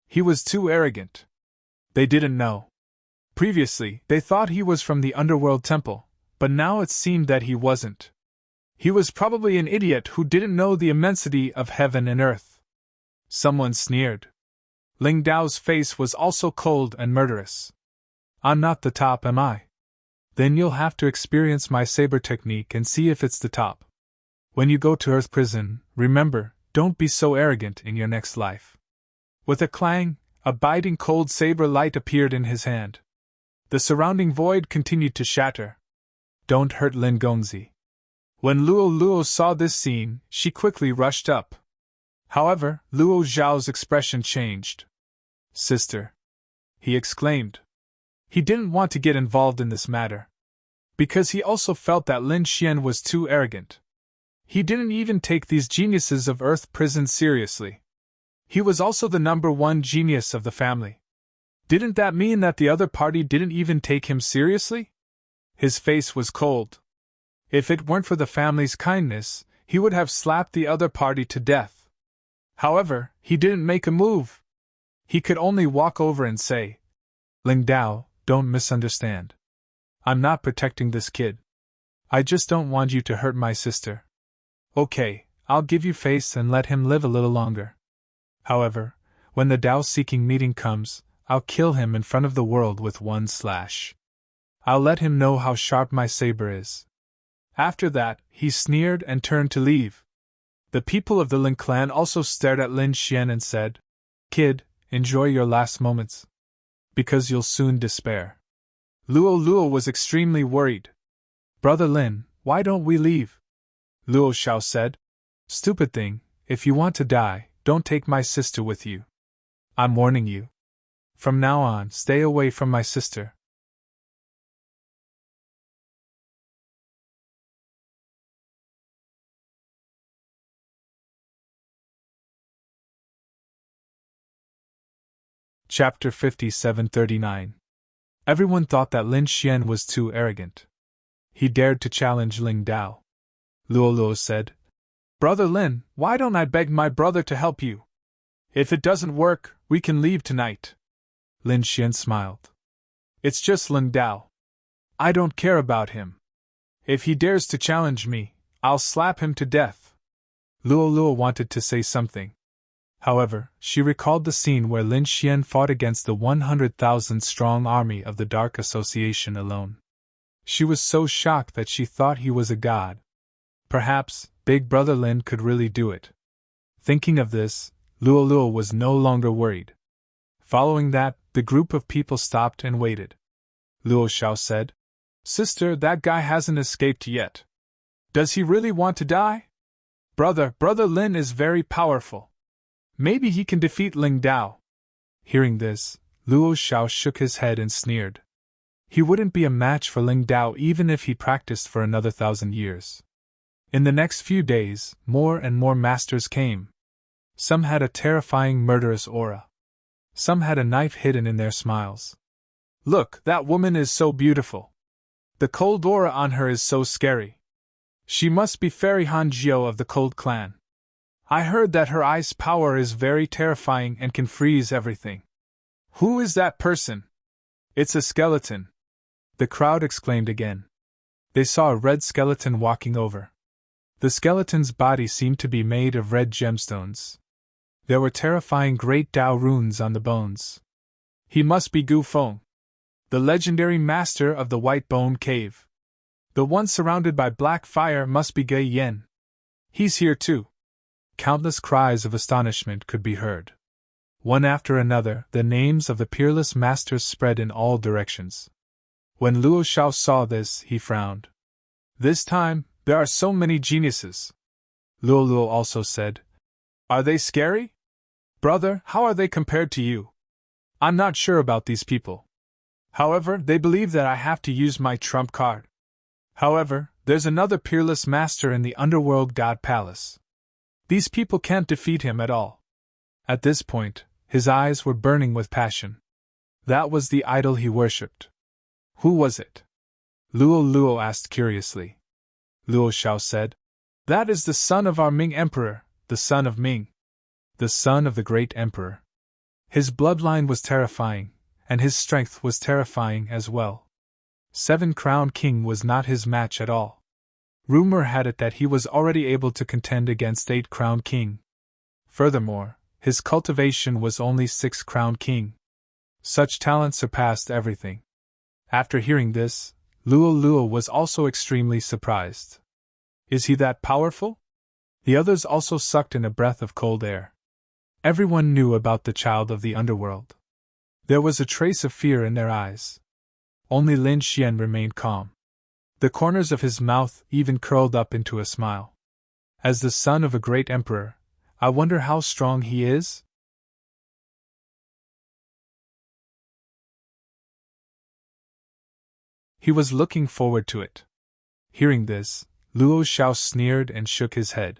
He was too arrogant. They didn't know. Previously, they thought he was from the underworld temple, but now it seemed that he wasn't. He was probably an idiot who didn't know the immensity of heaven and earth. Someone sneered. Lin Dao's face was also cold and murderous. I'm not the top, am I? Then you'll have to experience my saber technique and see if it's the top. When you go to Earth Prison, remember, don't be so arrogant in your next life. With a clang, a biting cold saber light appeared in his hand. The surrounding void continued to shatter. Don't hurt Lin Gongzi. When Luo saw this scene, she quickly rushed up. However, Luo Zhao's expression changed. Sister, he exclaimed. He didn't want to get involved in this matter. Because he also felt that Lin Xian was too arrogant. He didn't even take these geniuses of Earth Prison seriously. He was also the #1 genius of the family. Didn't that mean that the other party didn't even take him seriously? His face was cold. If it weren't for the family's kindness, he would have slapped the other party to death. However, he didn't make a move. He could only walk over and say, Lin Dao, don't misunderstand. I'm not protecting this kid. I just don't want you to hurt my sister. Okay, I'll give you face and let him live a little longer. However, when the Dao-seeking meeting comes, I'll kill him in front of the world with one slash. I'll let him know how sharp my saber is. After that, he sneered and turned to leave. The people of the Lin clan also stared at Lin Xian and said, Kid, enjoy your last moments. Because you'll soon despair. Luo was extremely worried. Brother Lin, why don't we leave? Luo Xiao said, Stupid thing, if you want to die, don't take my sister with you. I'm warning you. From now on, stay away from my sister. Chapter 5739. Everyone thought that Lin Xian was too arrogant. He dared to challenge Ling Dao. Luo Luo said, Brother Lin, why don't I beg my brother to help you? If it doesn't work, we can leave tonight. Lin Xian smiled. It's just Ling Dao. I don't care about him. If he dares to challenge me, I'll slap him to death. Luo Luo wanted to say something. However, she recalled the scene where Lin Xian fought against the 100,000-strong army of the Dark Association alone. She was so shocked that she thought he was a god. Perhaps, Big Brother Lin could really do it. Thinking of this, Luo Luo was no longer worried. Following that, the group of people stopped and waited. Luo Xiao said, Sister, that guy hasn't escaped yet. Does he really want to die? Brother Lin is very powerful. Maybe he can defeat Ling Dao. Hearing this, Luo Xiao shook his head and sneered. He wouldn't be a match for Ling Dao even if he practiced for another 1,000 years. In the next few days, more and more masters came. Some had a terrifying murderous aura. Some had a knife hidden in their smiles. Look, that woman is so beautiful. The cold aura on her is so scary. She must be Fairy Hanjiu of the Cold Clan. I heard that her ice power is very terrifying and can freeze everything. Who is that person? It's a skeleton. The crowd exclaimed again. They saw a red skeleton walking over. The skeleton's body seemed to be made of red gemstones. There were terrifying great Dao runes on the bones. He must be Gu Feng, the legendary master of the White Bone Cave. The one surrounded by black fire must be Gei Yen. He's here too. Countless cries of astonishment could be heard. One after another, the names of the peerless masters spread in all directions. When Luo Xiao saw this, he frowned. This time, there are so many geniuses. Luo Luo also said, Are they scary? Brother, how are they compared to you? I'm not sure about these people. However, they believe that I have to use my trump card. However, there's another peerless master in the underworld god palace. These people can't defeat him at all. At this point, his eyes were burning with passion. That was the idol he worshipped. Who was it? Luo Luo asked curiously. Luo Xiao said, That is the son of our Ming Emperor, the son of Ming. The son of the great emperor. His bloodline was terrifying, and his strength was terrifying as well. 7-Crown King was not his match at all. Rumor had it that he was already able to contend against 8-Crown King. Furthermore, his cultivation was only 6-Crown King. Such talent surpassed everything. After hearing this, Luo Luo was also extremely surprised. Is he that powerful? The others also sucked in a breath of cold air. Everyone knew about the child of the underworld. There was a trace of fear in their eyes. Only Lin Xian remained calm. The corners of his mouth even curled up into a smile. As the son of a great emperor, I wonder how strong he is? He was looking forward to it. Hearing this, Luo Xiao sneered and shook his head.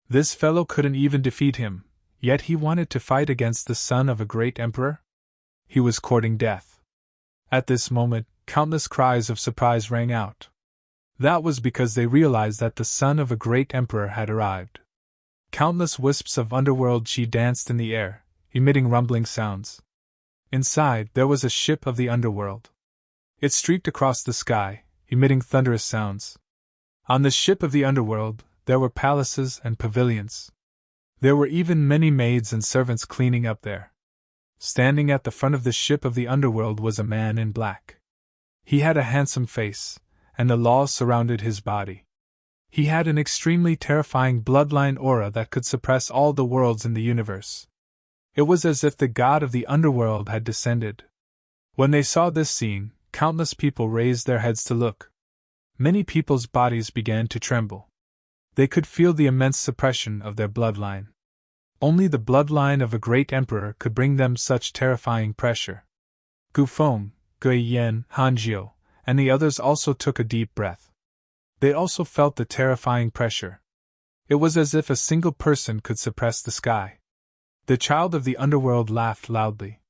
This fellow couldn't even defeat him, yet he wanted to fight against the son of a great emperor? He was courting death. At this moment, countless cries of surprise rang out. That was because they realized that the son of a great emperor had arrived. Countless wisps of underworld chi danced in the air, emitting rumbling sounds. Inside, there was a ship of the underworld. It streaked across the sky, emitting thunderous sounds. On the ship of the underworld, there were palaces and pavilions. There were even many maids and servants cleaning up there. Standing at the front of the ship of the underworld was a man in black. He had a handsome face, and the laws surrounded his body. He had an extremely terrifying bloodline aura that could suppress all the worlds in the universe. It was as if the god of the underworld had descended. When they saw this scene, countless people raised their heads to look. Many people's bodies began to tremble. They could feel the immense suppression of their bloodline. Only the bloodline of a great emperor could bring them such terrifying pressure. Gu Feng, Gui Yan, Hanjiu, and the others also took a deep breath. They also felt the terrifying pressure. It was as if a single person could suppress the sky. The child of the underworld laughed loudly.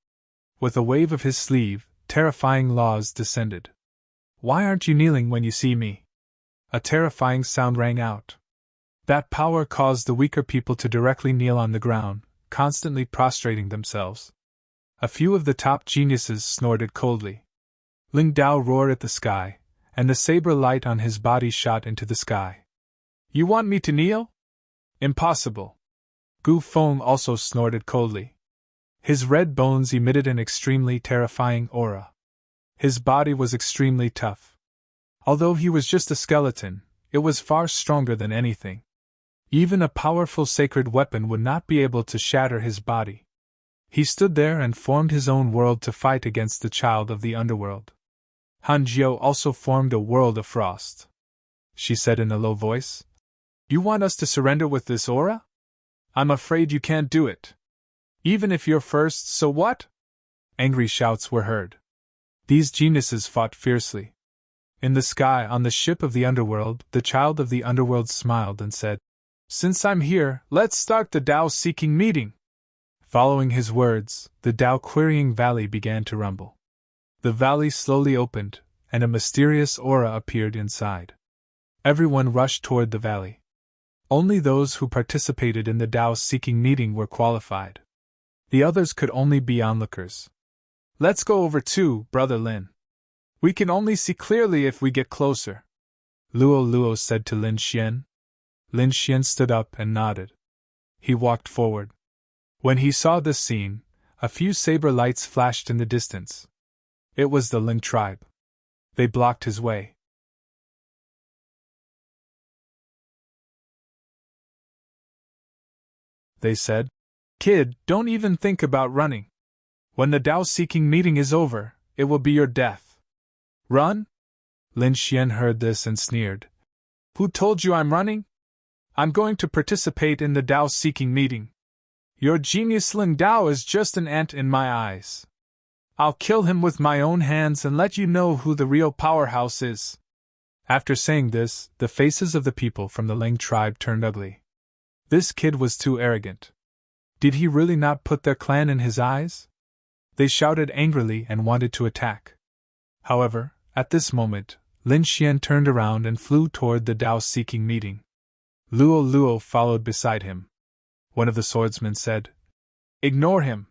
With a wave of his sleeve, terrifying laws descended. "Why aren't you kneeling when you see me?" A terrifying sound rang out. That power caused the weaker people to directly kneel on the ground, constantly prostrating themselves. A few of the top geniuses snorted coldly. Ling Dao roared at the sky, and the saber light on his body shot into the sky. "You want me to kneel? Impossible." Gu Feng also snorted coldly. His red bones emitted an extremely terrifying aura. His body was extremely tough. Although he was just a skeleton, it was far stronger than anything. Even a powerful sacred weapon would not be able to shatter his body. He stood there and formed his own world to fight against the child of the underworld. Hanjiu also formed a world of frost. She said in a low voice, "You want us to surrender with this aura? I'm afraid you can't do it. Even if you're first, so what?" Angry shouts were heard. These geniuses fought fiercely. In the sky on the ship of the underworld, the child of the underworld smiled and said, "Since I'm here, let's start the Tao-seeking meeting." Following his words, the Tao-querying valley began to rumble. The valley slowly opened, and a mysterious aura appeared inside. Everyone rushed toward the valley. Only those who participated in the Tao-seeking meeting were qualified. The others could only be onlookers. "Let's go over too, Brother Lin. We can only see clearly if we get closer," Luo Luo said to Lin Xian. Lin Xian stood up and nodded. He walked forward. When he saw this scene, a few saber lights flashed in the distance. It was the Ling tribe. They blocked his way. They said, "Kid, don't even think about running. When the Tao-seeking meeting is over, it will be your death. Run?" Lin Xian heard this and sneered. "Who told you I'm running? I'm going to participate in the Tao-seeking meeting. Your genius Ling Dao is just an ant in my eyes. I'll kill him with my own hands and let you know who the real powerhouse is." After saying this, the faces of the people from the Ling tribe turned ugly. This kid was too arrogant. Did he really not put their clan in his eyes? They shouted angrily and wanted to attack. However, at this moment, Lin Xian turned around and flew toward the Tao-seeking meeting. Luo Luo followed beside him. One of the swordsmen said, "Ignore him.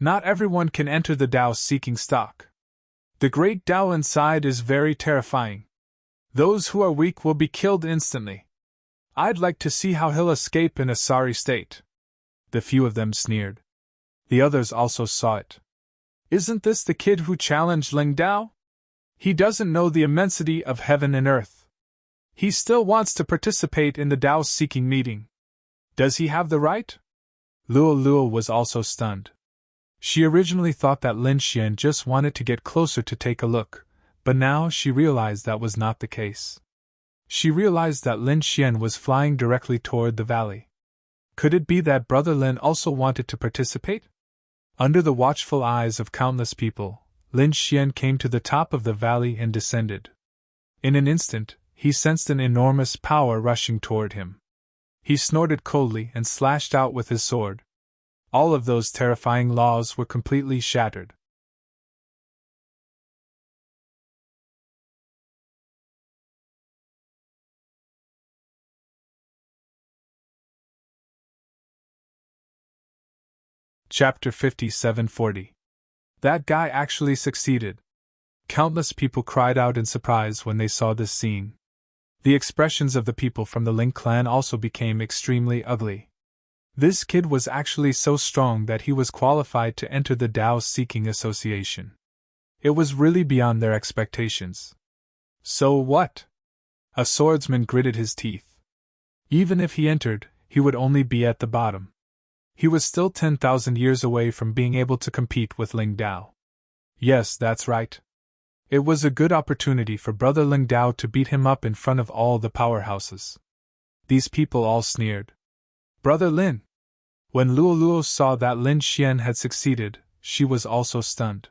Not everyone can enter the Tao-seeking stock. The great Tao inside is very terrifying. Those who are weak will be killed instantly. I'd like to see how he'll escape in a sorry state." The few of them sneered. The others also saw it. "Isn't this the kid who challenged Ling Dao? He doesn't know the immensity of heaven and earth. He still wants to participate in the Tao-seeking meeting. Does he have the right?" Luo Luo was also stunned. She originally thought that Lin Xian just wanted to get closer to take a look, but now she realized that was not the case. She realized that Lin Xian was flying directly toward the valley. Could it be that Brother Lin also wanted to participate? Under the watchful eyes of countless people, Lin Xian came to the top of the valley and descended. In an instant, he sensed an enormous power rushing toward him. He snorted coldly and slashed out with his sword. All of those terrifying laws were completely shattered. Chapter 5740. That guy actually succeeded. Countless people cried out in surprise when they saw this scene. The expressions of the people from the Ling clan also became extremely ugly. This kid was actually so strong that he was qualified to enter the Tao-seeking association. It was really beyond their expectations. So what? A swordsman gritted his teeth. Even if he entered, he would only be at the bottom. He was still 10,000 years away from being able to compete with Ling Dao. Yes, that's right. It was a good opportunity for Brother Ling Dao to beat him up in front of all the powerhouses. These people all sneered. "Brother Lin, When Luoluo saw that Lin Xian had succeeded, she was also stunned.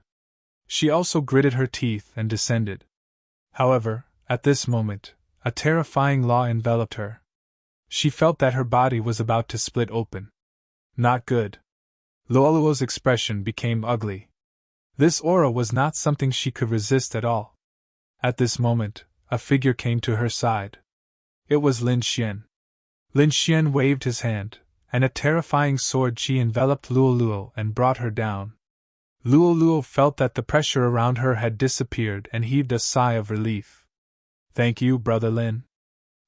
She also gritted her teeth and descended. However, at this moment, a terrifying awe enveloped her. She felt that her body was about to split open. Not good. Luoluo's expression became ugly. This aura was not something she could resist at all. At this moment, a figure came to her side. It was Lin Xian. Lin Xian waved his hand, and a terrifying sword chi enveloped Luoluo and brought her down. Luoluo felt that the pressure around her had disappeared and heaved a sigh of relief. Thank you, Brother Lin.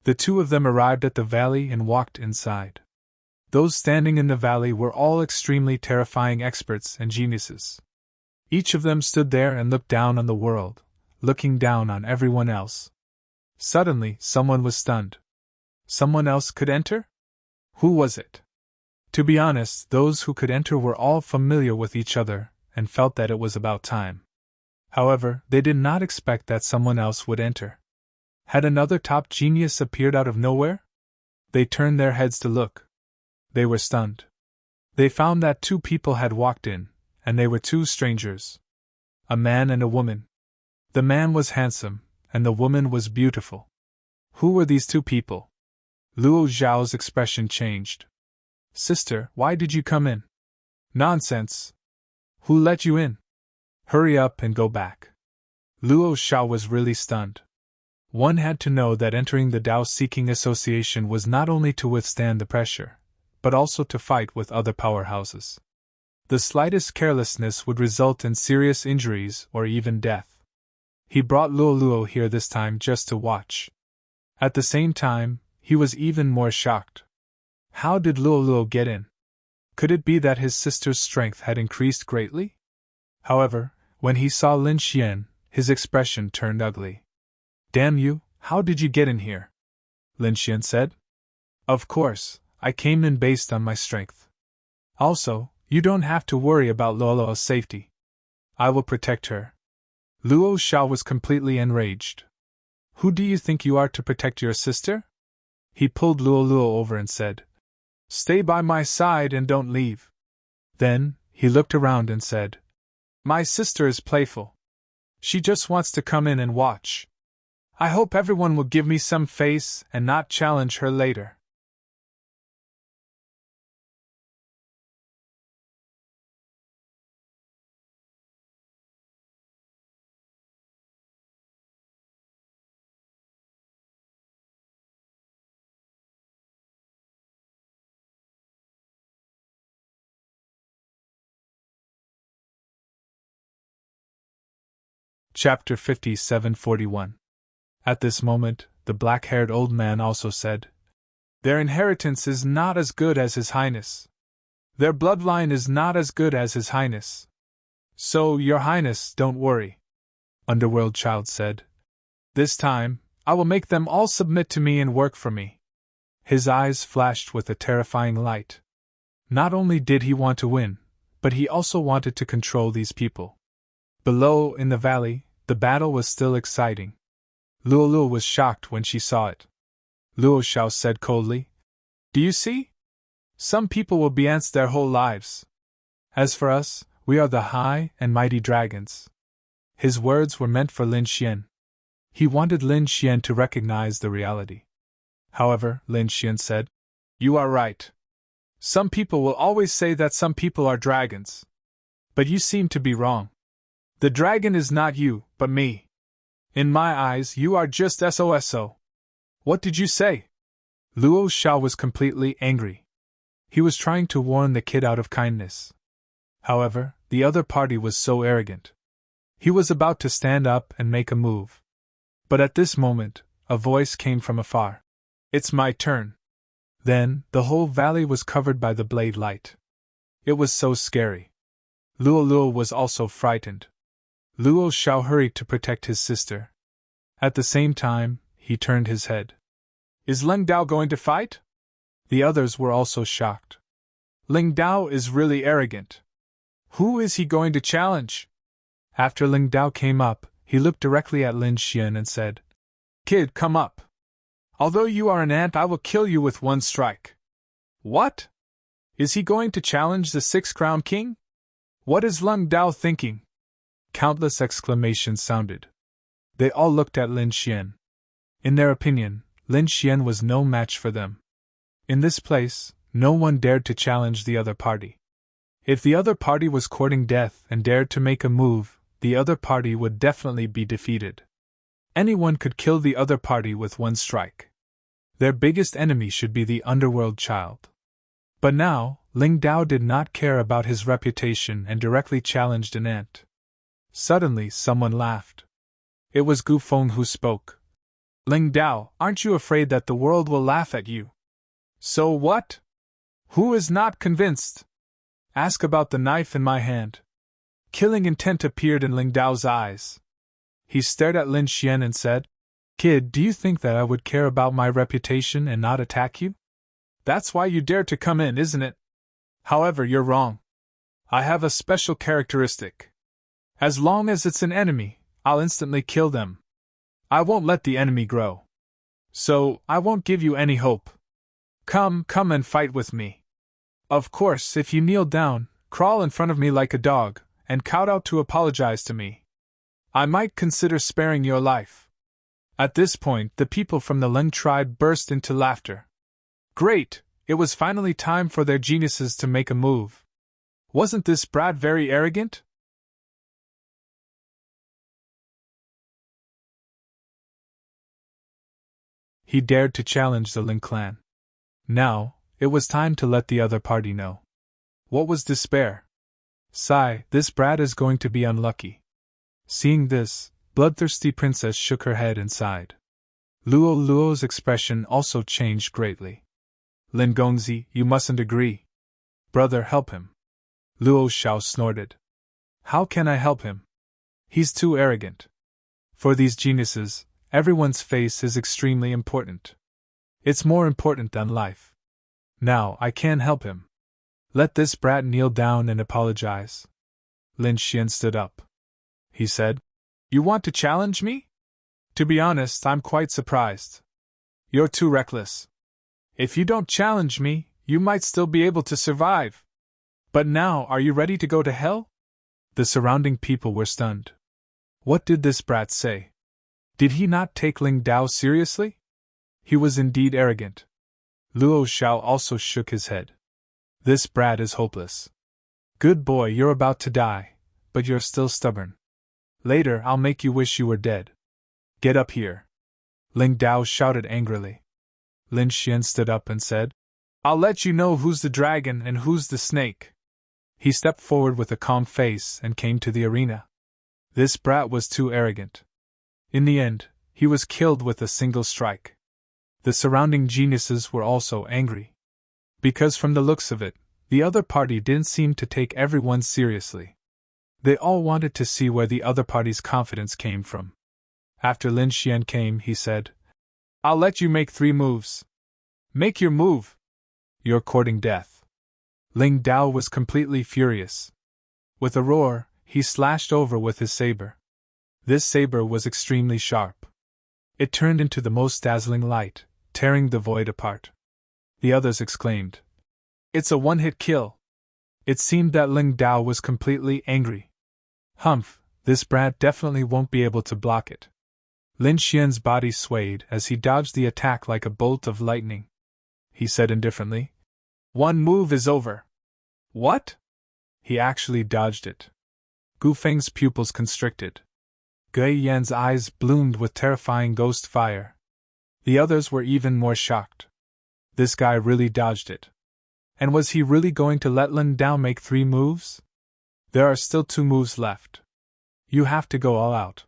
The two of them arrived at the valley and walked inside. Those standing in the valley were all extremely terrifying experts and geniuses. Each of them stood there and looked down on the world, looking down on everyone else. Suddenly, someone was stunned. Someone else could enter? Who was it? To be honest, those who could enter were all familiar with each other, and felt that it was about time. However, they did not expect that someone else would enter. Had another top genius appeared out of nowhere? They turned their heads to look. They were stunned. They found that two people had walked in, and they were two strangers. A man and a woman. The man was handsome, and the woman was beautiful. Who were these two people? Luo Zhao's expression changed. Sister, why did you come in? Nonsense. Who let you in? Hurry up and go back. Luo Zhao was really stunned. One had to know that entering the Dao-seeking association was not only to withstand the pressure, but also to fight with other powerhouses. The slightest carelessness would result in serious injuries or even death. He brought Luoluo here this time just to watch. At the same time, he was even more shocked. How did Luoluo get in? Could it be that his sister's strength had increased greatly? However, when he saw Lin Xian, his expression turned ugly. Damn you, how did you get in here? Lin Xian said. Of course, I came in based on my strength. Also, you don't have to worry about Luoluo's safety. I will protect her. Luo Zhao was completely enraged. Who do you think you are to protect your sister? He pulled Luoluo over and said, Stay by my side and don't leave. Then, he looked around and said, My sister is playful. She just wants to come in and watch. I hope everyone will give me some face and not challenge her later. Chapter 57-41. At this moment, the black-haired old man also said, Their inheritance is not as good as His Highness. Their bloodline is not as good as His Highness. So, Your Highness, don't worry. Underworld Child said, This time, I will make them all submit to me and work for me. His eyes flashed with a terrifying light. Not only did he want to win, but he also wanted to control these people. Below, in the valley, the battle was still exciting. Luoluo was shocked when she saw it. Luo Zhao said coldly, Do you see? Some people will be ants their whole lives. As for us, we are the high and mighty dragons. His words were meant for Lin Xian. He wanted Lin Xian to recognize the reality. However, Lin Xian said, You are right. Some people will always say that some people are dragons. But you seem to be wrong. The dragon is not you, but me. In my eyes, you are just SOSO. What did you say? Luo Zhao was completely angry. He was trying to warn the kid out of kindness. However, the other party was so arrogant. He was about to stand up and make a move. But at this moment, a voice came from afar. It's my turn. Then, the whole valley was covered by the blade light. It was so scary. Luoluo was also frightened. Luo Zhao hurried to protect his sister. At the same time, he turned his head. Is Ling Dao going to fight? The others were also shocked. Ling Dao is really arrogant. Who is he going to challenge? After Ling Dao came up, he looked directly at Lin Xian and said, Kid, come up. Although you are an ant, I will kill you with one strike. What? Is he going to challenge the 6-crown king? What is Lung Dao thinking? Countless exclamations sounded. They all looked at Lin Xian. In their opinion, Lin Xian was no match for them. In this place, no one dared to challenge the other party. If the other party was courting death and dared to make a move, the other party would definitely be defeated. Anyone could kill the other party with one strike. Their biggest enemy should be the underworld child. But now, Ling Dao did not care about his reputation and directly challenged an ant. Suddenly, someone laughed. It was Gu Feng who spoke. Ling Dao, aren't you afraid that the world will laugh at you? So what? Who is not convinced? Ask about the knife in my hand. Killing intent appeared in Ling Dao's eyes. He stared at Lin Xian and said, Kid, do you think that I would care about my reputation and not attack you? That's why you dared to come in, isn't it? However, you're wrong. I have a special characteristic. As long as it's an enemy, I'll instantly kill them. I won't let the enemy grow. So, I won't give you any hope. Come and fight with me. Of course, if you kneel down, crawl in front of me like a dog, and kowtow to apologize to me, I might consider sparing your life. At this point, the people from the Leng tribe burst into laughter. Great! It was finally time for their geniuses to make a move. Wasn't this brat very arrogant? He dared to challenge the Ling clan. Now, it was time to let the other party know. What was despair? Sigh, this brat is going to be unlucky. Seeing this, bloodthirsty princess shook her head and sighed. Luo's expression also changed greatly. Lin Gongzi, you mustn't agree. Brother, help him. Luo Xiao snorted. How can I help him? He's too arrogant. For these geniuses, everyone's face is extremely important. It's more important than life. Now, I can help him. Let this brat kneel down and apologize. Lin Xian stood up. He said, You want to challenge me? To be honest, I'm quite surprised. You're too reckless. If you don't challenge me, you might still be able to survive. But now, are you ready to go to hell? The surrounding people were stunned. What did this brat say? Did he not take Ling Dao seriously? He was indeed arrogant. Luo Xiao also shook his head. This brat is hopeless. Good boy, you're about to die, but you're still stubborn. Later, I'll make you wish you were dead. Get up here. Ling Dao shouted angrily. Lin Xian stood up and said, I'll let you know who's the dragon and who's the snake. He stepped forward with a calm face and came to the arena. This brat was too arrogant. In the end, he was killed with a single strike. The surrounding geniuses were also angry. Because from the looks of it, the other party didn't seem to take everyone seriously. They all wanted to see where the other party's confidence came from. After Lin Xian came, he said, I'll let you make 3 moves. Make your move. You're courting death. Ling Dao was completely furious. With a roar, he slashed over with his saber. This saber was extremely sharp. It turned into the most dazzling light, tearing the void apart. The others exclaimed, It's a one-hit kill. It seemed that Ling Dao was completely angry. Humph, this brat definitely won't be able to block it. Lin Xian's body swayed as he dodged the attack like a bolt of lightning. He said indifferently, 1 move is over. What? He actually dodged it. Gu Feng's pupils constricted. Gui Yan's eyes bloomed with terrifying ghost fire. The others were even more shocked. This guy really dodged it. And was he really going to let Lin Dao make 3 moves? There are still 2 moves left. You have to go all out.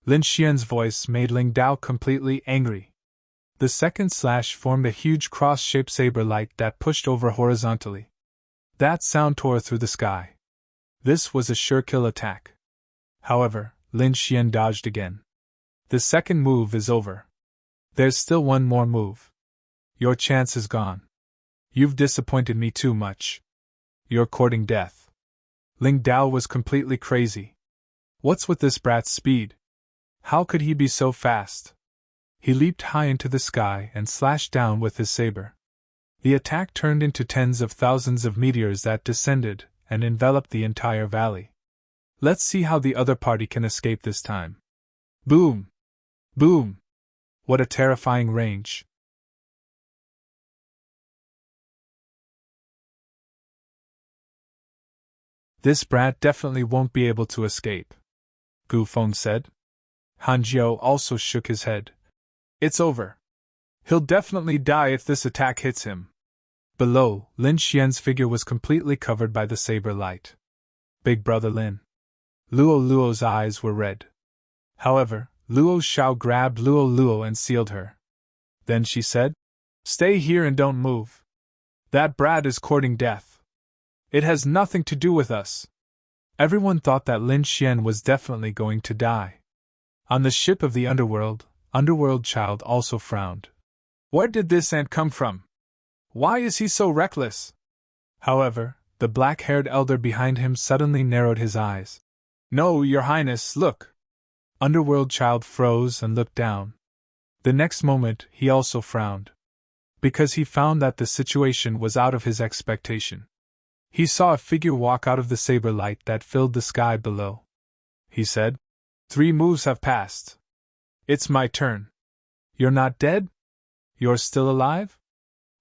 Lin Xian's voice made Ling Dao completely angry. The second slash formed a huge cross-shaped saber light that pushed over horizontally. That sound tore through the sky. This was a sure kill attack. However, Lin Xian dodged again. The second move is over. There's still 1 more move. Your chance is gone. You've disappointed me too much. You're courting death. Ling Dao was completely crazy. What's with this brat's speed? How could he be so fast? He leaped high into the sky and slashed down with his saber. The attack turned into tens of thousands of meteors that descended and enveloped the entire valley. Let's see how the other party can escape this time. Boom! Boom! What a terrifying range. This brat definitely won't be able to escape, Gu Feng said. Han Jiao also shook his head. It's over. He'll definitely die if this attack hits him. Below, Lin Xian's figure was completely covered by the saber light. Big brother Lin. Luo's eyes were red. However, Luo Xiao grabbed Luo and sealed her. Then she said, "Stay here and don't move. That brat is courting death. It has nothing to do with us." Everyone thought that Lin Xian was definitely going to die. On the ship of the underworld Child also frowned. Where did this ant come from? Why is he so reckless? However, the black-haired elder behind him suddenly narrowed his eyes. No, Your Highness, look! Underworld Child froze and looked down. The next moment, he also frowned. Because he found that the situation was out of his expectation. He saw a figure walk out of the saber light that filled the sky below. He said, 3 moves have passed. It's my turn. You're not dead? You're still alive?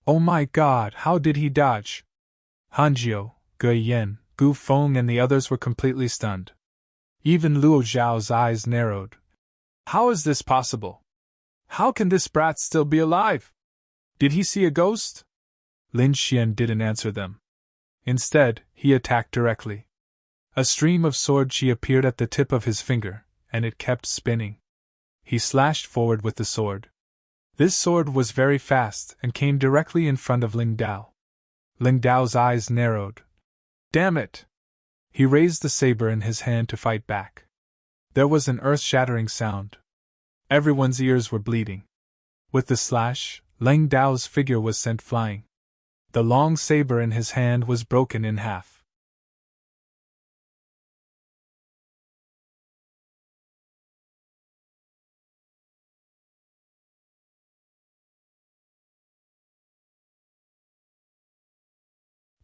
Oh my god, how did he dodge? Hanjiu, Ge Yen, Gu Feng and the others were completely stunned. Even Luo Zhao's eyes narrowed. How is this possible? How can this brat still be alive? Did he see a ghost? Lin Xian didn't answer them. Instead, he attacked directly. A stream of sword qi appeared at the tip of his finger, and it kept spinning. He slashed forward with the sword. This sword was very fast and came directly in front of Ling Dao. Ling Dao's eyes narrowed. Damn it! He raised the saber in his hand to fight back. There was an earth-shattering sound. Everyone's ears were bleeding. With the slash, Ling Dao's figure was sent flying. The long saber in his hand was broken in half.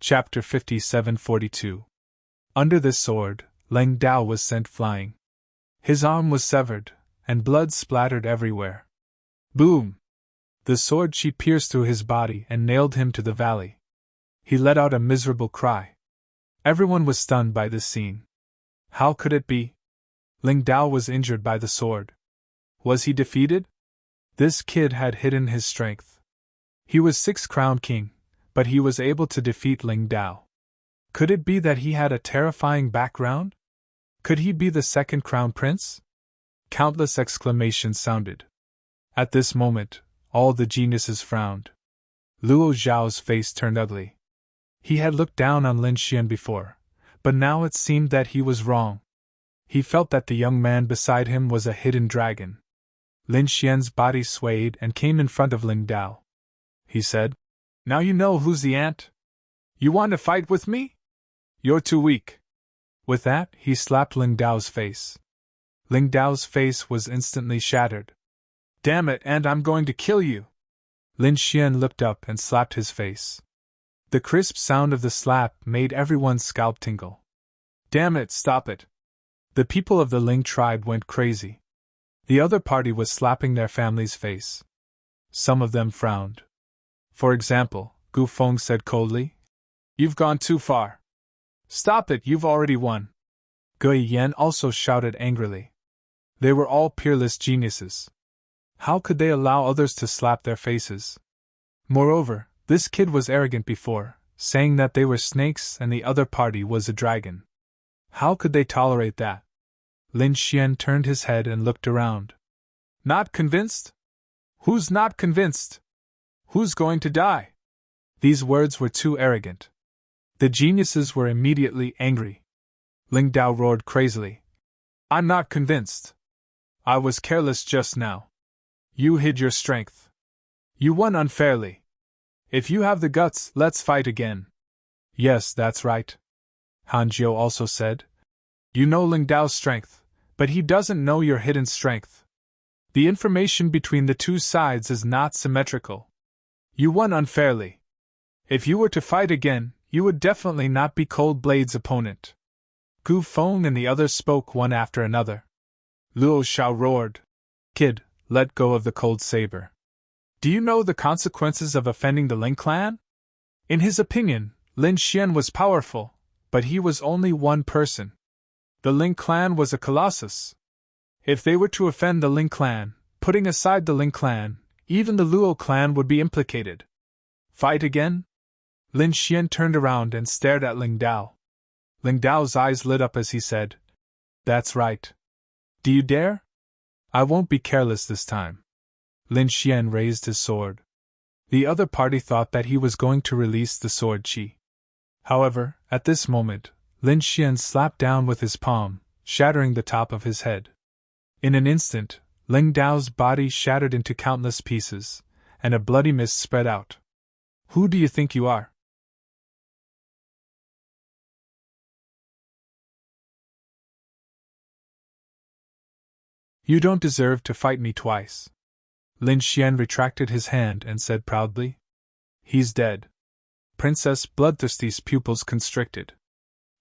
Chapter 57-42. Under this sword, Ling Dao was sent flying. His arm was severed, and blood splattered everywhere. Boom! The sword qi pierced through his body and nailed him to the valley. He let out a miserable cry. Everyone was stunned by this scene. How could it be? Ling Dao was injured by the sword. Was he defeated? This kid had hidden his strength. He was 6th-crown king, but he was able to defeat Ling Dao. Could it be that he had a terrifying background? Could he be the 2nd crown prince? Countless exclamations sounded. At this moment, all the geniuses frowned. Luo Zhao's face turned ugly. He had looked down on Lin Xian before, but now it seemed that he was wrong. He felt that the young man beside him was a hidden dragon. Lin Xian's body swayed and came in front of Ling Dao. He said, "Now you know who's the ant? You want to fight with me? You're too weak." With that, he slapped Ling Dao's face. Ling Dao's face was instantly shattered. "Damn it, and I'm going to kill you!" Lin Xian looked up and slapped his face. The crisp sound of the slap made everyone's scalp tingle. "Damn it, stop it!" The people of the Ling tribe went crazy. The other party was slapping their family's face. Some of them frowned. For example, Gu Feng said coldly, "You've gone too far. Stop it, you've already won." Ge Yen also shouted angrily. They were all peerless geniuses. How could they allow others to slap their faces? Moreover, this kid was arrogant before, saying that they were snakes and the other party was a dragon. How could they tolerate that? Lin Xian turned his head and looked around. Not convinced? Who's not convinced? Who's going to die? These words were too arrogant. The geniuses were immediately angry. Ling Dao roared crazily. "I'm not convinced. I was careless just now. You hid your strength. You won unfairly. If you have the guts, let's fight again." "Yes, that's right," Hanjiu also said. "You know Ling Dao's strength, but he doesn't know your hidden strength. The information between the two sides is not symmetrical. You won unfairly. If you were to fight again, you would definitely not be Cold Blade's opponent. Gu Feng and the others spoke one after another. Luo Shao roared. Kid, let go of the cold saber. Do you know the consequences of offending the Ling clan? In his opinion, Lin Xian was powerful, but he was only one person. The Ling clan was a colossus. If they were to offend the Ling clan, putting aside the Ling clan, even the Luo clan would be implicated. Fight again? Lin Xian turned around and stared at Ling Dao. Ling Dao's eyes lit up as he said, That's right. Do you dare? I won't be careless this time. Lin Xian raised his sword. The other party thought that he was going to release the sword chi. However, at this moment, Lin Xian slapped down with his palm, shattering the top of his head. In an instant, Ling Dao's body shattered into countless pieces, and a bloody mist spread out. Who do you think you are? You don't deserve to fight me twice. Lin Xian retracted his hand and said proudly. He's dead. Princess Bloodthirsty's pupils constricted.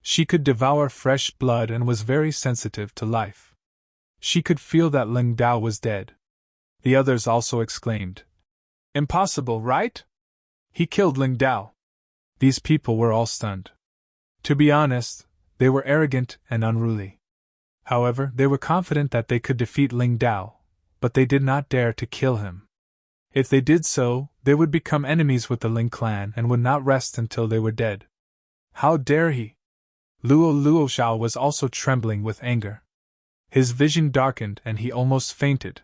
She could devour fresh blood and was very sensitive to life. She could feel that Ling Dao was dead. The others also exclaimed. Impossible, right? He killed Ling Dao. These people were all stunned. To be honest, they were arrogant and unruly. However, they were confident that they could defeat Ling Dao, but they did not dare to kill him. If they did so, they would become enemies with the Ling clan and would not rest until they were dead. How dare he? Luo Shao was also trembling with anger. His vision darkened and he almost fainted.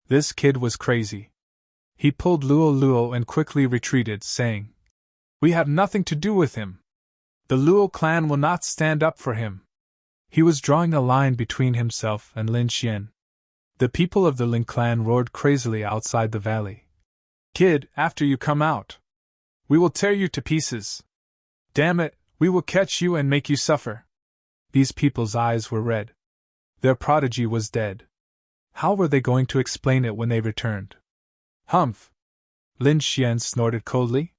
This kid was crazy. He pulled Luo and quickly retreated, saying, We have nothing to do with him. The Luo clan will not stand up for him. He was drawing a line between himself and Lin Xian. The people of the Ling clan roared crazily outside the valley. Kid, after you come out, we will tear you to pieces. Damn it, we will catch you and make you suffer. These people's eyes were red. Their prodigy was dead. How were they going to explain it when they returned? Humph! Lin Xian snorted coldly.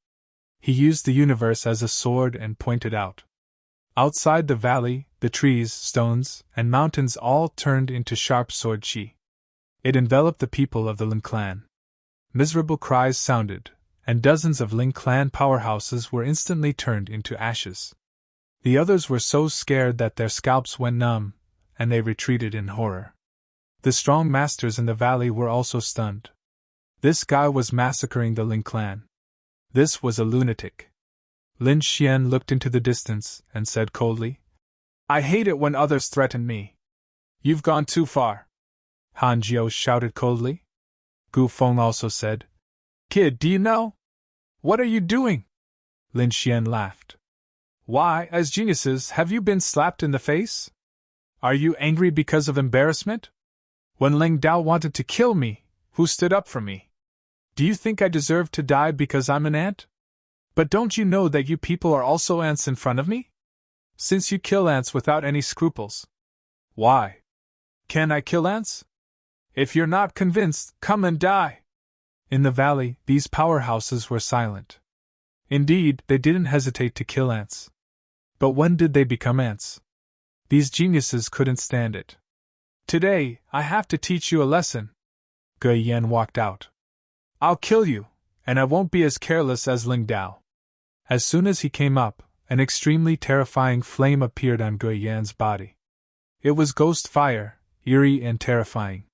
He used the universe as a sword and pointed out. Outside the valley, the trees, stones, and mountains all turned into sharp sword chi. It enveloped the people of the Ling clan. Miserable cries sounded, and dozens of Ling clan powerhouses were instantly turned into ashes. The others were so scared that their scalps went numb, and they retreated in horror. The strong masters in the valley were also stunned. This guy was massacring the Ling clan. This was a lunatic. Lin Xian looked into the distance and said coldly, I hate it when others threaten me. You've gone too far. Han Jiao shouted coldly. Gu Feng also said, Kid, do you know? What are you doing? Lin Xian laughed. Why, as geniuses, have you been slapped in the face? Are you angry because of embarrassment? When Ling Dao wanted to kill me, who stood up for me? Do you think I deserve to die because I'm an ant? But don't you know that you people are also ants in front of me? Since you kill ants without any scruples. Why? Can I kill ants? If you're not convinced, come and die. In the valley, these powerhouses were silent. Indeed, they didn't hesitate to kill ants. But when did they become ants? These geniuses couldn't stand it. Today, I have to teach you a lesson. Ge Yan walked out. I'll kill you, and I won't be as careless as Ling Dao. As soon as he came up, an extremely terrifying flame appeared on Ge Yan's body. It was ghost fire, eerie and terrifying.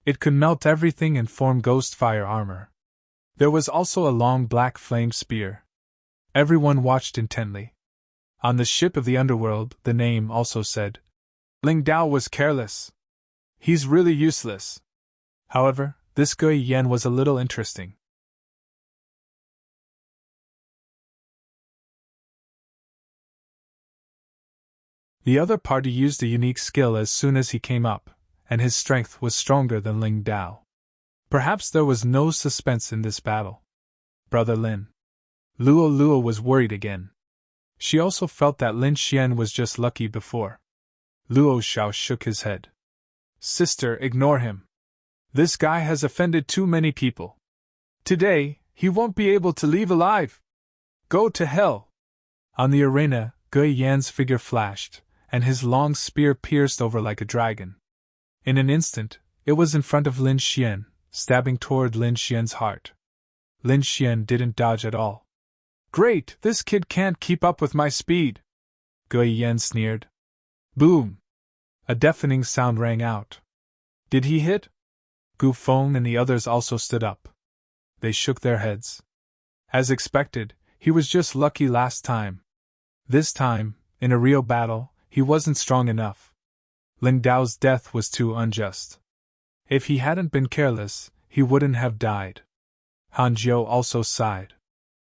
It could melt everything and form ghost fire armor. There was also a long black flame spear. Everyone watched intently. On the ship of the underworld, the name also said, Ling Dao was careless. He's really useless. However, this Ge Yan was a little interesting. The other party used a unique skill as soon as he came up, and his strength was stronger than Ling Dao. Perhaps there was no suspense in this battle. Brother Lin. Luo was worried again. She also felt that Lin Xian was just lucky before. Luo Shao shook his head. Sister, ignore him. This guy has offended too many people. Today, he won't be able to leave alive. Go to hell! On the arena, Gui Yan's figure flashed, and his long spear pierced over like a dragon. In an instant, it was in front of Lin Xian, stabbing toward Lin Xian's heart. Lin Xian didn't dodge at all. Great, this kid can't keep up with my speed! Gui Yan sneered. Boom! A deafening sound rang out. Did he hit? Gu Feng and the others also stood up. They shook their heads. As expected, he was just lucky last time. This time, in a real battle, he wasn't strong enough. Ling Dao's death was too unjust. If he hadn't been careless, he wouldn't have died. Han Jiu also sighed.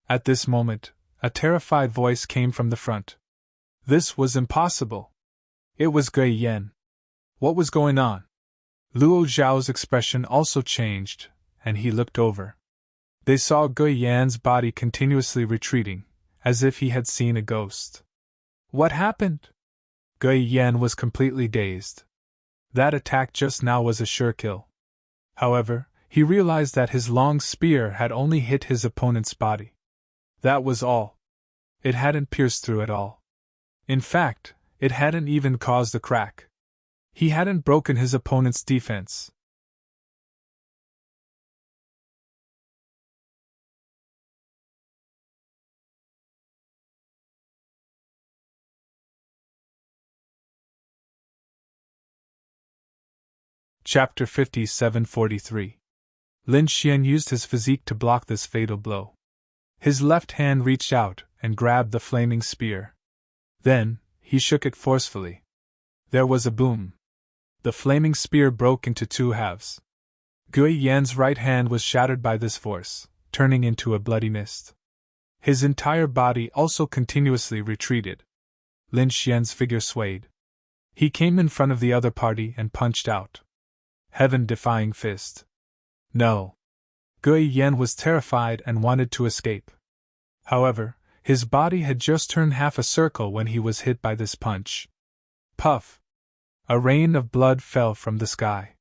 At this moment, a terrified voice came from the front. This was impossible. It was Gui Yan. What was going on? Luo Zhao's expression also changed, and he looked over. They saw Gui Yan's body continuously retreating, as if he had seen a ghost. What happened? Gui Yan was completely dazed. That attack just now was a sure kill. However, he realized that his long spear had only hit his opponent's body. That was all. It hadn't pierced through at all. In fact, it hadn't even caused a crack. He hadn't broken his opponent's defense. Chapter 57-43. Lin Xian used his physique to block this fatal blow. His left hand reached out and grabbed the flaming spear. Then, he shook it forcefully. There was a boom. The flaming spear broke into two halves. Gui Yan's right hand was shattered by this force, turning into a bloody mist. His entire body also continuously retreated. Lin Xian's figure swayed. He came in front of the other party and punched out. Heaven-defying fist. No. Gui Yan was terrified and wanted to escape. However, his body had just turned half a circle when he was hit by this punch. Puff! A rain of blood fell from the sky.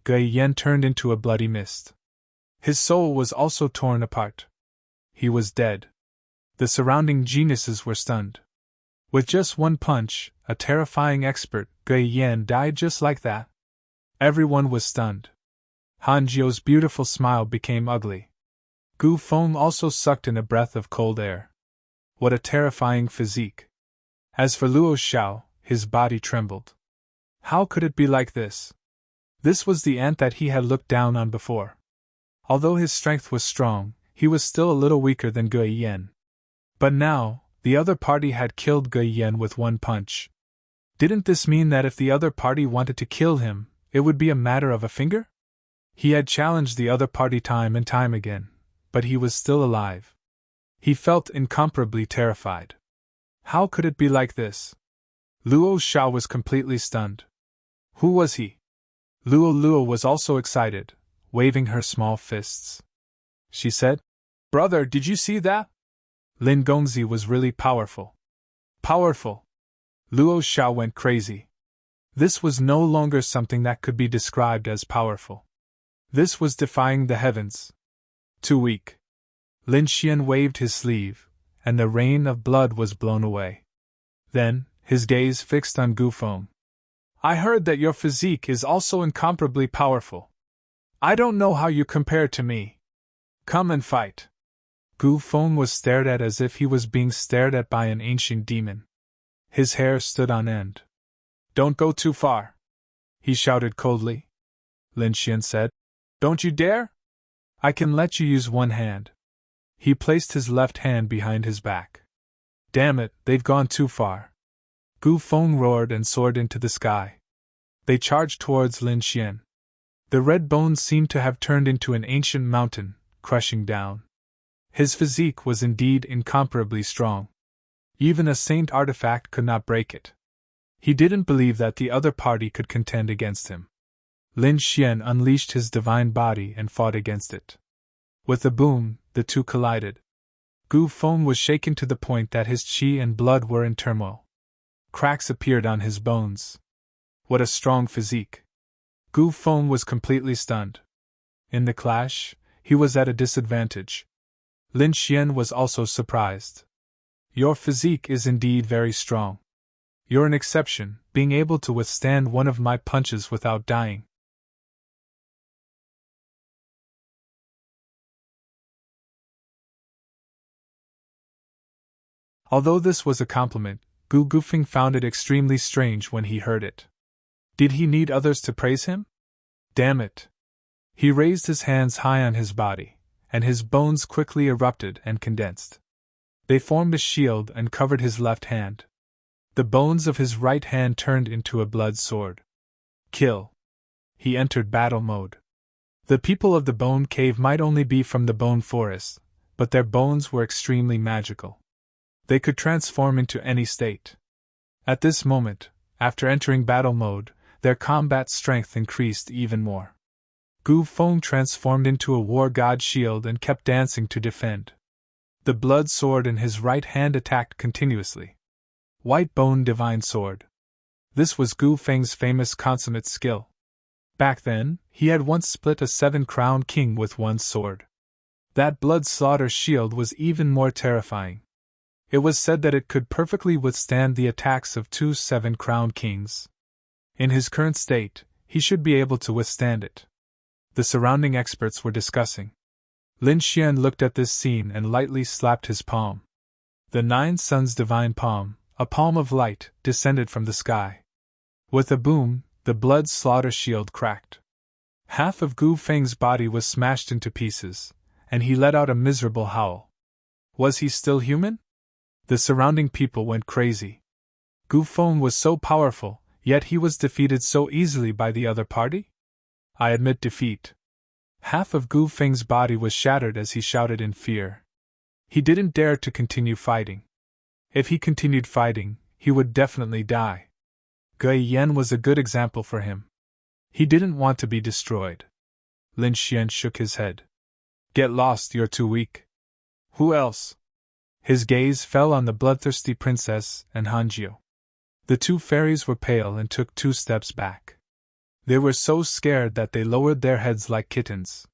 Gui Yan turned into a bloody mist. His soul was also torn apart. He was dead. The surrounding geniuses were stunned. With just one punch, a terrifying expert, Gui Yan died just like that. Everyone was stunned. Han Jiu's beautiful smile became ugly. Gu Feng also sucked in a breath of cold air. What a terrifying physique. As for Luo Zhao, his body trembled. How could it be like this? This was the ant that he had looked down on before. Although his strength was strong, he was still a little weaker than Gui Yan. But now, the other party had killed Gui Yan with one punch. Didn't this mean that if the other party wanted to kill him, it would be a matter of a finger? He had challenged the other party time and time again, but he was still alive. He felt incomparably terrified. How could it be like this? Luo Zhao was completely stunned. Who was he? Luo was also excited, waving her small fists. She said, "Brother, did you see that? Lin Gongzi was really powerful." Powerful? Luo Zhao went crazy. This was no longer something that could be described as powerful. This was defying the heavens. Too weak. Lin Xian waved his sleeve, and the rain of blood was blown away. Then, his gaze fixed on Gu Feng. "I heard that your physique is also incomparably powerful. I don't know how you compare to me. Come and fight." Gu Feng was stared at as if he was being stared at by an ancient demon. His hair stood on end. "Don't go too far," he shouted coldly. Lin Xian said, "Don't you dare? I can let you use one hand." He placed his left hand behind his back. "Damn it, they've gone too far." Gu Feng roared and soared into the sky. They charged towards Lin Xian. The red bones seemed to have turned into an ancient mountain, crushing down. His physique was indeed incomparably strong. Even a saint artifact could not break it. He didn't believe that the other party could contend against him. Lin Xian unleashed his divine body and fought against it. With a boom, the two collided. Gu Feng was shaken to the point that his qi and blood were in turmoil. Cracks appeared on his bones. What a strong physique! Gu Feng was completely stunned. In the clash, he was at a disadvantage. Lin Xian was also surprised. Your physique is indeed very strong. You're an exception, being able to withstand one of my punches without dying. Although this was a compliment, Gu Gufeng found it extremely strange when he heard it. Did he need others to praise him? Damn it! He raised his hands high on his body, and his bones quickly erupted and condensed. They formed a shield and covered his left hand. The bones of his right hand turned into a blood sword. Kill. He entered battle mode. The people of the Bone Cave might only be from the Bone Forest, but their bones were extremely magical. They could transform into any state. At this moment, after entering battle mode, their combat strength increased even more. Gu Feng transformed into a war god shield and kept dancing to defend. The blood sword in his right hand attacked continuously. White Bone Divine Sword. This was Gu Feng's famous consummate skill. Back then, he had once split a 7-crown king with one sword. That blood slaughter shield was even more terrifying. It was said that it could perfectly withstand the attacks of 2 7-crown kings. In his current state, he should be able to withstand it. The surrounding experts were discussing. Lin Xian looked at this scene and lightly slapped his palm. The 9 Suns' divine palm, a palm of light, descended from the sky. With a boom, the blood slaughter shield cracked. Half of Gu Feng's body was smashed into pieces, and he let out a miserable howl. Was he still human? The surrounding people went crazy. Gu Feng was so powerful, yet he was defeated so easily by the other party? I admit defeat. Half of Gu Feng's body was shattered as he shouted in fear. He didn't dare to continue fighting. If he continued fighting, he would definitely die. Gui Yan was a good example for him. He didn't want to be destroyed. Lin Xian shook his head. Get lost, you're too weak. Who else? His gaze fell on the bloodthirsty princess and Hanjiu. The 2 fairies were pale and took 2 steps back. They were so scared that they lowered their heads like kittens.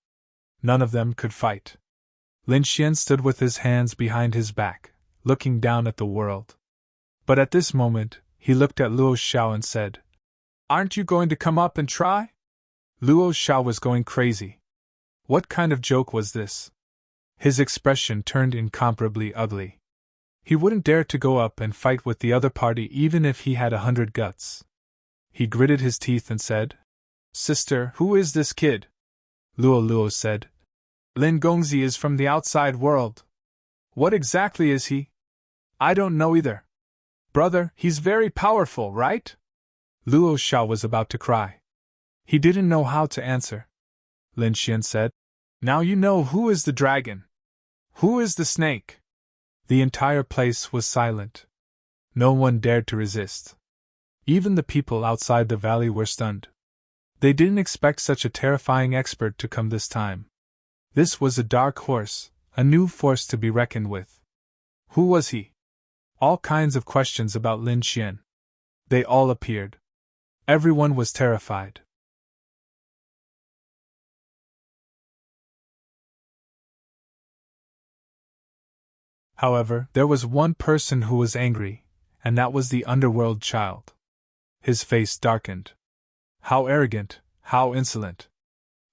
None of them could fight. Lin Xian stood with his hands behind his back, looking down at the world. But at this moment, he looked at Luo Xiao and said, Aren't you going to come up and try? Luo Xiao was going crazy. What kind of joke was this? His expression turned incomparably ugly. He wouldn't dare to go up and fight with the other party even if he had 100 guts. He gritted his teeth and said, Sister, who is this kid? Luo said, Lin Gongzi is from the outside world. What exactly is he? I don't know either. Brother, he's very powerful, right? Luo Xiao was about to cry. He didn't know how to answer. Lin Xian said, Now you know who is the dragon. Who is the snake? The entire place was silent. No one dared to resist. Even the people outside the valley were stunned. They didn't expect such a terrifying expert to come this time. This was a dark horse, a new force to be reckoned with. Who was he? All kinds of questions about Lin Xian. They all appeared. Everyone was terrified. However, there was one person who was angry, and that was the underworld child. His face darkened. How arrogant, how insolent.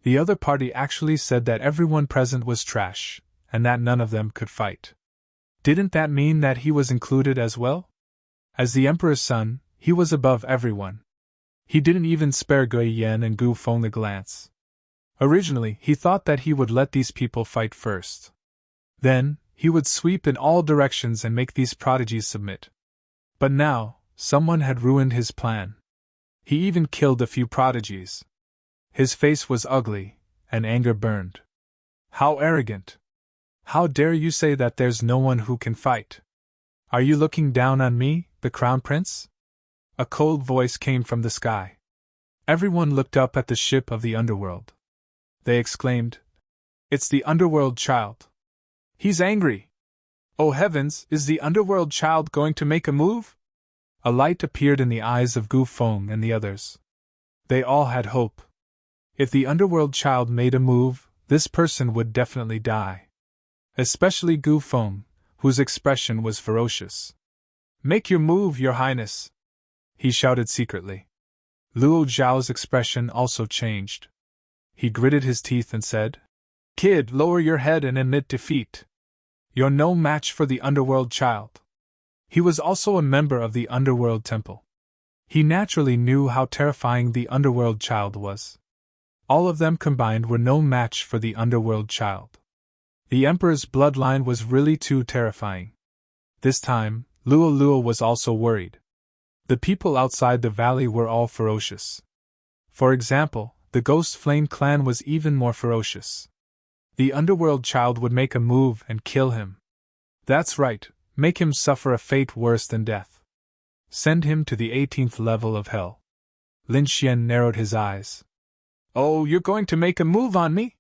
The other party actually said that everyone present was trash, and that none of them could fight. Didn't that mean that he was included as well? As the Emperor's son, he was above everyone. He didn't even spare Gui Yan and Gu Feng a glance. Originally, he thought that he would let these people fight first. Then, he would sweep in all directions and make these prodigies submit. But now, someone had ruined his plan. He even killed a few prodigies. His face was ugly, and anger burned. How arrogant! How dare you say that there's no one who can fight? Are you looking down on me, the Crown Prince? A cold voice came from the sky. Everyone looked up at the ship of the underworld. They exclaimed, It's the underworld child. He's angry. Oh heavens, is the underworld child going to make a move? A light appeared in the eyes of Gu Feng and the others. They all had hope. If the underworld child made a move, this person would definitely die. especially Gu Feng, whose expression was ferocious. "Make your move, Your Highness!" he shouted secretly. Luo Zhao's expression also changed. He gritted his teeth and said, "Kid, lower your head and admit defeat. You're no match for the Underworld Child." He was also a member of the Underworld Temple. He naturally knew how terrifying the Underworld Child was. All of them combined were no match for the Underworld Child. The Emperor's bloodline was really too terrifying. This time, Luo was also worried. The people outside the valley were all ferocious. For example, the Ghost Flame clan was even more ferocious. The Underworld Child would make a move and kill him. That's right, make him suffer a fate worse than death. Send him to the 18th level of hell. Lin Xian narrowed his eyes. "Oh, you're going to make a move on me?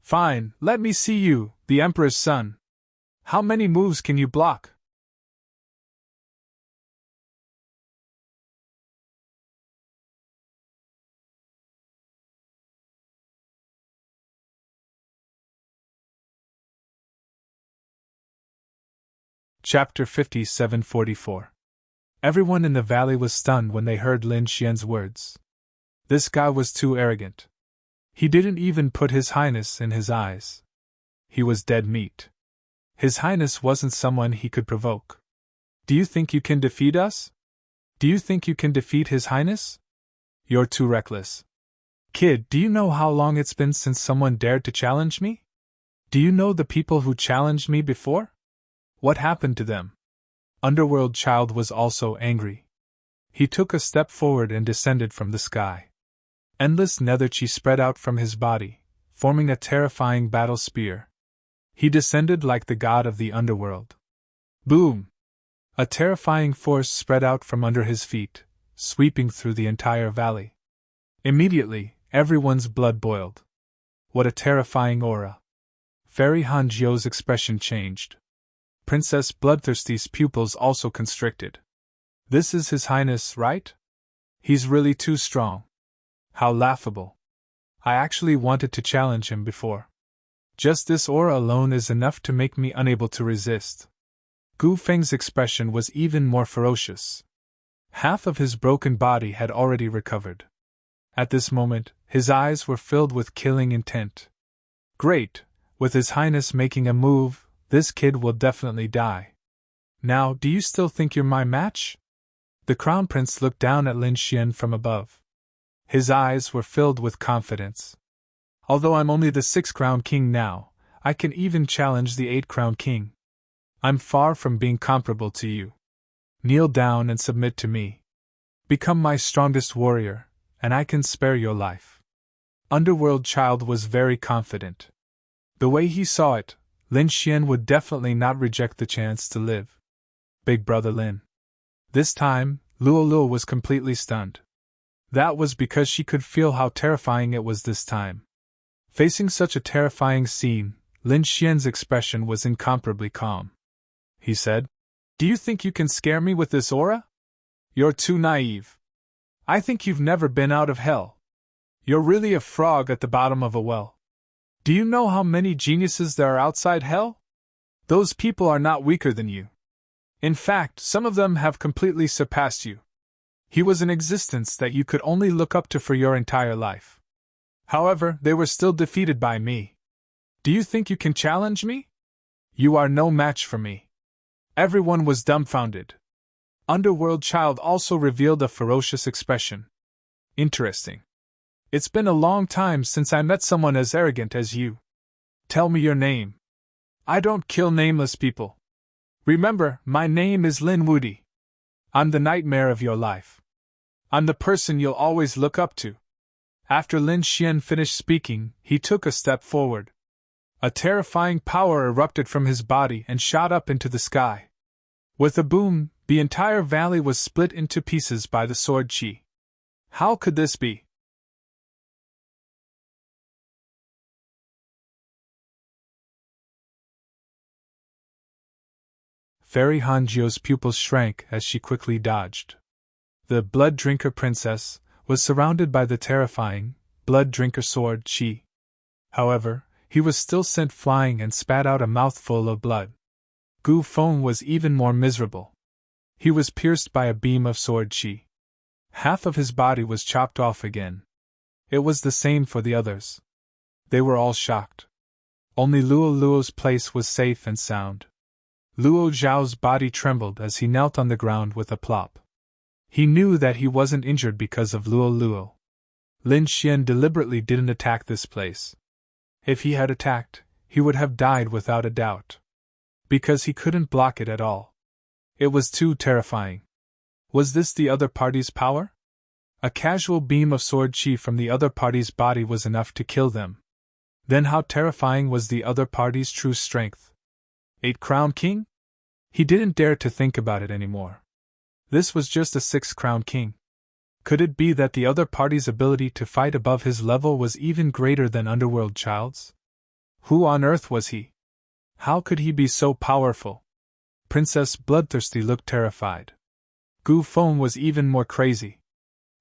Fine, let me see you, the Emperor's son. How many moves can you block?" Chapter 5744. Everyone in the valley was stunned when they heard Lin Xian's words. This guy was too arrogant. He didn't even put His Highness in his eyes. He was dead meat. His Highness wasn't someone he could provoke. "Do you think you can defeat us? Do you think you can defeat His Highness? You're too reckless. Kid, do you know how long it's been since someone dared to challenge me? Do you know the people who challenged me before? What happened to them?" Underworld Child was also angry. He took a step forward and descended from the sky. Endless nether chi spread out from his body, forming a terrifying battle spear. He descended like the god of the underworld. Boom! A terrifying force spread out from under his feet, sweeping through the entire valley. Immediately, everyone's blood boiled. What a terrifying aura! Fairy Hanjiu's expression changed. Princess Bloodthirsty's pupils also constricted. This is His Highness, right? He's really too strong. How laughable. I actually wanted to challenge him before. Just this aura alone is enough to make me unable to resist. Gu Feng's expression was even more ferocious. Half of his broken body had already recovered. At this moment, his eyes were filled with killing intent. Great, with His Highness making a move, this kid will definitely die. Now, do you still think you're my match? The Crown Prince looked down at Lin Xian from above. His eyes were filled with confidence. Although I'm only the 6th Crown King now, I can even challenge the 8th Crown King. I'm far from being comparable to you. Kneel down and submit to me. Become my strongest warrior, and I can spare your life. Underworld Child was very confident. The way he saw it, Lin Xian would definitely not reject the chance to live. Big Brother Lin. This time, Luo was completely stunned. That was because she could feel how terrifying it was this time. Facing such a terrifying scene, Lin Xian's expression was incomparably calm. He said, "Do you think you can scare me with this aura? You're too naive. I think you've never been out of hell. You're really a frog at the bottom of a well. Do you know how many geniuses there are outside hell? Those people are not weaker than you. In fact, some of them have completely surpassed you. He was an existence that you could only look up to for your entire life. However, they were still defeated by me. Do you think you can challenge me? You are no match for me." Everyone was dumbfounded. Underworld Child also revealed a ferocious expression. "Interesting. It's been a long time since I met someone as arrogant as you. Tell me your name. I don't kill nameless people. Remember, my name is Lin Wudi. I'm the nightmare of your life. I'm the person you'll always look up to." After Lin Xian finished speaking, he took a step forward. A terrifying power erupted from his body and shot up into the sky. With a boom, the entire valley was split into pieces by the sword chi. How could this be? Fairy Hanjiu's pupils shrank as she quickly dodged. The Blood Drinker Princess was surrounded by the terrifying Blood Drinker sword chi. However, He was still sent flying and spat out a mouthful of blood. Gu Feng was even more miserable. He was pierced by a beam of sword qi. Half of his body was chopped off again. It was the same for the others. They were all shocked. Only Luo Luo's place was safe and sound. Luo Zhao's body trembled as he knelt on the ground with a plop. He knew that he wasn't injured because of Luo Luo. Lin Xian deliberately didn't attack this place. If he had attacked, he would have died without a doubt. Because he couldn't block it at all. It was too terrifying. Was this the other party's power? A casual beam of sword qi from the other party's body was enough to kill them. Then how terrifying was the other party's true strength? 8-crown king? He didn't dare to think about it anymore. This was just a 6-crown king. Could it be that the other party's ability to fight above his level was even greater than Underworld Child's? Who on earth was he? How could he be so powerful? Princess Bloodthirsty looked terrified. Gu Feng was even more crazy.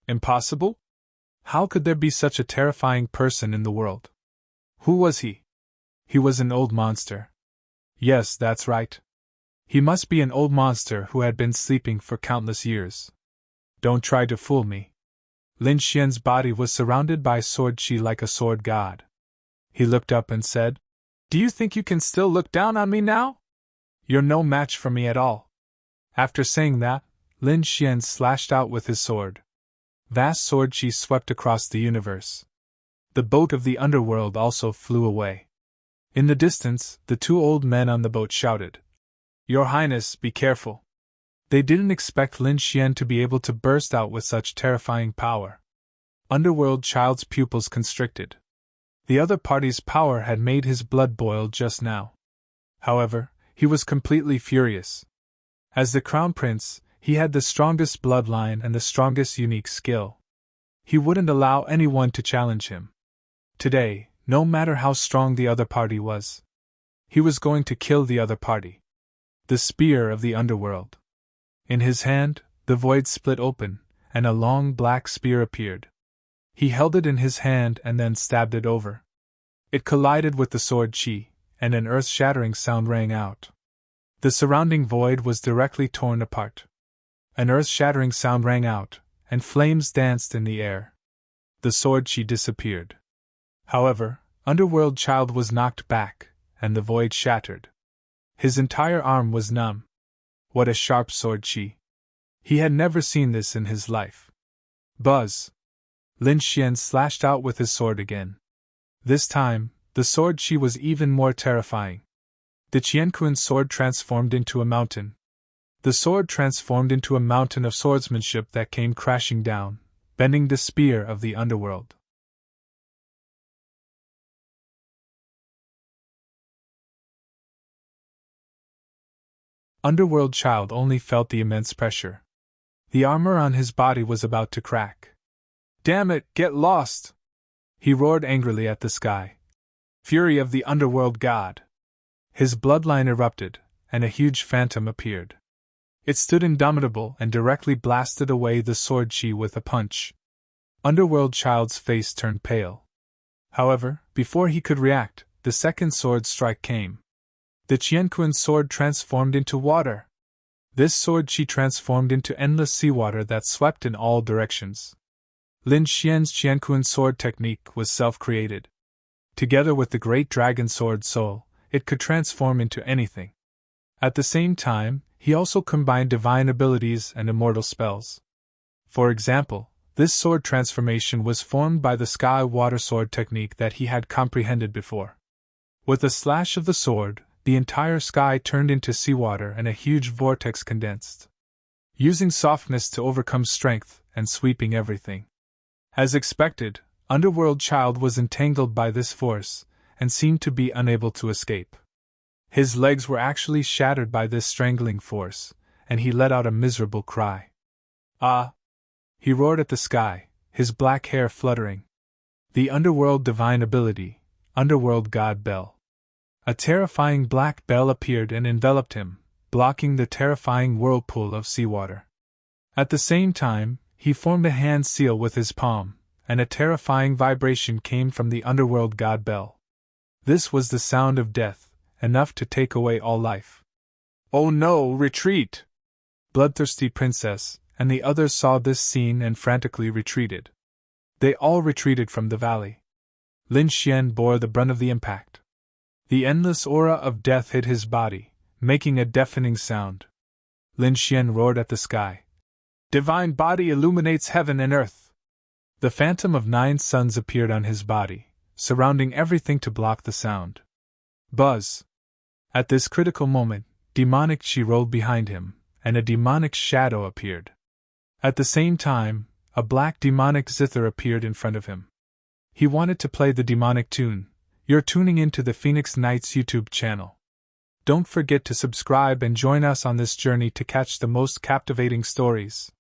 Impossible? How could there be such a terrifying person in the world? Who was he? He was an old monster. Yes, that's right. He must be an old monster who had been sleeping for countless years. Don't try to fool me. Lin Xian's body was surrounded by sword qi like a sword god. He looked up and said, "Do you think you can still look down on me now? You're no match for me at all." After saying that, Lin Xian slashed out with his sword. Vast sword qi swept across the universe. The boat of the underworld also flew away. In the distance, the two old men on the boat shouted, "Your Highness, be careful." They didn't expect Lin Xian to be able to burst out with such terrifying power. Underworld Child's pupils constricted. The other party's power had made his blood boil just now. However, he was completely furious. As the Crown Prince, he had the strongest bloodline and the strongest unique skill. He wouldn't allow anyone to challenge him. Today, no matter how strong the other party was, he was going to kill the other party. The spear of the underworld. In his hand, the void split open, and a long black spear appeared. He held it in his hand and then stabbed it over. It collided with the sword qi, and an earth-shattering sound rang out. The surrounding void was directly torn apart. An earth-shattering sound rang out, and flames danced in the air. The sword qi disappeared. However, Underworld Child was knocked back, and the void shattered. His entire arm was numb. What a sharp sword qi. He had never seen this in his life. Buzz! Lin Xian slashed out with his sword again. This time, the sword qi was even more terrifying. The Qianquan sword transformed into a mountain. The sword transformed into a mountain of swordsmanship that came crashing down, bending the spear of the underworld. Underworld Child only felt the immense pressure. The armor on his body was about to crack. "Damn it, get lost!" He roared angrily at the sky. Fury of the Underworld God! His bloodline erupted, and a huge phantom appeared. It stood indomitable and directly blasted away the sword qi with a punch. Underworld Child's face turned pale. However, before he could react, the second sword strike came. The Qianquan sword transformed into water. This sword qi transformed into endless seawater that swept in all directions. Lin Xian's Qianquan sword technique was self-created. Together with the great dragon sword soul, it could transform into anything. At the same time, he also combined divine abilities and immortal spells. For example, this sword transformation was formed by the sky water sword technique that he had comprehended before. With a slash of the sword, the entire sky turned into seawater and a huge vortex condensed. Using softness to overcome strength and sweeping everything. As expected, Underworld Child was entangled by this force and seemed to be unable to escape. His legs were actually shattered by this strangling force, and he let out a miserable cry. "Ah!" He roared at the sky, his black hair fluttering. The Underworld Divine Ability, Underworld God Bell. A terrifying black bell appeared and enveloped him, blocking the terrifying whirlpool of seawater. At the same time, he formed a hand seal with his palm, and a terrifying vibration came from the Underworld God Bell. This was the sound of death, enough to take away all life. "Oh no, retreat!" Bloodthirsty princess, and the others saw this scene and frantically retreated. They all retreated from the valley. Lin Xian bore the brunt of the impact. The endless aura of death hit his body, making a deafening sound. Lin Xian roared at the sky. "Divine body illuminates heaven and earth!" The phantom of 9 suns appeared on his body, surrounding everything to block the sound. Buzz! At this critical moment, demonic chi rolled behind him, and a demonic shadow appeared. At the same time, a black demonic zither appeared in front of him. He wanted to play the demonic tune. You're tuning into the Phoenix Knights YouTube channel. Don't forget to subscribe and join us on this journey to catch the most captivating stories.